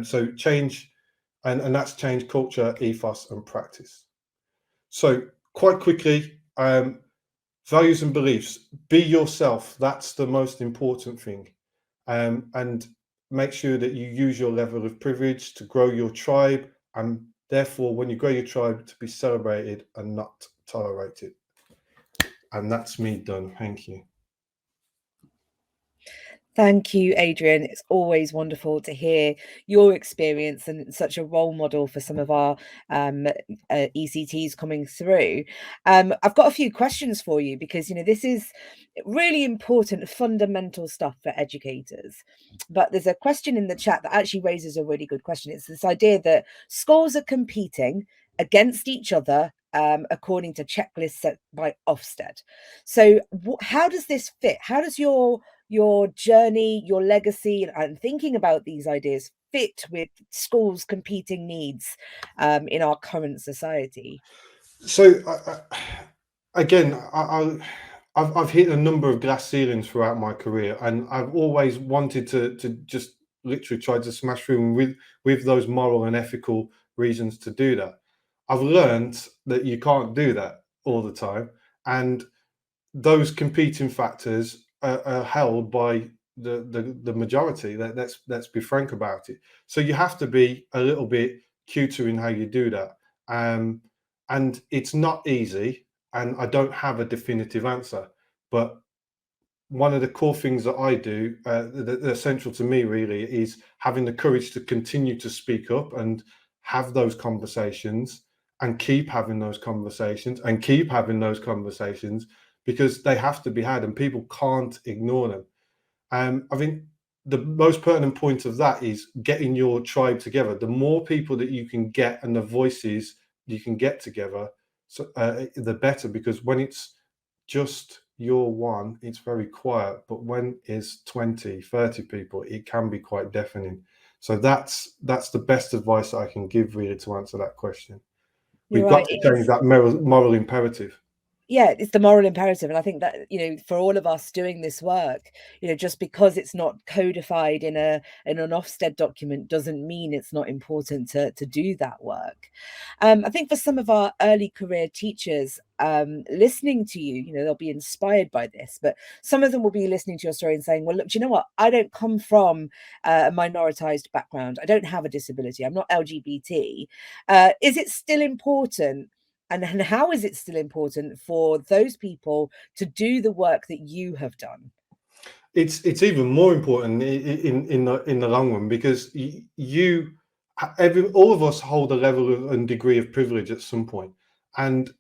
So change, and that's change culture, ethos, and practice. So quite quickly, values and beliefs. Be yourself. That's the most important thing. And make sure that you use your level of privilege to grow your tribe, and therefore, when you grow your tribe, to be celebrated and not tolerated. And that's me done. Thank you. Thank you, Adrian. It's always wonderful to hear your experience, and such a role model for some of our ECTs coming through. I've got a few questions for you, because, this is really important, fundamental stuff for educators. But there's a question in the chat that actually raises a really good question. It's this idea that schools are competing against each other according to checklists set by Ofsted. So how does this fit? How does your journey, your legacy, and thinking about these ideas fit with schools' competing needs in our current society? So again, I've hit a number of glass ceilings throughout my career, and I've always wanted to just literally try to smash through with those moral and ethical reasons to do that. I've learned that you can't do that all the time, and those competing factors are held by the majority. Let's be frank about it. So you have to be a little bit cuter in how you do that, and it's not easy. And I don't have a definitive answer, but one of the core things that I do, that are essential to me really, is having the courage to continue to speak up and have those conversations, and keep having those conversations, and keep having those conversations, because they have to be had and people can't ignore them. I think the most pertinent point of that is getting your tribe together. The more people that you can get and the voices you can get together, so the better, because when it's just your one, it's very quiet, but when it's 20, 30 people, it can be quite deafening. So that's the best advice that I can give really to answer that question. We've got to change that moral imperative. Yeah, it's the moral imperative. And I think that, for all of us doing this work, just because it's not codified in an Ofsted document doesn't mean it's not important to do that work. I think for some of our early career teachers listening to you, they'll be inspired by this, but some of them will be listening to your story and saying, well, look, do you know what? I don't come from a minoritized background. I don't have a disability. I'm not LGBT. Is it still important? And how is it still important for those people to do the work that you have done? It's even more important in the long run, because all of us hold a level and degree of privilege at some point, and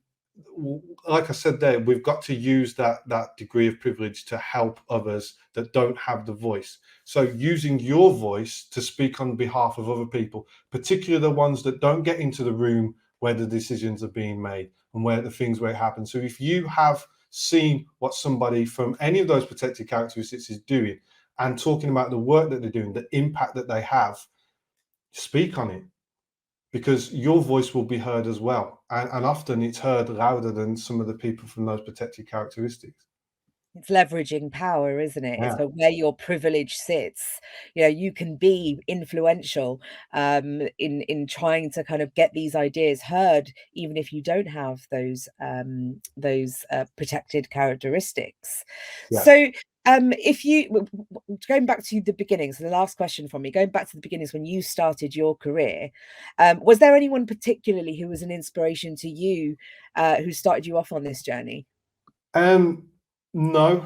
like I said there, we've got to use that degree of privilege to help others that don't have the voice. So using your voice to speak on behalf of other people, particularly the ones that don't get into the room where the decisions are being made and where it happens. So if you have seen what somebody from any of those protected characteristics is doing and talking about the work that they're doing, the impact that they have, speak on it, because your voice will be heard as well. And often it's heard louder than some of the people from those protected characteristics. It's leveraging power, isn't it? Yeah. It's where your privilege sits. You can be influential in trying to kind of get these ideas heard, even if you don't have those protected characteristics. Yeah. So if you, going back to the beginnings, the last question from me, going back to the beginnings when you started your career, was there anyone particularly who was an inspiration to you, who started you off on this journey? No,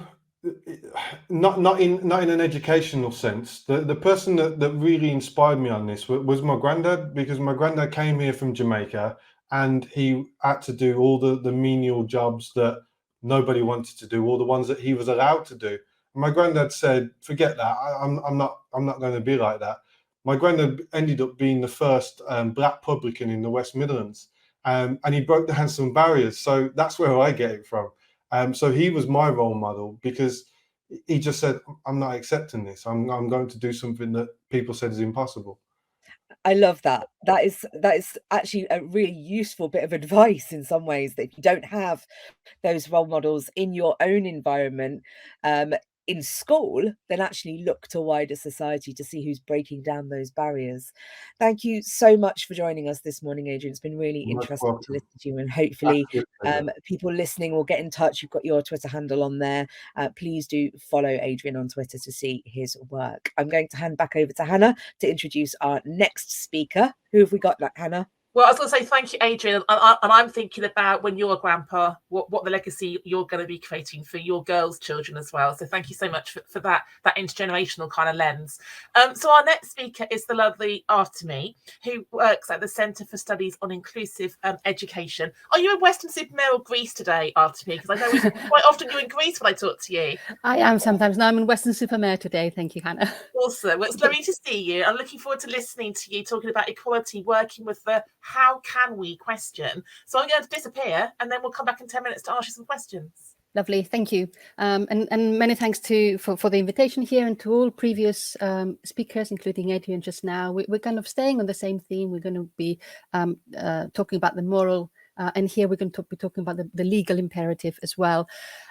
not in an educational sense. The person that really inspired me on this was my granddad, because my granddad came here from Jamaica and he had to do all the menial jobs that nobody wanted to do, all the ones that he was allowed to do. And my granddad said, "Forget that. I'm not going to be like that." My granddad ended up being the first black publican in the West Midlands, and he broke down some barriers. So that's where I get it from. So he was my role model, because he just said, "I'm not accepting this. I'm going to do something that people said is impossible." I love that. That is actually a really useful bit of advice in some ways, that if you don't have those role models in your own environment, in school, then actually look to wider society to see who's breaking down those barriers. Thank you so much for joining us this morning, Adrian. It's been really interesting to listen to you, and hopefully people listening will get in touch. You've got your Twitter handle on there. Please do follow Adrian on Twitter to see his work. I'm going to hand back over to Hannah to introduce our next speaker. Who have we got, Hannah? Well, I was going to say thank you, Adrian. And I'm thinking about when you're a grandpa, what the legacy you're going to be creating for your girls' children as well. So thank you so much for that intergenerational kind of lens. So our next speaker is the lovely Artemi, who works at the Centre for Studies on Inclusive Education. Are you in Weston-super-Mare or Greece today, Artemi? Because I know quite often you're in Greece when I talk to you. I am sometimes. No, I'm in Weston-super-Mare today. Thank you, Hannah. Awesome. Well, it's lovely to see you. I'm looking forward to listening to you talking about equality, working with the how can we question? So I'm going to disappear, and then we'll come back in 10 minutes to ask you some questions. Lovely, thank you. And many thanks for the invitation here, and to all previous speakers, including Adrian just now. We're kind of staying on the same theme. We're going to be talking about the moral, and here we're going to be talking about the legal imperative as well.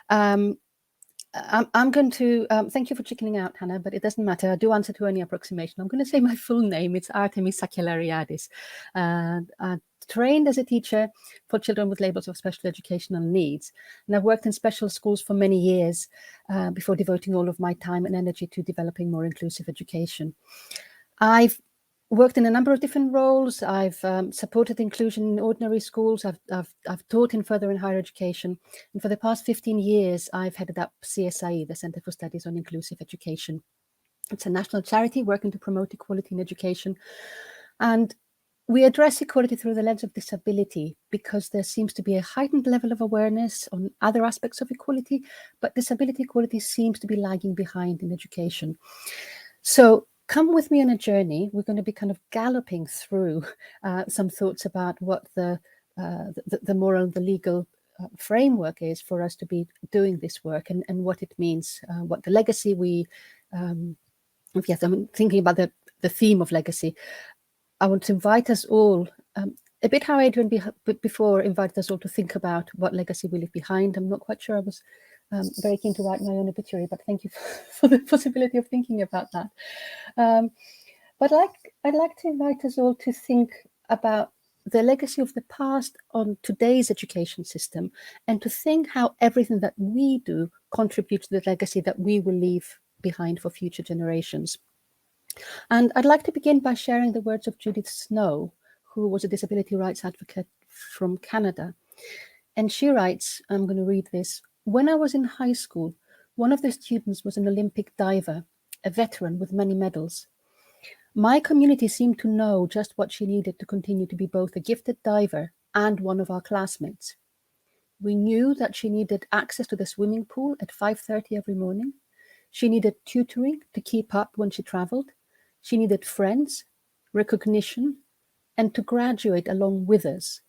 I'm going to thank you for chickening out, Hannah, but it doesn't matter. I do answer to any approximation. I'm going to say my full name. It's Artemis Sakellariadis. Trained as a teacher for children with labels of special educational needs. And I've worked in special schools for many years before devoting all of my time and energy to developing more inclusive education. I've worked in a number of different roles. I've supported inclusion in ordinary schools. I've taught in further and higher education. And for the past 15 years, I've headed up CSIE, the Centre for Studies on Inclusive Education. It's a national charity working to promote equality in education. And we address equality through the lens of disability because there seems to be a heightened level of awareness on other aspects of equality, but disability equality seems to be lagging behind in education. So come with me on a journey. We're going to be kind of galloping through some thoughts about what the moral and the legal framework is for us to be doing this work, and what it means, what the legacy we, yes, I'm thinking about the theme of legacy. I want to invite us all, a bit how Adrian before invited us all to think about what legacy we leave behind. I'm not quite sure I was very keen to write my own obituary, but thank you for the possibility of thinking about that. But I'd like to invite us all to think about the legacy of the past on today's education system, and to think how everything that we do contributes to the legacy that we will leave behind for future generations. And I'd like to begin by sharing the words of Judith Snow, who was a disability rights advocate from Canada. And she writes, I'm going to read this: "When I was in high school, one of the students was an Olympic diver, a veteran with many medals. My community seemed to know just what she needed to continue to be both a gifted diver and one of our classmates. We knew that she needed access to the swimming pool at 5:30 every morning. She needed tutoring to keep up when she traveled. She needed friends, recognition, and to graduate along with us.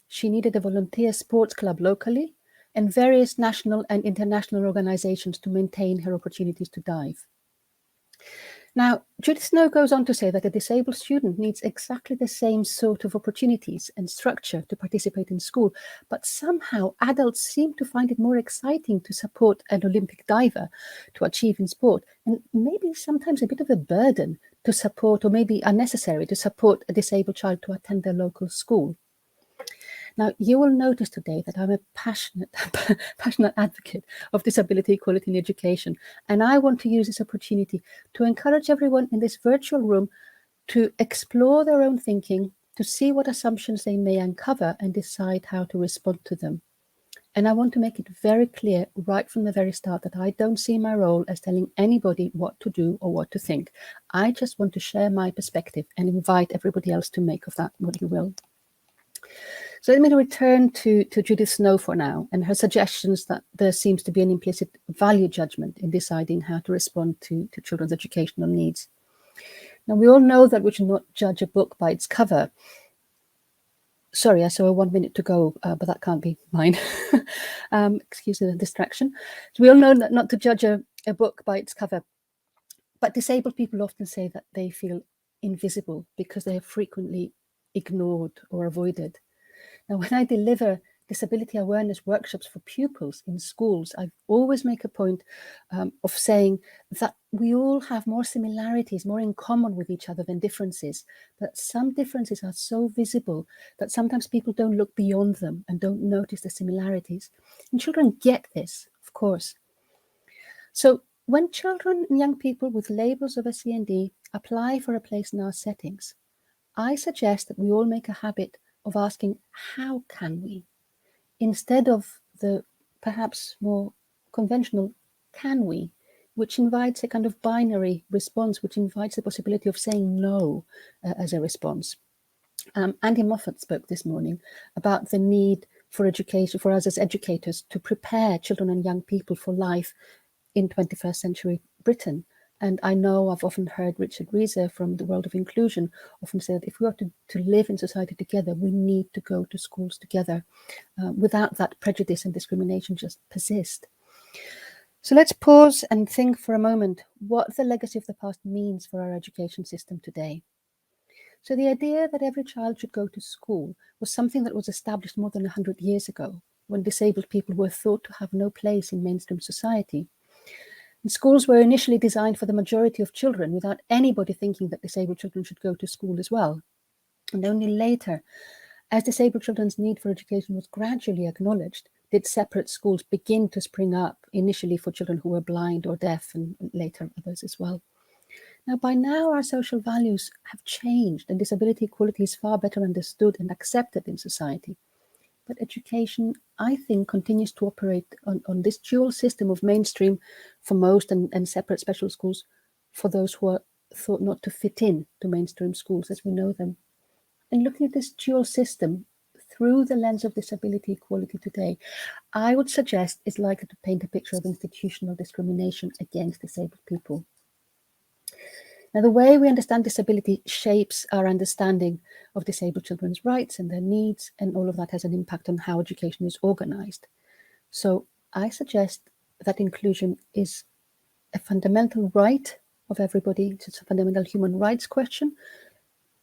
She needed a volunteer sports club locally and various national and international organizations to maintain her opportunities to dive." Now, Judith Snow goes on to say that a disabled student needs exactly the same sort of opportunities and structure to participate in school, but somehow adults seem to find it more exciting to support an Olympic diver to achieve in sport, and maybe sometimes a bit of a burden to support, or maybe unnecessary to support, a disabled child to attend their local school. Now, you will notice today that I'm a passionate advocate of disability equality in education, and I want to use this opportunity to encourage everyone in this virtual room to explore their own thinking, to see what assumptions they may uncover and decide how to respond to them. And I want to make it very clear right from the very start that I don't see my role as telling anybody what to do or what to think. I just want to share my perspective and invite everybody else to make of that what you will. So let me return to Judith Snow for now, and her suggestions that there seems to be an implicit value judgment in deciding how to respond to children's educational needs. Now, we all know that we should not judge a book by its cover. Sorry, I saw 1 minute to go, but that can't be mine. Excuse the distraction. So we all know that not to judge a book by its cover, but disabled people often say that they feel invisible because they are frequently ignored or avoided. Now, when I deliver disability awareness workshops for pupils in schools, I always make a point of saying that we all have more similarities, more in common with each other than differences, that some differences are so visible that sometimes people don't look beyond them and don't notice the similarities. And children get this, of course. So when children and young people with labels of SEND apply for a place in our settings, I suggest that we all make a habit of asking, how can we? Instead of the perhaps more conventional, can we? Which invites a kind of binary response, which invites the possibility of saying no as a response. Andy Moffat spoke this morning about the need for education, for us as educators, to prepare children and young people for life in 21st century Britain. And I know I've often heard Richard Reeser from the world of inclusion often say that if we are to live in society together, we need to go to schools together. Without that, prejudice and discrimination just persist. So let's pause and think for a moment what the legacy of the past means for our education system today. So the idea that every child should go to school was something that was established more than 100 years ago, when disabled people were thought to have no place in mainstream society. And schools were initially designed for the majority of children without anybody thinking that disabled children should go to school as well. And only later, as disabled children's need for education was gradually acknowledged, did separate schools begin to spring up, initially for children who were blind or deaf, and later others as well. Now, by now, our social values have changed and disability equality is far better understood and accepted in society. But education, I think, continues to operate on this dual system of mainstream for most and separate special schools for those who are thought not to fit in to mainstream schools as we know them. And looking at this dual system through the lens of disability equality today, I would suggest it's likely to paint a picture of institutional discrimination against disabled people. Now, the way we understand disability shapes our understanding of disabled children's rights and their needs, and all of that has an impact on how education is organized. So I suggest that inclusion is a fundamental right of everybody. It's a fundamental human rights question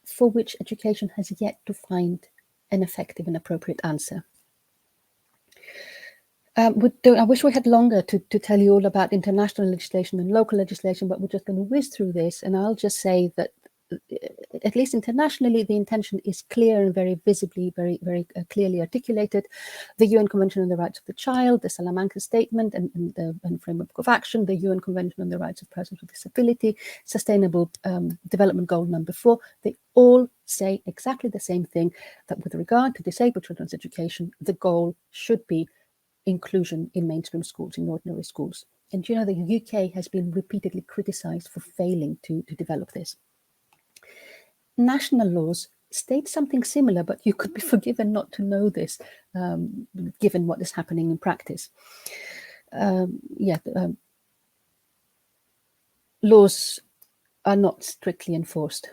for which education has yet to find an effective and appropriate answer. I wish we had longer to tell you all about international legislation and local legislation, but we're just going to whiz through this. And I'll just say that, at least internationally, the intention is clear and very visibly, very clearly articulated. The UN Convention on the Rights of the Child, the Salamanca Statement and Framework of Action, the UN Convention on the Rights of Persons with Disability, Sustainable Development Goal number 4, they all say exactly the same thing, that with regard to disabled children's education, the goal should be inclusion in mainstream schools, in ordinary schools. And you know, the UK has been repeatedly criticised for failing to develop this. National laws state something similar, but you could be forgiven not to know this, given what is happening in practice. Laws are not strictly enforced,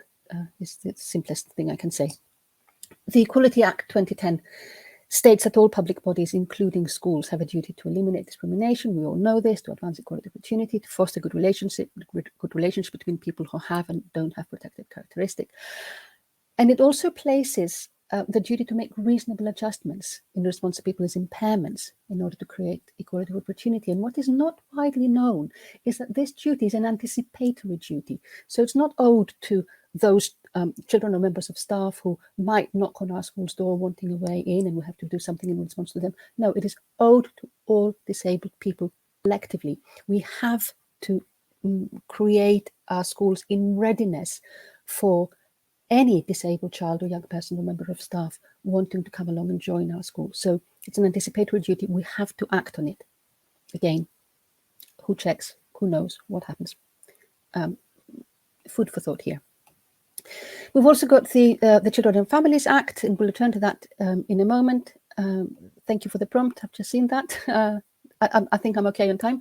is the simplest thing I can say. The Equality Act 2010 states that all public bodies, including schools, have a duty to eliminate discrimination. We all know this, to advance equality of opportunity, to foster good relationship between people who have and don't have protected characteristic. And it also places the duty to make reasonable adjustments in response to people's impairments in order to create equality of opportunity. And what is not widely known is that this duty is an anticipatory duty. So it's not owed to those children or members of staff who might knock on our school's door wanting a way in and we have to do something in response to them. No, it is owed to all disabled people collectively. We have to create our schools in readiness for any disabled child or young person or member of staff wanting to come along and join our school. So it's an anticipatory duty. We have to act on it. Again, who checks? Who knows what happens? Food for thought here. We've also got the Children and Families Act, and we'll return to that in a moment. Thank you for the prompt. I've just seen that. I think I'm okay on time.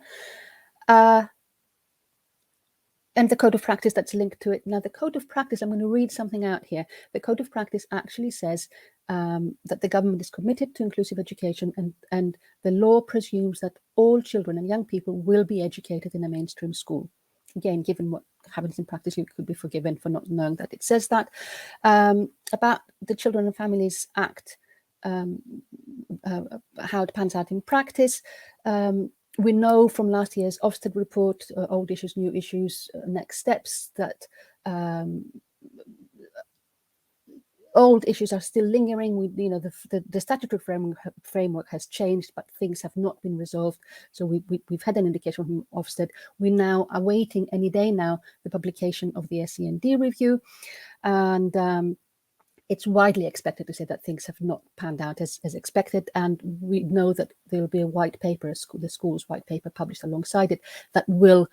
And the code of practice that's linked to it. Now, the code of practice, I'm going to read something out here. The code of practice actually says that the government is committed to inclusive education, and the law presumes that all children and young people will be educated in a mainstream school. Again, given what happens in practice, you could be forgiven for not knowing that it says that. About the Children and Families Act, how it pans out in practice. We know from last year's Ofsted report, Old Issues, New Issues, Next Steps, that old issues are still lingering. The statutory framework has changed, but things have not been resolved. So we've had an indication from Ofsted. We now are awaiting any day now the publication of the SEND review, and it's widely expected to say that things have not panned out as expected, and we know that there will be a white paper, the school's white paper published alongside it, that will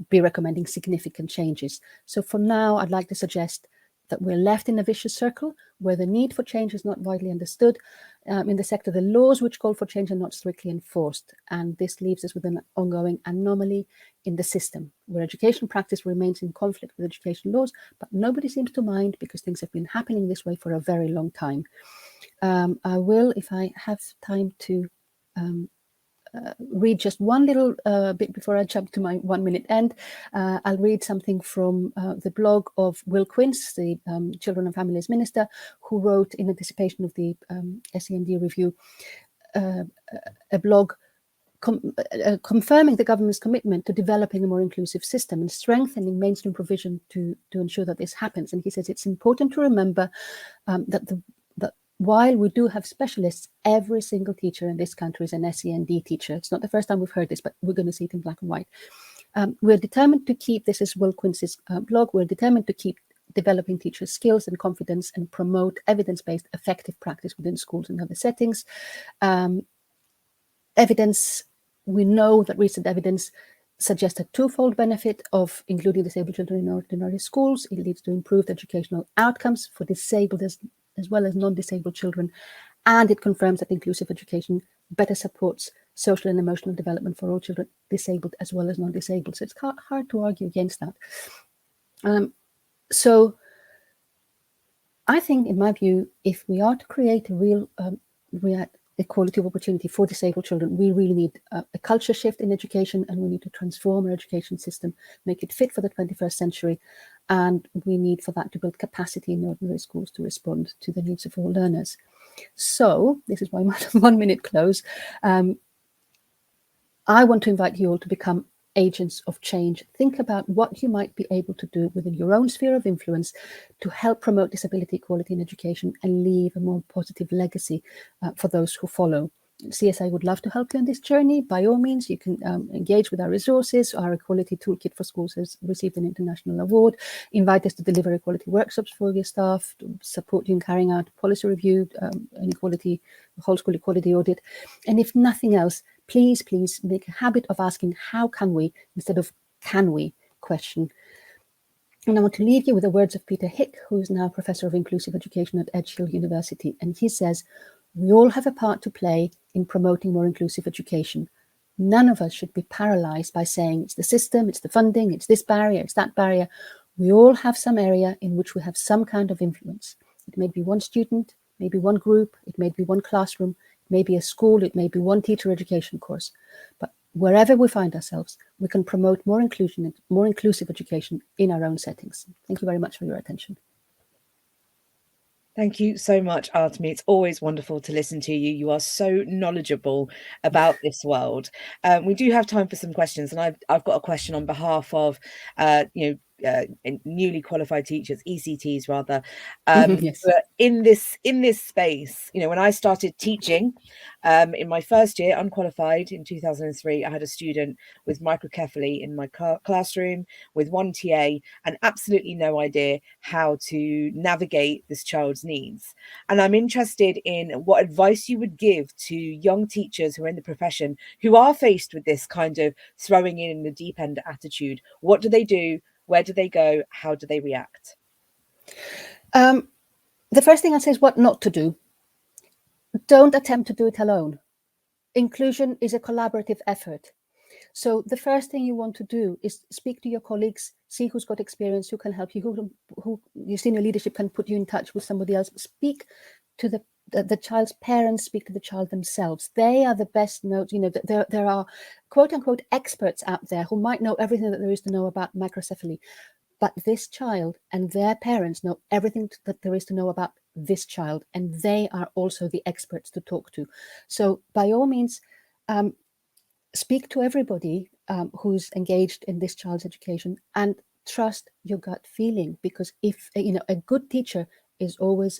be recommending significant changes. So for now, I'd like to suggest that we're left in a vicious circle where the need for change is not widely understood. in the sector. The laws which call for change are not strictly enforced, and this leaves us with an ongoing anomaly in the system, where education practice remains in conflict with education laws, but nobody seems to mind because things have been happening this way for a very long time. I will, if I have time to read just one little bit before I jump to my 1 minute end. I'll read something from the blog of Will Quince, the Children and Families Minister, who wrote in anticipation of the SEND review a blog confirming the government's commitment to developing a more inclusive system and strengthening mainstream provision to ensure that this happens. And he says it's important to remember that while we do have specialists, every single teacher in this country is an SEND teacher. It's not the first time we've heard this, but we're going to see it in black and white. We're determined to keep, this is Will Quince's blog, we're determined to keep developing teachers' skills and confidence and promote evidence-based effective practice within schools and other settings. We know that recent evidence suggests a twofold benefit of including disabled children in ordinary schools. It leads to improved educational outcomes for disabled as well as non-disabled children, and it confirms that inclusive education better supports social and emotional development for all children, disabled as well as non-disabled. So it's hard to argue against that. So I think, in my view, if we are to create a real equality of opportunity for disabled children, we really need a culture shift in education, and we need to transform our education system, make it fit for the 21st century. And we need for that to build capacity in ordinary schools to respond to the needs of all learners. So this is my 1 minute close. I want to invite you all to become agents of change. Think about what you might be able to do within your own sphere of influence to help promote disability equality in education and leave a more positive legacy for those who follow. CSI would love to help you on this journey. By all means, you can engage with our resources. Our Equality Toolkit for Schools has received an international award. Invite us to deliver equality workshops for your staff, to support you in carrying out policy review, an equality, whole school equality audit. And if nothing else, please make a habit of asking how can we instead of can we question. And I want to leave you with the words of Peter Hick, who is now Professor of Inclusive Education at Edgehill University. And he says, we all have a part to play in promoting more inclusive education. None of us should be paralyzed by saying it's the system, it's the funding, it's this barrier, it's that barrier. We all have some area in which we have some kind of influence. It may be one student, maybe one group, it may be one classroom, it may be a school, it may be one teacher education course. But wherever we find ourselves, we can promote more inclusion and more inclusive education in our own settings. Thank you very much for your attention. Thank you so much, Artemi. It's always wonderful to listen to you. You are so knowledgeable about this world. We do have time for some questions, and I've got a question on behalf of, newly qualified teachers, ECTs rather. Yes. In this space, when I started teaching in my first year, unqualified in 2003, I had a student with microcephaly in my classroom with one TA and absolutely no idea how to navigate this child's needs. And I'm interested in what advice you would give to young teachers who are in the profession who are faced with this kind of throwing in the deep end attitude. What do they do? Where do they go? How do they react? The first thing I say is what not to do. Don't attempt to do it alone. Inclusion is a collaborative effort. So the first thing you want to do is speak to your colleagues, see who's got experience, who can help you, who your senior leadership can put you in touch with somebody else. Speak to the child's parents, speak to the child themselves. They are the best notes. There are quote unquote experts out there who might know everything that there is to know about microcephaly, but this child and their parents know everything that there is to know about this child, and they are also the experts to talk to. So by all means, speak to everybody who's engaged in this child's education and trust your gut feeling, because if a good teacher is always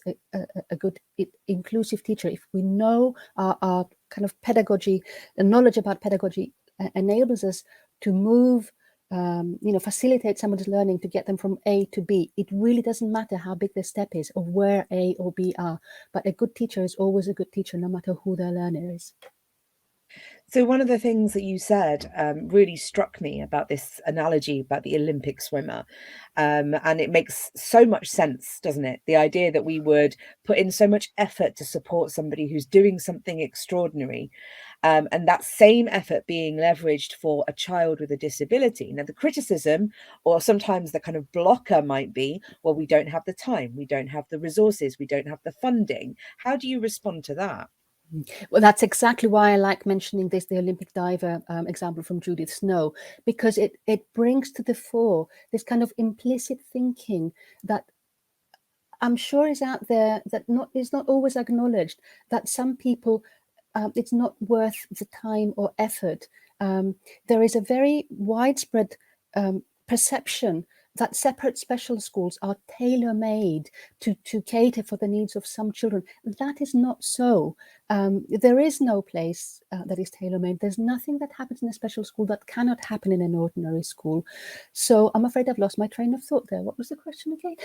a good inclusive teacher. If we know our kind of pedagogy, the knowledge about pedagogy enables us to move, facilitate someone's learning to get them from A to B. It really doesn't matter how big the step is or where A or B are, but a good teacher is always a good teacher no matter who their learner is. So one of the things that you said really struck me about this analogy about the Olympic swimmer. And it makes so much sense, doesn't it? The idea that we would put in so much effort to support somebody who's doing something extraordinary. And that same effort being leveraged for a child with a disability. Now, the criticism or sometimes the kind of blocker might be, well, we don't have the time, we don't have the resources, we don't have the funding. How do you respond to that? Well, that's exactly why I like mentioning the Olympic diver example from Judith Snow, because it brings to the fore this kind of implicit thinking that I'm sure is out there that is not always acknowledged, that some people, it's not worth the time or effort. There is a very widespread perception that separate special schools are tailor-made to cater for the needs of some children. That is not so. There is no place that is tailor-made. There's nothing that happens in a special school that cannot happen in an ordinary school. So I'm afraid I've lost my train of thought there. What was the question again?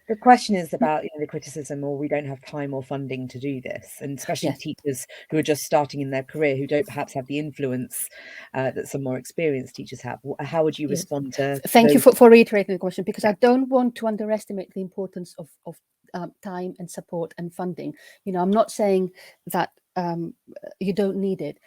The question is about the criticism, or we don't have time or funding to do this, and especially teachers who are just starting in their career, who don't perhaps have the influence that some more experienced teachers have. How would you respond to? Thank you for reiterating the question, because I don't want to underestimate the importance of time and support and funding. I'm not saying that you don't need it.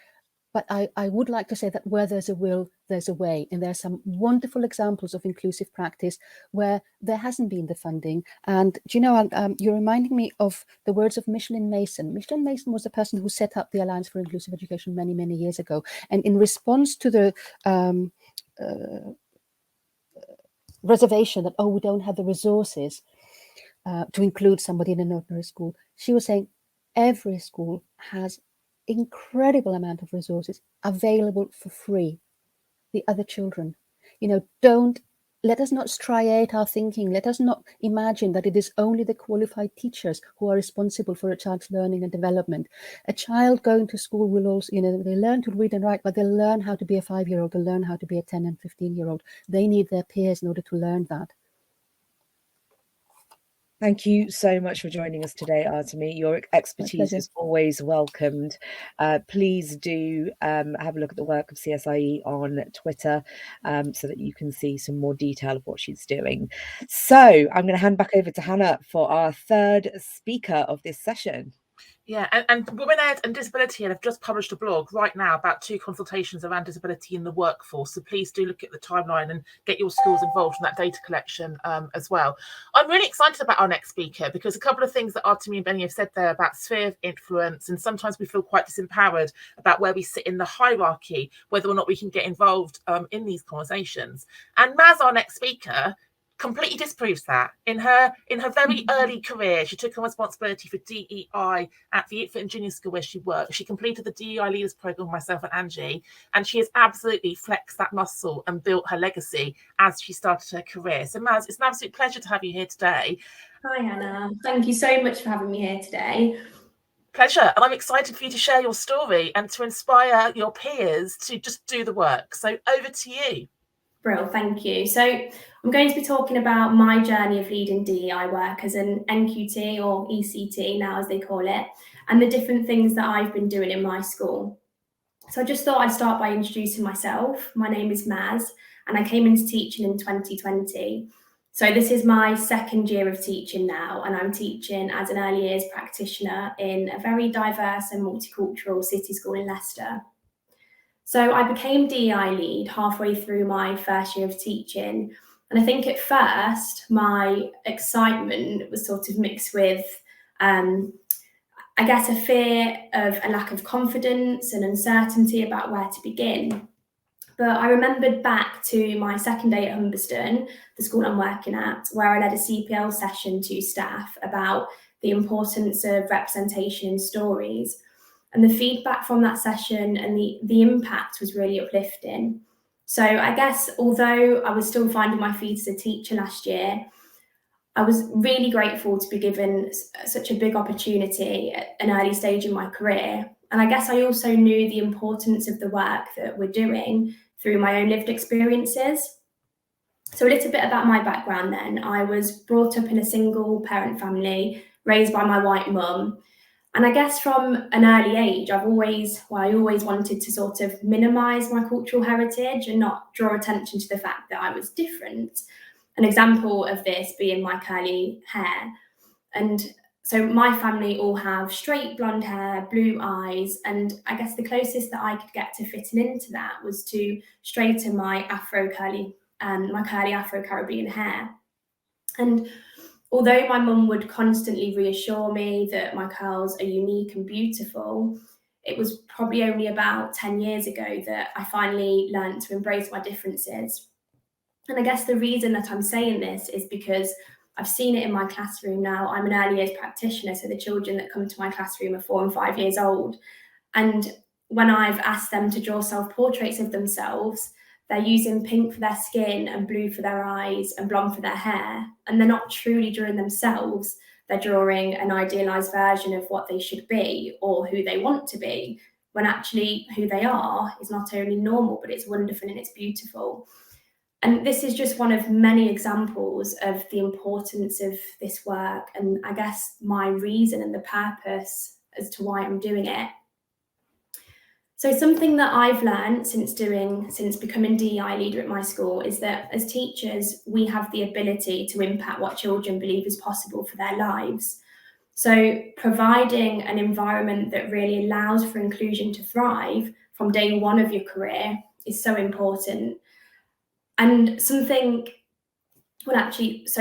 But I would like to say that where there's a will, there's a way. And there are some wonderful examples of inclusive practice where there hasn't been the funding. And you're reminding me of the words of Micheline Mason. Micheline Mason was the person who set up the Alliance for Inclusive Education many, many years ago. And in response to the reservation that, we don't have the resources to include somebody in an ordinary school, she was saying every school has incredible amount of resources available for free. The other children, don't let us not striate our thinking. Let us not imagine that it is only the qualified teachers who are responsible for a child's learning and development. A child going to school will also, they learn to read and write, but they'll learn how to be a 5-year-old, they'll learn how to be a 10 and 15-year-old. They need their peers in order to learn that. Thank you so much for joining us today, Artemi. Your expertise is always welcomed. Please do have a look at the work of CSIE on Twitter so that you can see some more detail of what she's doing. So I'm going to hand back over to Hannah for our third speaker of this session. Yeah, and Women-Ed and Disability have just published a blog right now about 2 consultations around disability in the workforce. So please do look at the timeline and get your schools involved in that data collection as well. I'm really excited about our next speaker because a couple of things that Artemi and Bennie have said there about sphere of influence, and sometimes we feel quite disempowered about where we sit in the hierarchy, whether or not we can get involved in these conversations. And Maz, our next speaker, completely disproves that. In her very early career, she took on responsibility for DEI at the Infant and Junior School where she worked. She completed the DEI Leaders Programme with myself and Angie, and she has absolutely flexed that muscle and built her legacy as she started her career. So Maz, it's an absolute pleasure to have you here today. Hi Hannah, thank you so much for having me here today. Pleasure, and I'm excited for you to share your story and to inspire your peers to just do the work. So over to you. Brill, thank you. So I'm going to be talking about my journey of leading DEI work as an NQT or ECT now as they call it, and the different things that I've been doing in my school. So I just thought I'd start by introducing myself. My name is Maz and I came into teaching in 2020. So this is my 2nd year of teaching now, and I'm teaching as an early years practitioner in a very diverse and multicultural city school in Leicester. So I became DEI lead halfway through my 1st year of teaching. And I think at first my excitement was sort of mixed with, I guess, a fear of a lack of confidence and uncertainty about where to begin. But I remembered back to my 2nd day at Humberston, the school I'm working at, where I led a CPL session to staff about the importance of representation in stories. And the feedback from that session and the impact was really uplifting. So I guess, although I was still finding my feet as a teacher last year, I was really grateful to be given such a big opportunity at an early stage in my career. And I guess I also knew the importance of the work that we're doing through my own lived experiences. So a little bit about my background then. I was brought up in a single parent family, raised by my white mum. And I guess from an early age, I always wanted to sort of minimise my cultural heritage and not draw attention to the fact that I was different. An example of this being my curly hair. And so my family all have straight blonde hair, blue eyes, and I guess the closest that I could get to fitting into that was to straighten my curly Afro-Caribbean hair. And although my mum would constantly reassure me that my curls are unique and beautiful, it was probably only about 10 years ago that I finally learned to embrace my differences. And I guess the reason that I'm saying this is because I've seen it in my classroom now. I'm an early years practitioner, so the children that come to my classroom are 4 and 5 years old. And when I've asked them to draw self-portraits of themselves, they're using pink for their skin and blue for their eyes and blonde for their hair. And they're not truly drawing themselves. They're drawing an idealized version of what they should be or who they want to be, when actually who they are is not only normal, but it's wonderful and it's beautiful. And this is just one of many examples of the importance of this work, and I guess my reason and the purpose as to why I'm doing it. So something that I've learned since becoming DEI leader at my school is that as teachers, we have the ability to impact what children believe is possible for their lives. So providing an environment that really allows for inclusion to thrive from day one of your career is so important. And so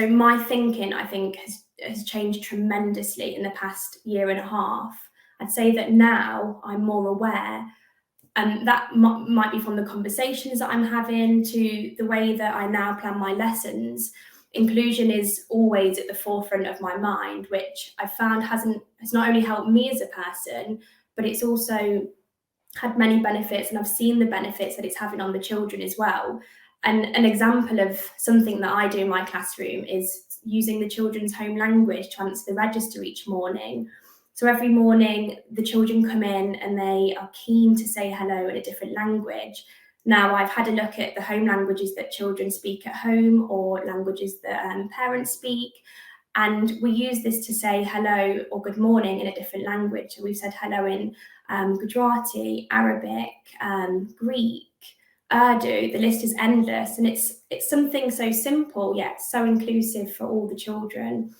my thinking, I think, has changed tremendously in the past year and a half. I'd say that now I'm more aware, and that might be from the conversations that I'm having to the way that I now plan my lessons. Inclusion is always at the forefront of my mind, which I found has not only helped me as a person, but it's also had many benefits, and I've seen the benefits that it's having on the children as well. And an example of something that I do in my classroom is using the children's home language to answer the register each morning. So every morning the children come in and they are keen to say hello in a different language. Now I've had a look at the home languages that children speak at home or languages that parents speak. And we use this to say hello or good morning in a different language. So we've said hello in Gujarati, Arabic, Greek, Urdu. The list is endless, and it's something so simple yet so inclusive for all the children.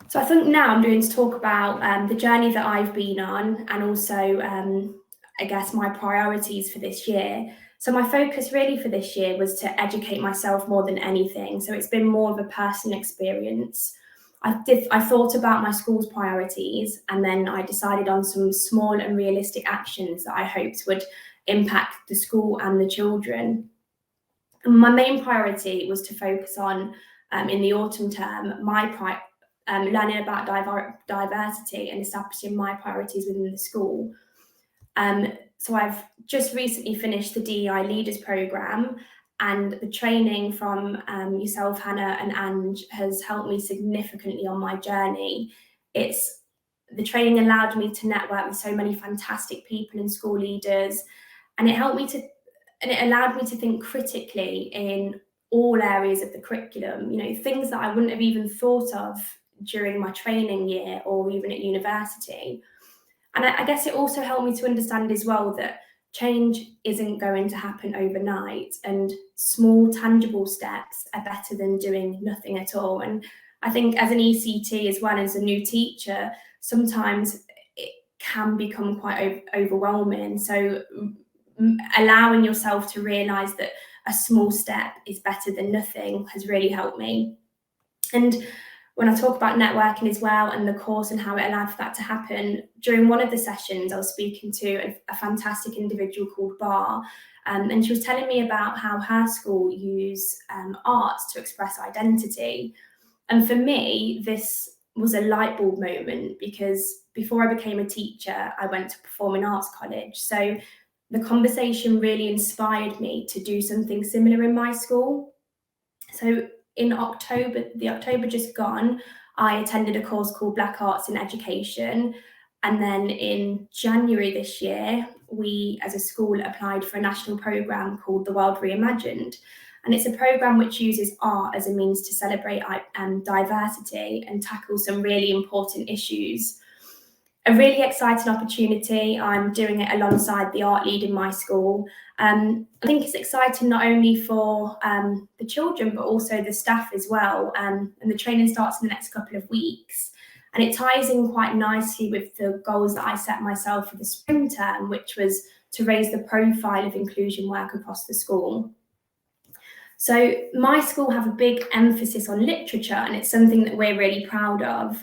So I think now I'm going to talk about the journey that I've been on, and also I guess my priorities for this year. So my focus really for this year was to educate myself more than anything. So it's been more of a personal experience. I thought about my school's priorities, and then I decided on some small and realistic actions that I hoped would impact the school and the children. And my main priority was to focus on, in the autumn term, learning about diversity and establishing my priorities within the school. So I've just recently finished the DEI Leaders Programme, and the training from yourself, Hannah, and Ange has helped me significantly on my journey. The training allowed me to network with so many fantastic people and school leaders, and it allowed me to think critically in all areas of the curriculum, things that I wouldn't have even thought of during my training year or even at university. And I guess it also helped me to understand as well that change isn't going to happen overnight, and small tangible steps are better than doing nothing at all. And I think as an ECT as well as a new teacher, sometimes it can become quite overwhelming. So allowing yourself to realise that a small step is better than nothing has really helped me. And when I talk about networking as well and the course and how it allowed for that to happen, during one of the sessions I was speaking to a fantastic individual called Bar, and she was telling me about how her school use arts to express identity. And for me, this was a light bulb moment, because before I became a teacher, I went to performing arts college. So the conversation really inspired me to do something similar in my school. So in the October just gone, I attended a course called Black Arts in Education. And then in January this year, we as a school applied for a national programme called The World Reimagined. And it's a programme which uses art as a means to celebrate diversity and tackle some really important issues. A really exciting opportunity. I'm doing it alongside the art lead in my school. I think it's exciting not only for the children, but also the staff as well. And the training starts in the next couple of weeks. And it ties in quite nicely with the goals that I set myself for the spring term, which was to raise the profile of inclusion work across the school. So my school have a big emphasis on literature, and it's something that we're really proud of.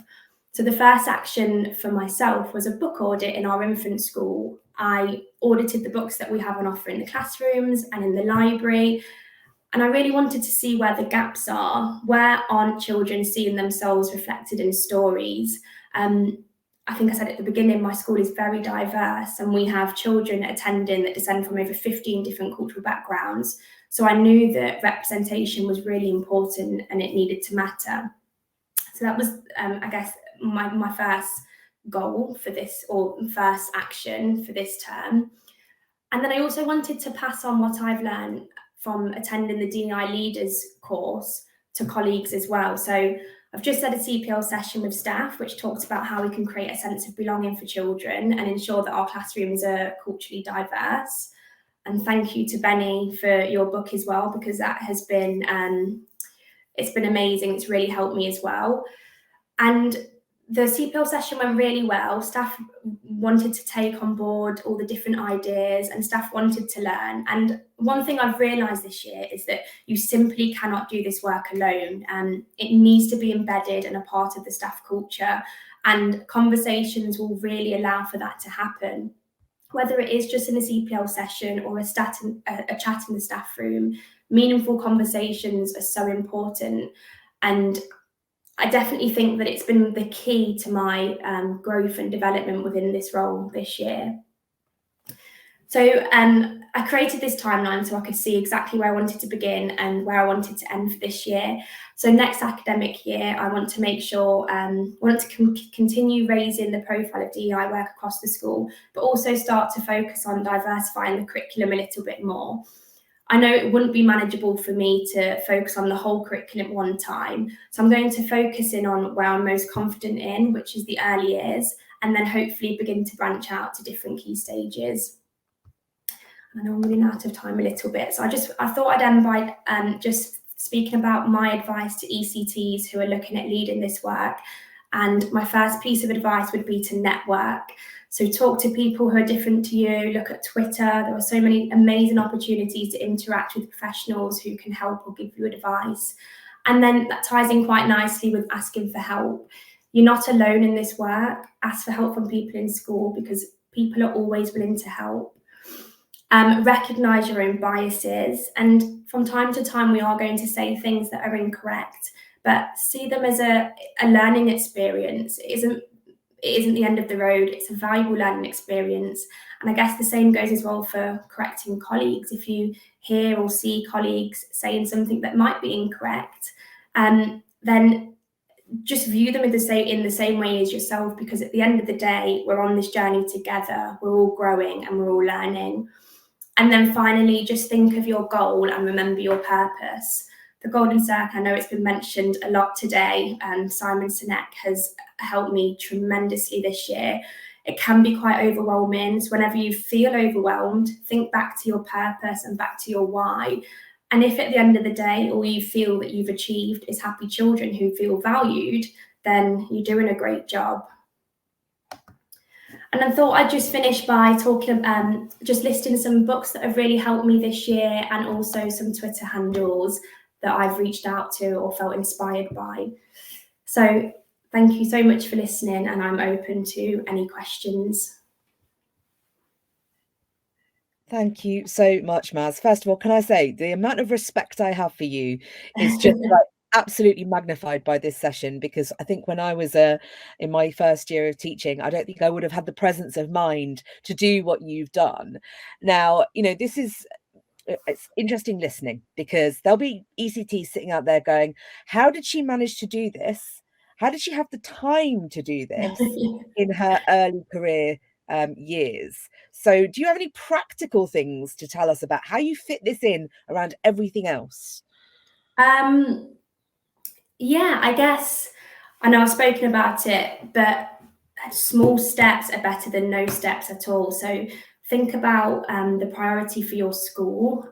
So the first action for myself was a book audit in our infant school. I audited the books that we have on offer in the classrooms and in the library. And I really wanted to see where the gaps are. Where aren't children seeing themselves reflected in stories? I think I said at the beginning, my school is very diverse, and we have children attending that descend from over 15 different cultural backgrounds. So I knew that representation was really important and it needed to matter. So that was, I guess, my first goal for this, or first action for this term. And then I also wanted to pass on what I've learned from attending the DEI Leaders course to colleagues as well. So I've just had a CPL session with staff, which talks about how we can create a sense of belonging for children and ensure that our classrooms are culturally diverse. And thank you to Bennie for your book as well, because that has been, it's been amazing. It's really helped me as well. And the CPL session went really well. Staff wanted to take on board all the different ideas, and staff wanted to learn. And one thing I've realised this year is that you simply cannot do this work alone. It needs to be embedded and a part of the staff culture, and conversations will really allow for that to happen. Whether it is just in a CPL session or a chat in the staff room, meaningful conversations are so important. And I definitely think that it's been the key to my growth and development within this role this year. So I created this timeline so I could see exactly where I wanted to begin and where I wanted to end for this year. So next academic year, I want to make sure, continue raising the profile of DEI work across the school, but also start to focus on diversifying the curriculum a little bit more. I know it wouldn't be manageable for me to focus on the whole curriculum at one time. So I'm going to focus in on where I'm most confident in, which is the early years, and then hopefully begin to branch out to different key stages. I know I'm running out of time a little bit. So I thought I'd end by just speaking about my advice to ECTs who are looking at leading this work. And my first piece of advice would be to network. So talk to people who are different to you, look at Twitter. There are so many amazing opportunities to interact with professionals who can help or give you advice. And then that ties in quite nicely with asking for help. You're not alone in this work. Ask for help from people in school, because people are always willing to help. Recognise your own biases. And from time to time, we are going to say things that are incorrect, but see them as a learning experience. It isn't the end of the road. It's a valuable learning experience. And I guess the same goes as well for correcting colleagues. If you hear or see colleagues saying something that might be incorrect, then just view them in the same way as yourself, because at the end of the day, we're on this journey together. We're all growing and we're all learning. And then finally, just think of your goal and remember your purpose. The Golden Circle, I know it's been mentioned a lot today, and Simon Sinek has helped me tremendously this year. It can be quite overwhelming. So whenever you feel overwhelmed, think back to your purpose and back to your why. And if at the end of the day, all you feel that you've achieved is happy children who feel valued, then you're doing a great job. And I thought I'd just finish by talking, just listing some books that have really helped me this year, and also some Twitter handles that I've reached out to or felt inspired by. So thank you so much for listening, and I'm open to any questions. Thank you so much, Maz. First of all, can I say the amount of respect I have for you is just like absolutely magnified by this session, because I think when I was in my first year of teaching, I don't think I would have had the presence of mind to do what you've done. Now, you know, it's interesting listening, because there'll be ECTs sitting out there going, how did she manage to do this? How did she have the time to do this in her early career years. So do you have any practical things to tell us about how you fit this in around everything else? Yeah, I guess I know I've spoken about it, but small steps are better than no steps at all. So think about the priority for your school.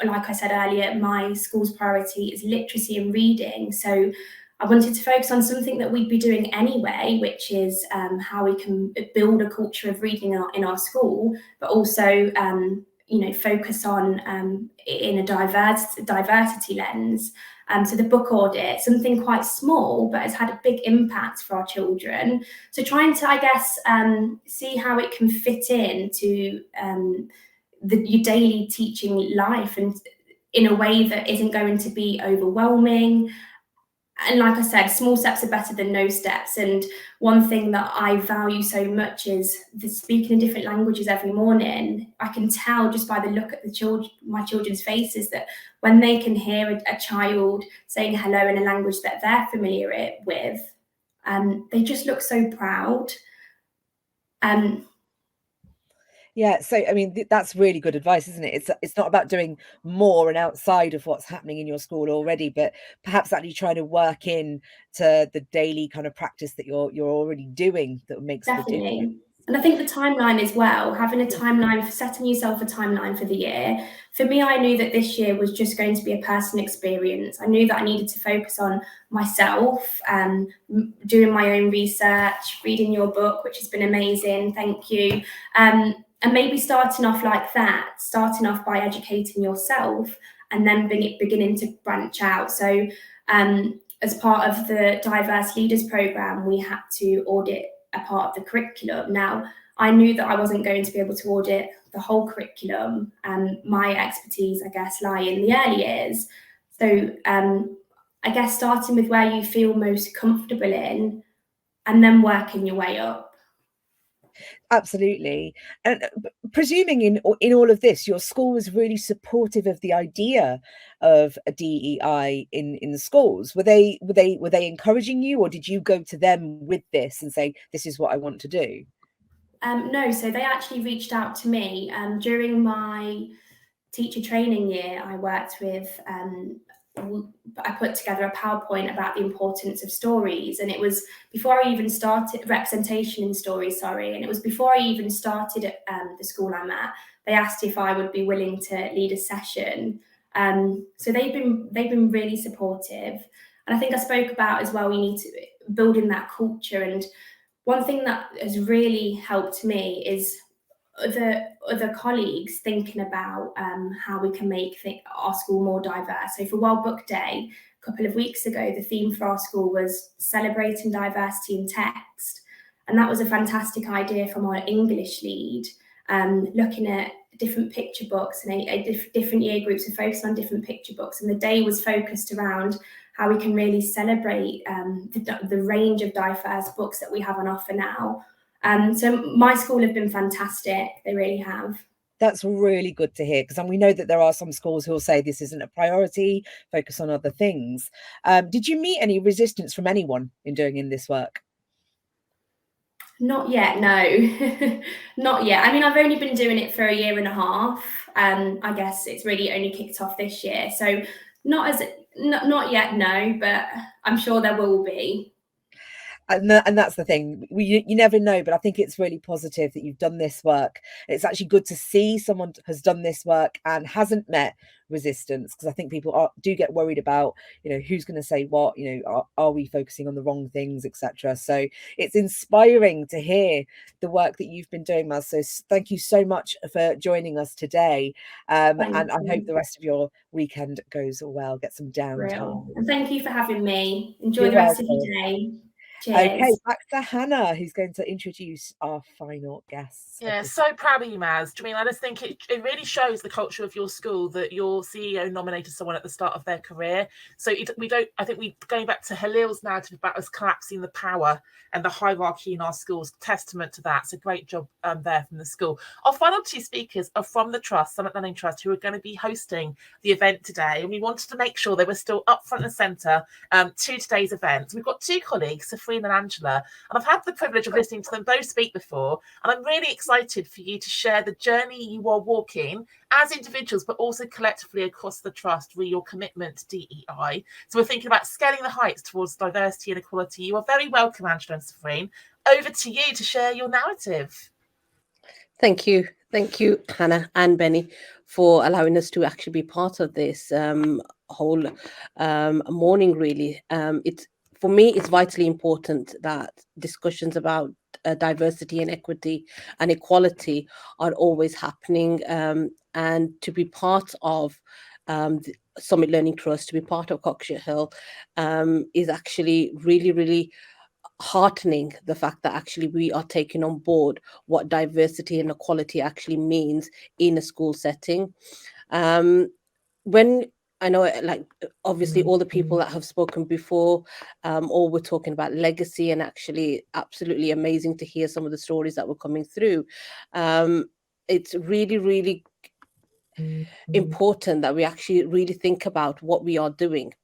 Like I said earlier, my school's priority is literacy and reading. So I wanted to focus on something that we'd be doing anyway, which is how we can build a culture of reading in our school, but also focus on in a diversity lens. So the book audit, something quite small, but has had a big impact for our children. So trying to, I guess, see how it can fit into your daily teaching life and in a way that isn't going to be overwhelming. And like I said, small steps are better than no steps. And one thing that I value so much is the speaking in different languages every morning. I can tell just by the look at my children's faces that when they can hear a child saying hello in a language that they're familiar with, they just look so proud. Yeah, so I mean that's really good advice, isn't it? It's not about doing more and outside of what's happening in your school already, but perhaps actually trying to work in to the daily kind of practice that you're already doing that makes the difference. Definitely. And I think the timeline as well, having a timeline, setting yourself a timeline for the year. For me, I knew that this year was just going to be a personal experience. I knew that I needed to focus on myself, doing my own research, reading your book, which has been amazing. Thank you. And maybe starting off like that, starting off by educating yourself and then beginning to branch out. So as part of the Diverse Leaders Programme, we had to audit a part of the curriculum. Now, I knew that I wasn't going to be able to audit the whole curriculum, and my expertise, I guess, lie in the early years. So I guess starting with where you feel most comfortable in and then working your way up. Absolutely. And presuming in all of this, your school was really supportive of the idea of a DEI in the schools. Were they encouraging you, or did you go to them with this and say, this is what I want to do? No, so they actually reached out to me. During my teacher training year, I worked with I put together a PowerPoint about the importance of stories, and it was before I even started representation in stories, and it was before I even started at the school I'm at. They asked if I would be willing to lead a session. So they've been really supportive, and I think I spoke about as well, we need to build in that culture. And one thing that has really helped me is other colleagues thinking about how we can make our school more diverse. So for World Book Day, a couple of weeks ago, the theme for our school was celebrating diversity in text. And that was a fantastic idea from our English lead, looking at different picture books, and different year groups are focused on different picture books. And the day was focused around how we can really celebrate the range of diverse books that we have on offer now. So my school have been fantastic. They really have. That's really good to hear, because we know that there are some schools who will say this isn't a priority, focus on other things. Did you meet any resistance from anyone in this work? Not yet, no. Not yet. I mean, I've only been doing it for a year and a half. I guess it's really only kicked off this year. So not yet, no, but I'm sure there will be. And that's the thing, you never know, but I think it's really positive that you've done this work. It's actually good to see someone has done this work and hasn't met resistance, because I think people do get worried about, who's going to say what, are we focusing on the wrong things, etc. So it's inspiring to hear the work that you've been doing, Maz. So thank you so much for joining us today, and I hope the rest of your weekend goes well, get some downtime. And thank you for having me. Enjoy the rest of your day. Cheers. Okay, back to Hannah, who's going to introduce our final guests. Yeah, so proud of you, Maz. I mean, I just think it really shows the culture of your school that your CEO nominated someone at the start of their career. So going back to Halil's narrative about us collapsing the power and the hierarchy in our schools, testament to that. So great job there from the school. Our final two speakers are from the Trust, Summit Learning Trust, who are going to be hosting the event today. And we wanted to make sure they were still up front and centre to today's event. We've got two colleagues, Safreen and Angela, and I've had the privilege of listening to them both speak before, and I'm really excited for you to share the journey you are walking as individuals, but also collectively across the trust with your commitment to DEI. So we're thinking about scaling the heights towards diversity and equality. You are very welcome, Angela and Safreen. Over to you to share your narrative. Thank you, Hannah and Bennie, for allowing us to actually be part of this whole morning. Really, for me, it's vitally important that discussions about diversity and equity and equality are always happening, and to be part of the Summit Learning Trust, to be part of Cockshire Hill, is actually really, really heartening, the fact that actually we are taking on board what diversity and equality actually means in a school setting. When I know, like, obviously all the people that have spoken before, all were talking about legacy, and actually absolutely amazing to hear some of the stories that were coming through. It's really, really important that we actually really think about what we are doing.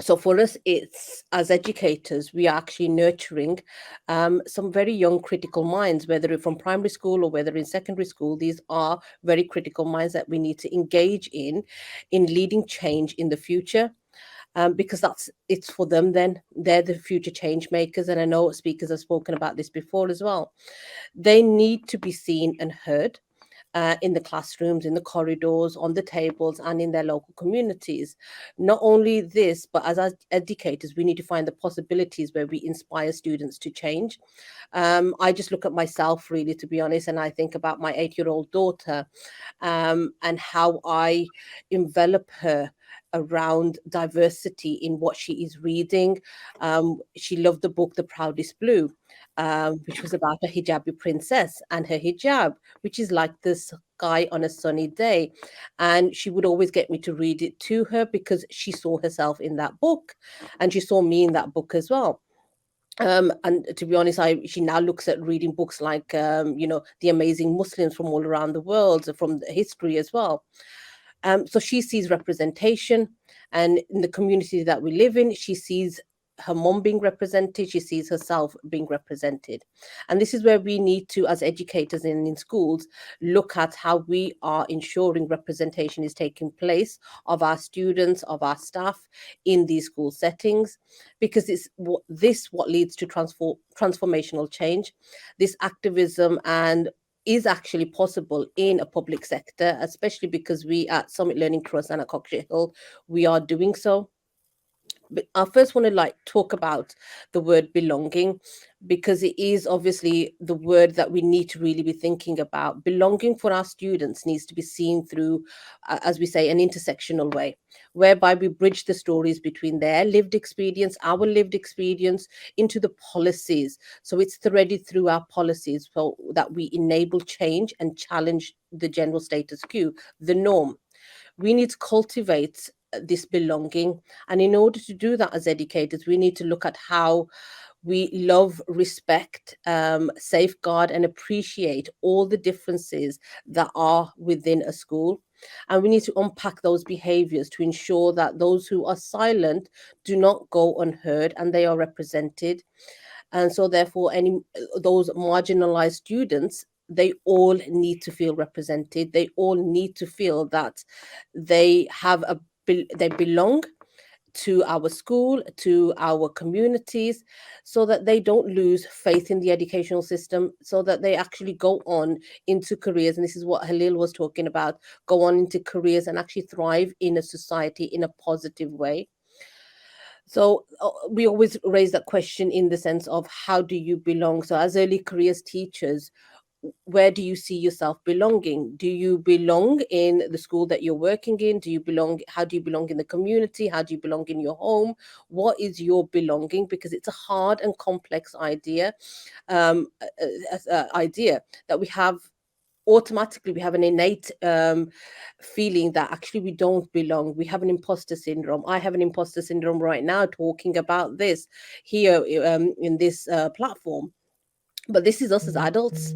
So for us, it's, as educators, we are actually nurturing some very young critical minds, whether it's from primary school or whether in secondary school. These are very critical minds that we need to engage in leading change in the future, because it's for them then. They're the future change makers. And I know speakers have spoken about this before as well. They need to be seen and heard. In the classrooms, in the corridors, on the tables, and in their local communities. Not only this, but as educators, we need to find the possibilities where we inspire students to change. I just look at myself, really, to be honest, and I think about my 8-year-old daughter, and how I envelop her around diversity in what she is reading. She loved the book The Proudest Blue, which was about a hijabi princess and her hijab, which is like the sky on a sunny day. And she would always get me to read it to her because she saw herself in that book, and she saw me in that book as well. And to be honest, she now looks at reading books like, The Amazing Muslims from all around the world, from history as well. So she sees representation, and in the community that we live in, she sees her mom being represented, she sees herself being represented. And this is where we need to, as educators and in schools, look at how we are ensuring representation is taking place of our students, of our staff in these school settings, because it's what leads to transformational change. This activism and is actually possible in a public sector, especially because we at Summit Learning Trust and at Cockshire Hill, we are doing so. But I first want to talk about the word belonging, because it is obviously the word that we need to really be thinking about. Belonging for our students needs to be seen through, as we say, an intersectional way, whereby we bridge the stories between their lived experience, our lived experience, into the policies. So it's threaded through our policies so that we enable change and challenge the general status quo, the norm. We need to cultivate this belonging, and in order to do that as educators, we need to look at how we love, respect, safeguard and appreciate all the differences that are within a school. And we need to unpack those behaviors to ensure that those who are silent do not go unheard and they are represented. And so therefore those marginalized students, they all need to feel represented. They all need to feel that they belong to our school, to our communities, so that they don't lose faith in the educational system, so that they actually go on into careers. And this is what Halil was talking about, go on into careers and actually thrive in a society in a positive way. So we always raise that question in the sense of, how do you belong? So as early careers teachers, where do you see yourself belonging? Do you belong in the school that you're working in? How do you belong in the community? How do you belong in your home? What is your belonging? Because it's a hard and complex idea, that we have. Automatically, we have an innate feeling that actually we don't belong. We have an imposter syndrome. I have an imposter syndrome right now talking about this here in this platform. But this is us as adults.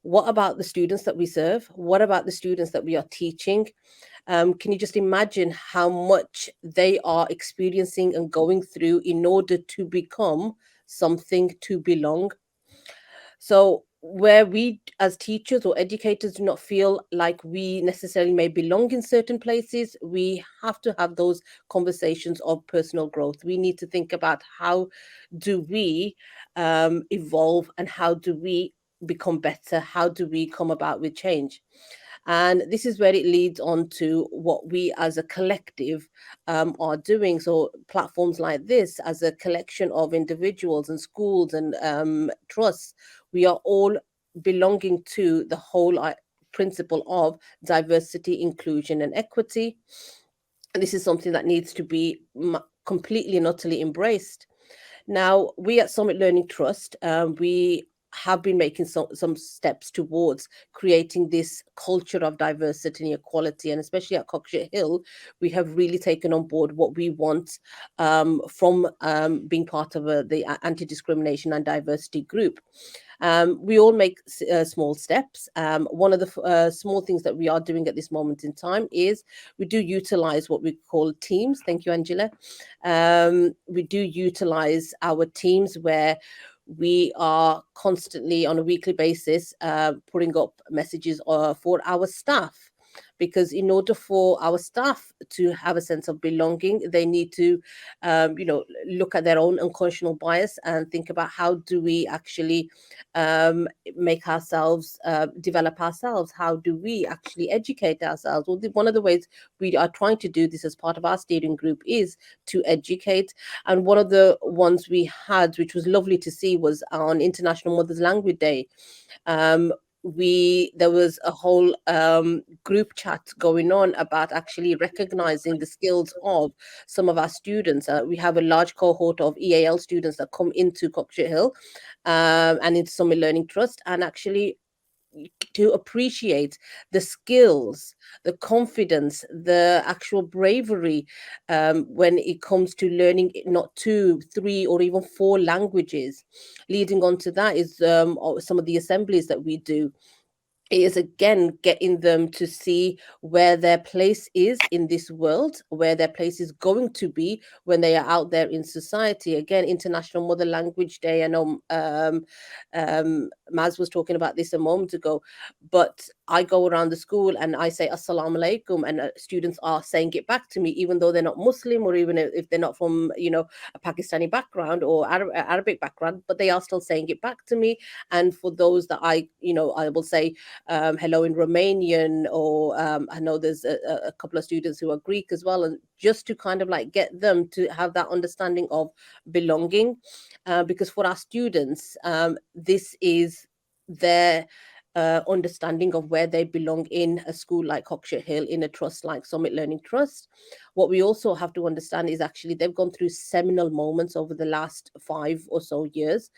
What about the students that we serve? What about the students that we are teaching? Can you just imagine how much they are experiencing and going through in order to become something to belong. So where we as teachers or educators do not feel like we necessarily may belong in certain places, we have to have those conversations of personal growth. We need to think about how do we evolve, and how do we become better? How do we come about with change? And this is where it leads on to what we as a collective are doing. So platforms like this, as a collection of individuals and schools and trusts, we are all belonging to the whole principle of diversity, inclusion, and equity. And this is something that needs to be completely and utterly embraced. Now, we at Summit Learning Trust, we have been making some steps towards creating this culture of diversity and equality, and especially at Cockshire Hill, we have really taken on board what we want from being part of the anti-discrimination and diversity group. We all make small steps. One of the small things that we are doing at this moment in time is we do utilize what we call teams. Thank you, Angela. We do utilize our teams where we are constantly on a weekly basis putting up messages for our staff, because in order for our staff to have a sense of belonging, they need to look at their own unconscionable bias and think about how do we actually make ourselves develop ourselves, how do we actually educate ourselves. Well, one of the ways we are trying to do this as part of our steering group is to educate. And one of the ones we had, which was lovely to see, was on International Mother's Language Day. There was a whole group chat going on about actually recognizing the skills of some of our students. We have a large cohort of EAL students that come into Cockshire Hill and into Summit Learning Trust, and actually to appreciate the skills, the confidence, the actual bravery when it comes to learning not 2, 3, or even 4 languages. Leading on to that is some of the assemblies that we do. It is again getting them to see where their place is in this world, where their place is going to be when they are out there in society. Again, International Mother Language Day. I know Maz was talking about this a moment ago, but I go around the school and I say Assalamu alaikum, and students are saying it back to me, even though they're not Muslim, or even if they're not from a Pakistani background or Arabic background, but they are still saying it back to me. And for those that I will say hello in Romanian, or I know there's a couple of students who are Greek as well, and just to kind of like get them to have that understanding of belonging, because for our students, this is their understanding of where they belong in a school like Cockshire Hill, in a trust like Summit Learning Trust. What we also have to understand is actually they've gone through seminal moments over the last 5 or so years,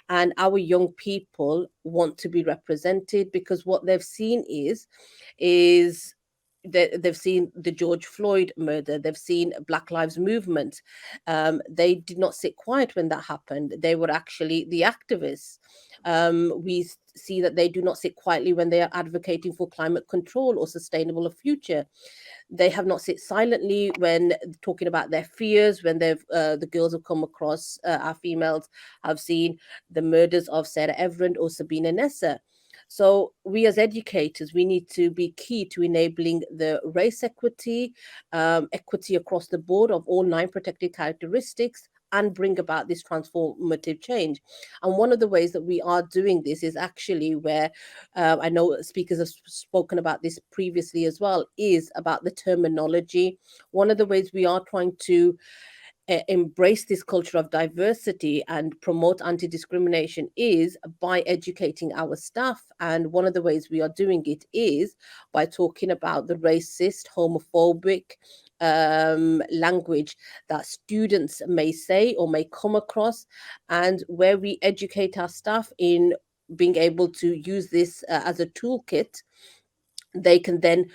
and our young people want to be represented, because what they've seen is they've seen the George Floyd murder, they've seen Black Lives Movement. They did not sit quiet when that happened. They were actually the activists. We see that they do not sit quietly when they are advocating for climate control or sustainable future. They have not sit silently when talking about their fears, when the girls have come across, our females have seen the murders of Sarah Everand or Sabina Nessa. So we as educators, we need to be key to enabling the race equity, equity across the board of all 9 protected characteristics, and bring about this transformative change. And one of the ways that we are doing this is actually where I know speakers have spoken about this previously as well, is about the terminology. One of the ways we are trying to embrace this culture of diversity and promote anti-discrimination is by educating our staff. And one of the ways we are doing it is by talking about the racist, homophobic language that students may say or may come across, and where we educate our staff in being able to use this as a toolkit. They can then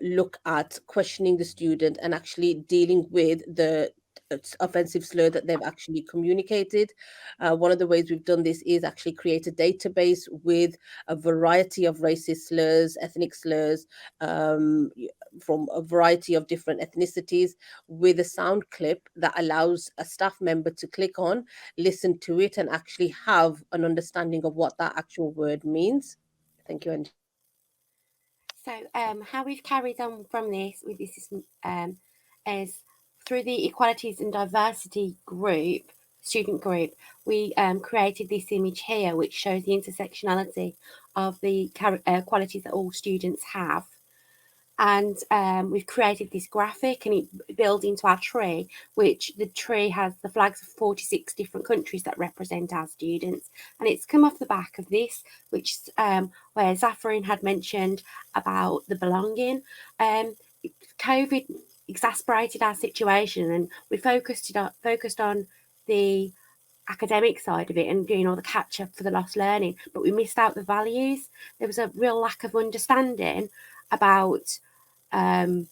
look at questioning the student and actually dealing with the offensive slur that they've actually communicated. One of the ways we've done this is actually create a database with a variety of racist slurs, ethnic slurs, from a variety of different ethnicities, with a sound clip that allows a staff member to click on, listen to it, and actually have an understanding of what that actual word means. Thank you, Andy. So how we've carried on from this with this is through the Equalities and Diversity group, student group, we created this image here, which shows the intersectionality of the qualities that all students have. And we've created this graphic, and it builds into our tree, which the tree has the flags of 46 different countries that represent our students. And it's come off the back of this, which where Zafrin had mentioned about the belonging. COVID exasperated our situation, and we focused on the academic side of it and doing all the catch up for the lost learning, but we missed out the values. There was a real lack of understanding about the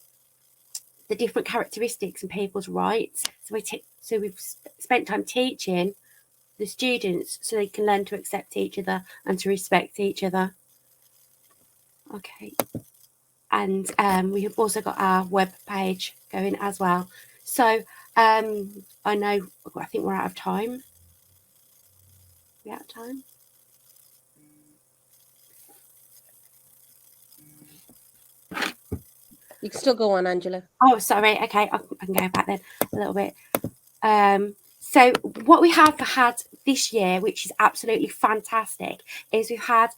different characteristics and people's rights. So we've spent time teaching the students so they can learn to accept each other and to respect each other. Okay. And we have also got our web page going as well. So I think we're out of time. We out of time? You can still go on, Angela. Oh, sorry. Okay, I can go back then a little bit. So what we have had this year, which is absolutely fantastic, is we've had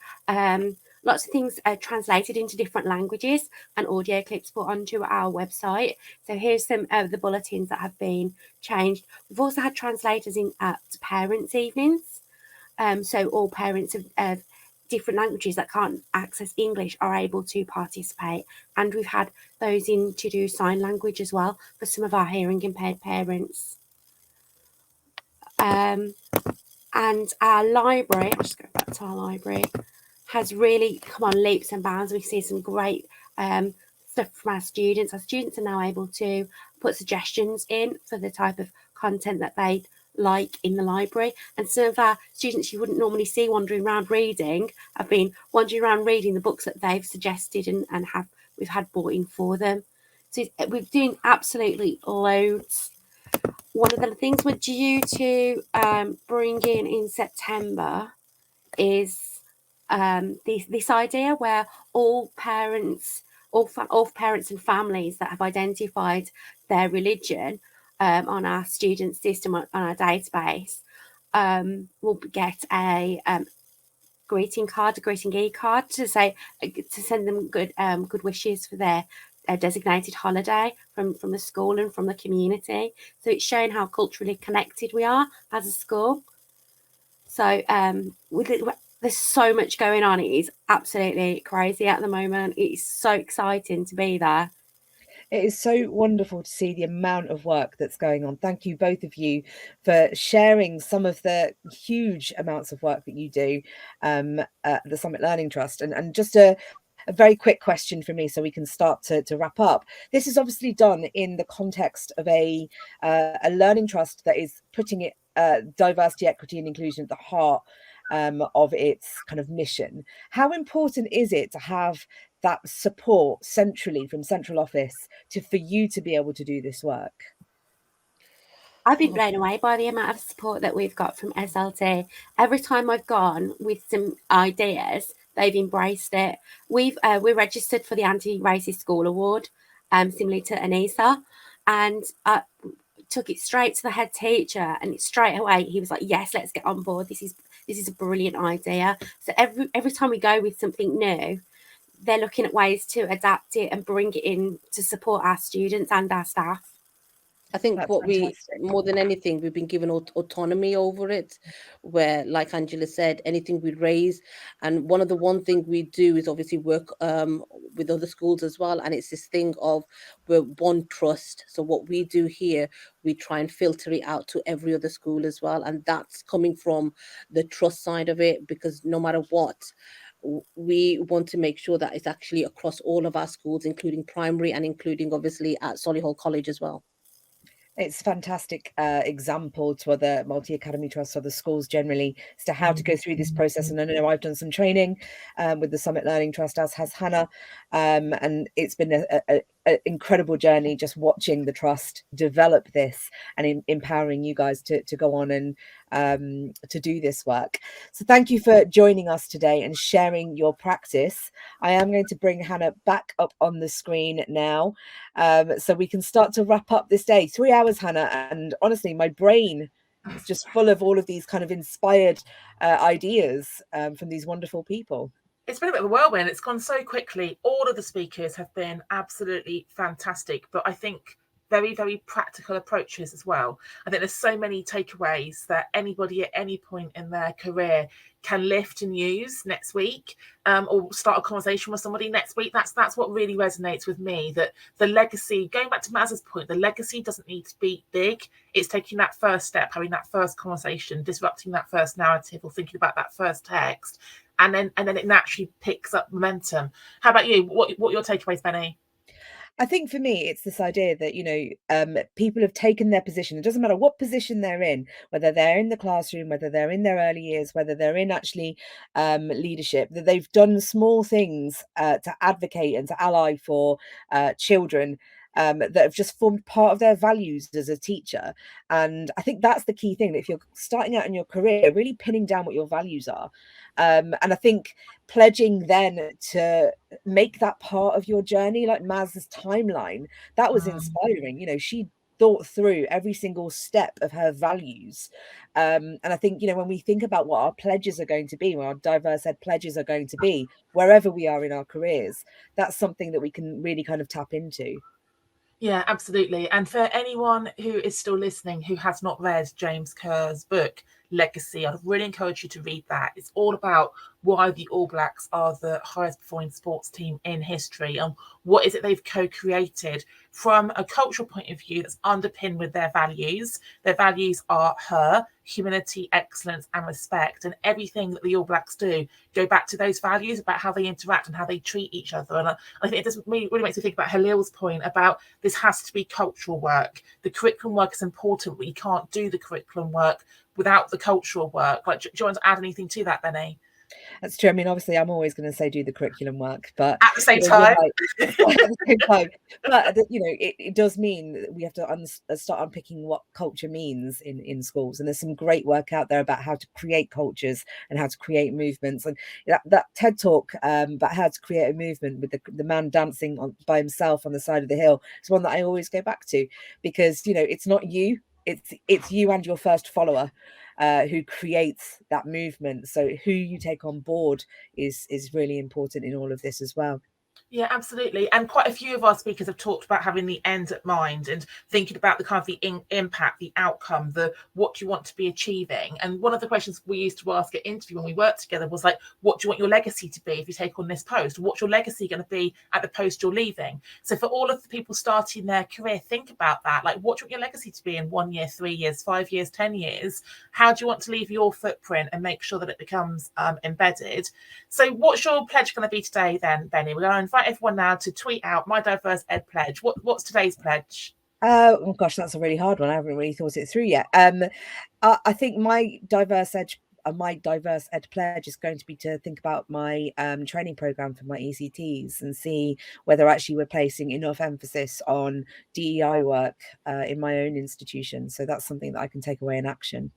lots of things translated into different languages and audio clips put onto our website. So here's some of the bulletins that have been changed. We've also had translators in at parents' evenings. So all parents of different languages that can't access English are able to participate. And we've had those in to do sign language as well for some of our hearing impaired parents. And our library, I'll just go back to our library, has really come on leaps and bounds. We see some great stuff from our students. Our students are now able to put suggestions in for the type of content that they like in the library, and some of our students you wouldn't normally see wandering around reading have been wandering around reading the books that they've suggested and we've had bought in for them. So we're doing absolutely loads. One of the things we're due to bring in September is this idea where all parents and families that have identified their religion on our student system, on our database, will get a greeting card, a greeting e-card to send them good wishes for their designated holiday from the school and from the community. So it's showing how culturally connected we are as a school. So there's so much going on. It is absolutely crazy at the moment. It's so exciting to be there. It is so wonderful to see the amount of work that's going on. Thank you, both of you, for sharing some of the huge amounts of work that you do at the Summit Learning Trust. And just a very quick question for me so we can start to wrap up. This is obviously done in the context of a learning trust that is putting it diversity, equity and inclusion at the heart of its kind of mission. How important is it to have that support centrally from central office for you to be able to do this work? I've been blown away by the amount of support that we've got from SLT. Every time I've gone with some ideas, they've embraced it. We're registered for the Anti-Racist School Award, similarly to Anissa, and took it straight to the head teacher, and straight away he was like, "Yes, let's get on board. This is a brilliant idea." So every time we go with something new, they're looking at ways to adapt it and bring it in to support our students and our staff. I think more than anything, we've been given autonomy over it, where, like Angela said, anything we raise. And one thing we do is obviously work with other schools as well. And it's this thing of we're one trust. So what we do here, we try and filter it out to every other school as well. And that's coming from the trust side of it, because no matter what, we want to make sure that it's actually across all of our schools, including primary and including obviously at Solihull College as well. It's a fantastic example to other multi-academy trusts, other schools generally, as to how to go through this process. And I know I've done some training with the Summit Learning Trust, as has Hannah, and it's been an incredible journey just watching the trust develop this and empowering you guys to go on and to do this work. So thank you for joining us today and sharing your practice. I am going to bring Hannah back up on the screen now, so we can start to wrap up this day. 3 hours, Hannah, and honestly my brain is just full of all of these kind of inspired ideas from these wonderful people. It's been a bit of a whirlwind. It's gone so quickly. All of the speakers have been absolutely fantastic, but I think very, very practical approaches as well. I think there's so many takeaways that anybody at any point in their career can lift and use next week, or start a conversation with somebody next week. That's what really resonates with me, that the legacy, going back to Maz's point, the legacy doesn't need to be big. It's taking that first step, having that first conversation, disrupting that first narrative, or thinking about that first text. And then it naturally picks up momentum. How about you? What are your takeaways, Bennie? I think for me, it's this idea that, you know, people have taken their position. It doesn't matter what position they're in, whether they're in the classroom, whether they're in their early years, whether they're in actually leadership, that they've done small things to advocate and to ally for children that have just formed part of their values as a teacher. And I think that's the key thing, that if you're starting out in your career, really pinning down what your values are. And I think pledging then to make that part of your journey, like Maz's timeline, that was inspiring. You know, she thought through every single step of her values. And I think, you know, when we think about what our pledges are going to be, what our diverse ed pledges are going to be, wherever we are in our careers, that's something that we can really kind of tap into. Yeah, absolutely. And for anyone who is still listening who has not read James Kerr's book, Legacy, I'd really encourage you to read that. It's all about why the All Blacks are the highest performing sports team in history, and what is it they've co-created from a cultural point of view that's underpinned with their values. Their values are humility, excellence, and respect. And everything that the All Blacks do go back to those values, about how they interact and how they treat each other. And I think it just really makes me think about Halil's point about this has to be cultural work. The curriculum work is important, but you can't do the curriculum work without the cultural work. Like, do you want to add anything to that, Bennie? That's true. I mean, obviously, I'm always going to say do the curriculum work, but at the same time, But you know, it does mean that we have to start unpicking what culture means in schools. And there's some great work out there about how to create cultures and how to create movements. And that TED talk about how to create a movement with the man dancing by himself on the side of the hill is one that I always go back to, because, you know, it's not you, it's you and your first follower who creates that movement. So who you take on board is really important in all of this as well. Yeah, absolutely. And quite a few of our speakers have talked about having the end at mind and thinking about the kind of the impact, the outcome, the what you want to be achieving. And one of the questions we used to ask at interview when we worked together was like, what do you want your legacy to be if you take on this post? What's your legacy going to be at the post you're leaving? So for all of the people starting their career, think about that. Like, what do you want your legacy to be in 1 year, 3 years, 5 years, 10 years? How do you want to leave your footprint and make sure that it becomes embedded? So what's your pledge going to be today then, Bennie? We're going to invite everyone now to tweet out my diverse ed pledge. What's today's pledge? Oh gosh, that's a really hard one. I haven't really thought it through yet. I think my diverse ed pledge is going to be to think about my training program for my ECTs and see whether actually we're placing enough emphasis on DEI work in my own institution. So that's something that I can take away in action.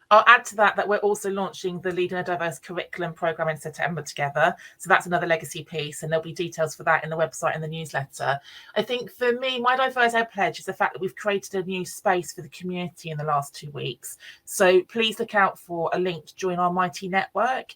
I'll add to that we're also launching the Leading a Diverse Curriculum programme in September together. So that's another legacy piece, and there'll be details for that in the website and the newsletter. I think for me, my diverse ed pledge is the fact that we've created a new space for the community in the last 2 weeks. So please look out for a link to join our mighty network.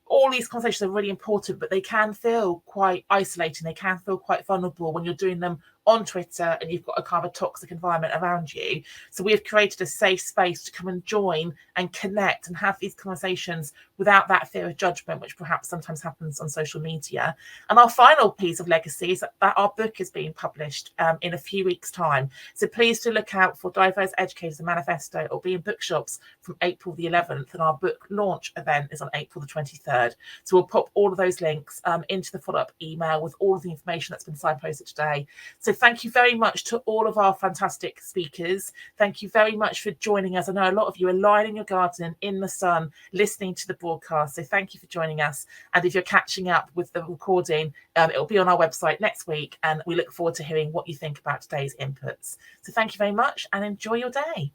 All these conversations are really important, but they can feel quite isolating. They can feel quite vulnerable when you're doing them on Twitter and you've got a kind of a toxic environment around you. So we have created a safe space to come and join and connect and have these conversations without that fear of judgment, which perhaps sometimes happens on social media. And our final piece of legacy is that our book is being published in a few weeks' time. So please do look out for Diverse Educators, the Manifesto. It'll be in bookshops from April the 11th, and our book launch event is on April the 23rd. So we'll pop all of those links into the follow-up email with all of the information that's been signposted today. So thank you very much to all of our fantastic speakers. Thank you very much for joining us. I know a lot of you are lying in your garden in the sun listening to the broadcast, so thank you for joining us. And if you're catching up with the recording, it'll be on our website next week, and we look forward to hearing what you think about today's inputs. So thank you very much and enjoy your day.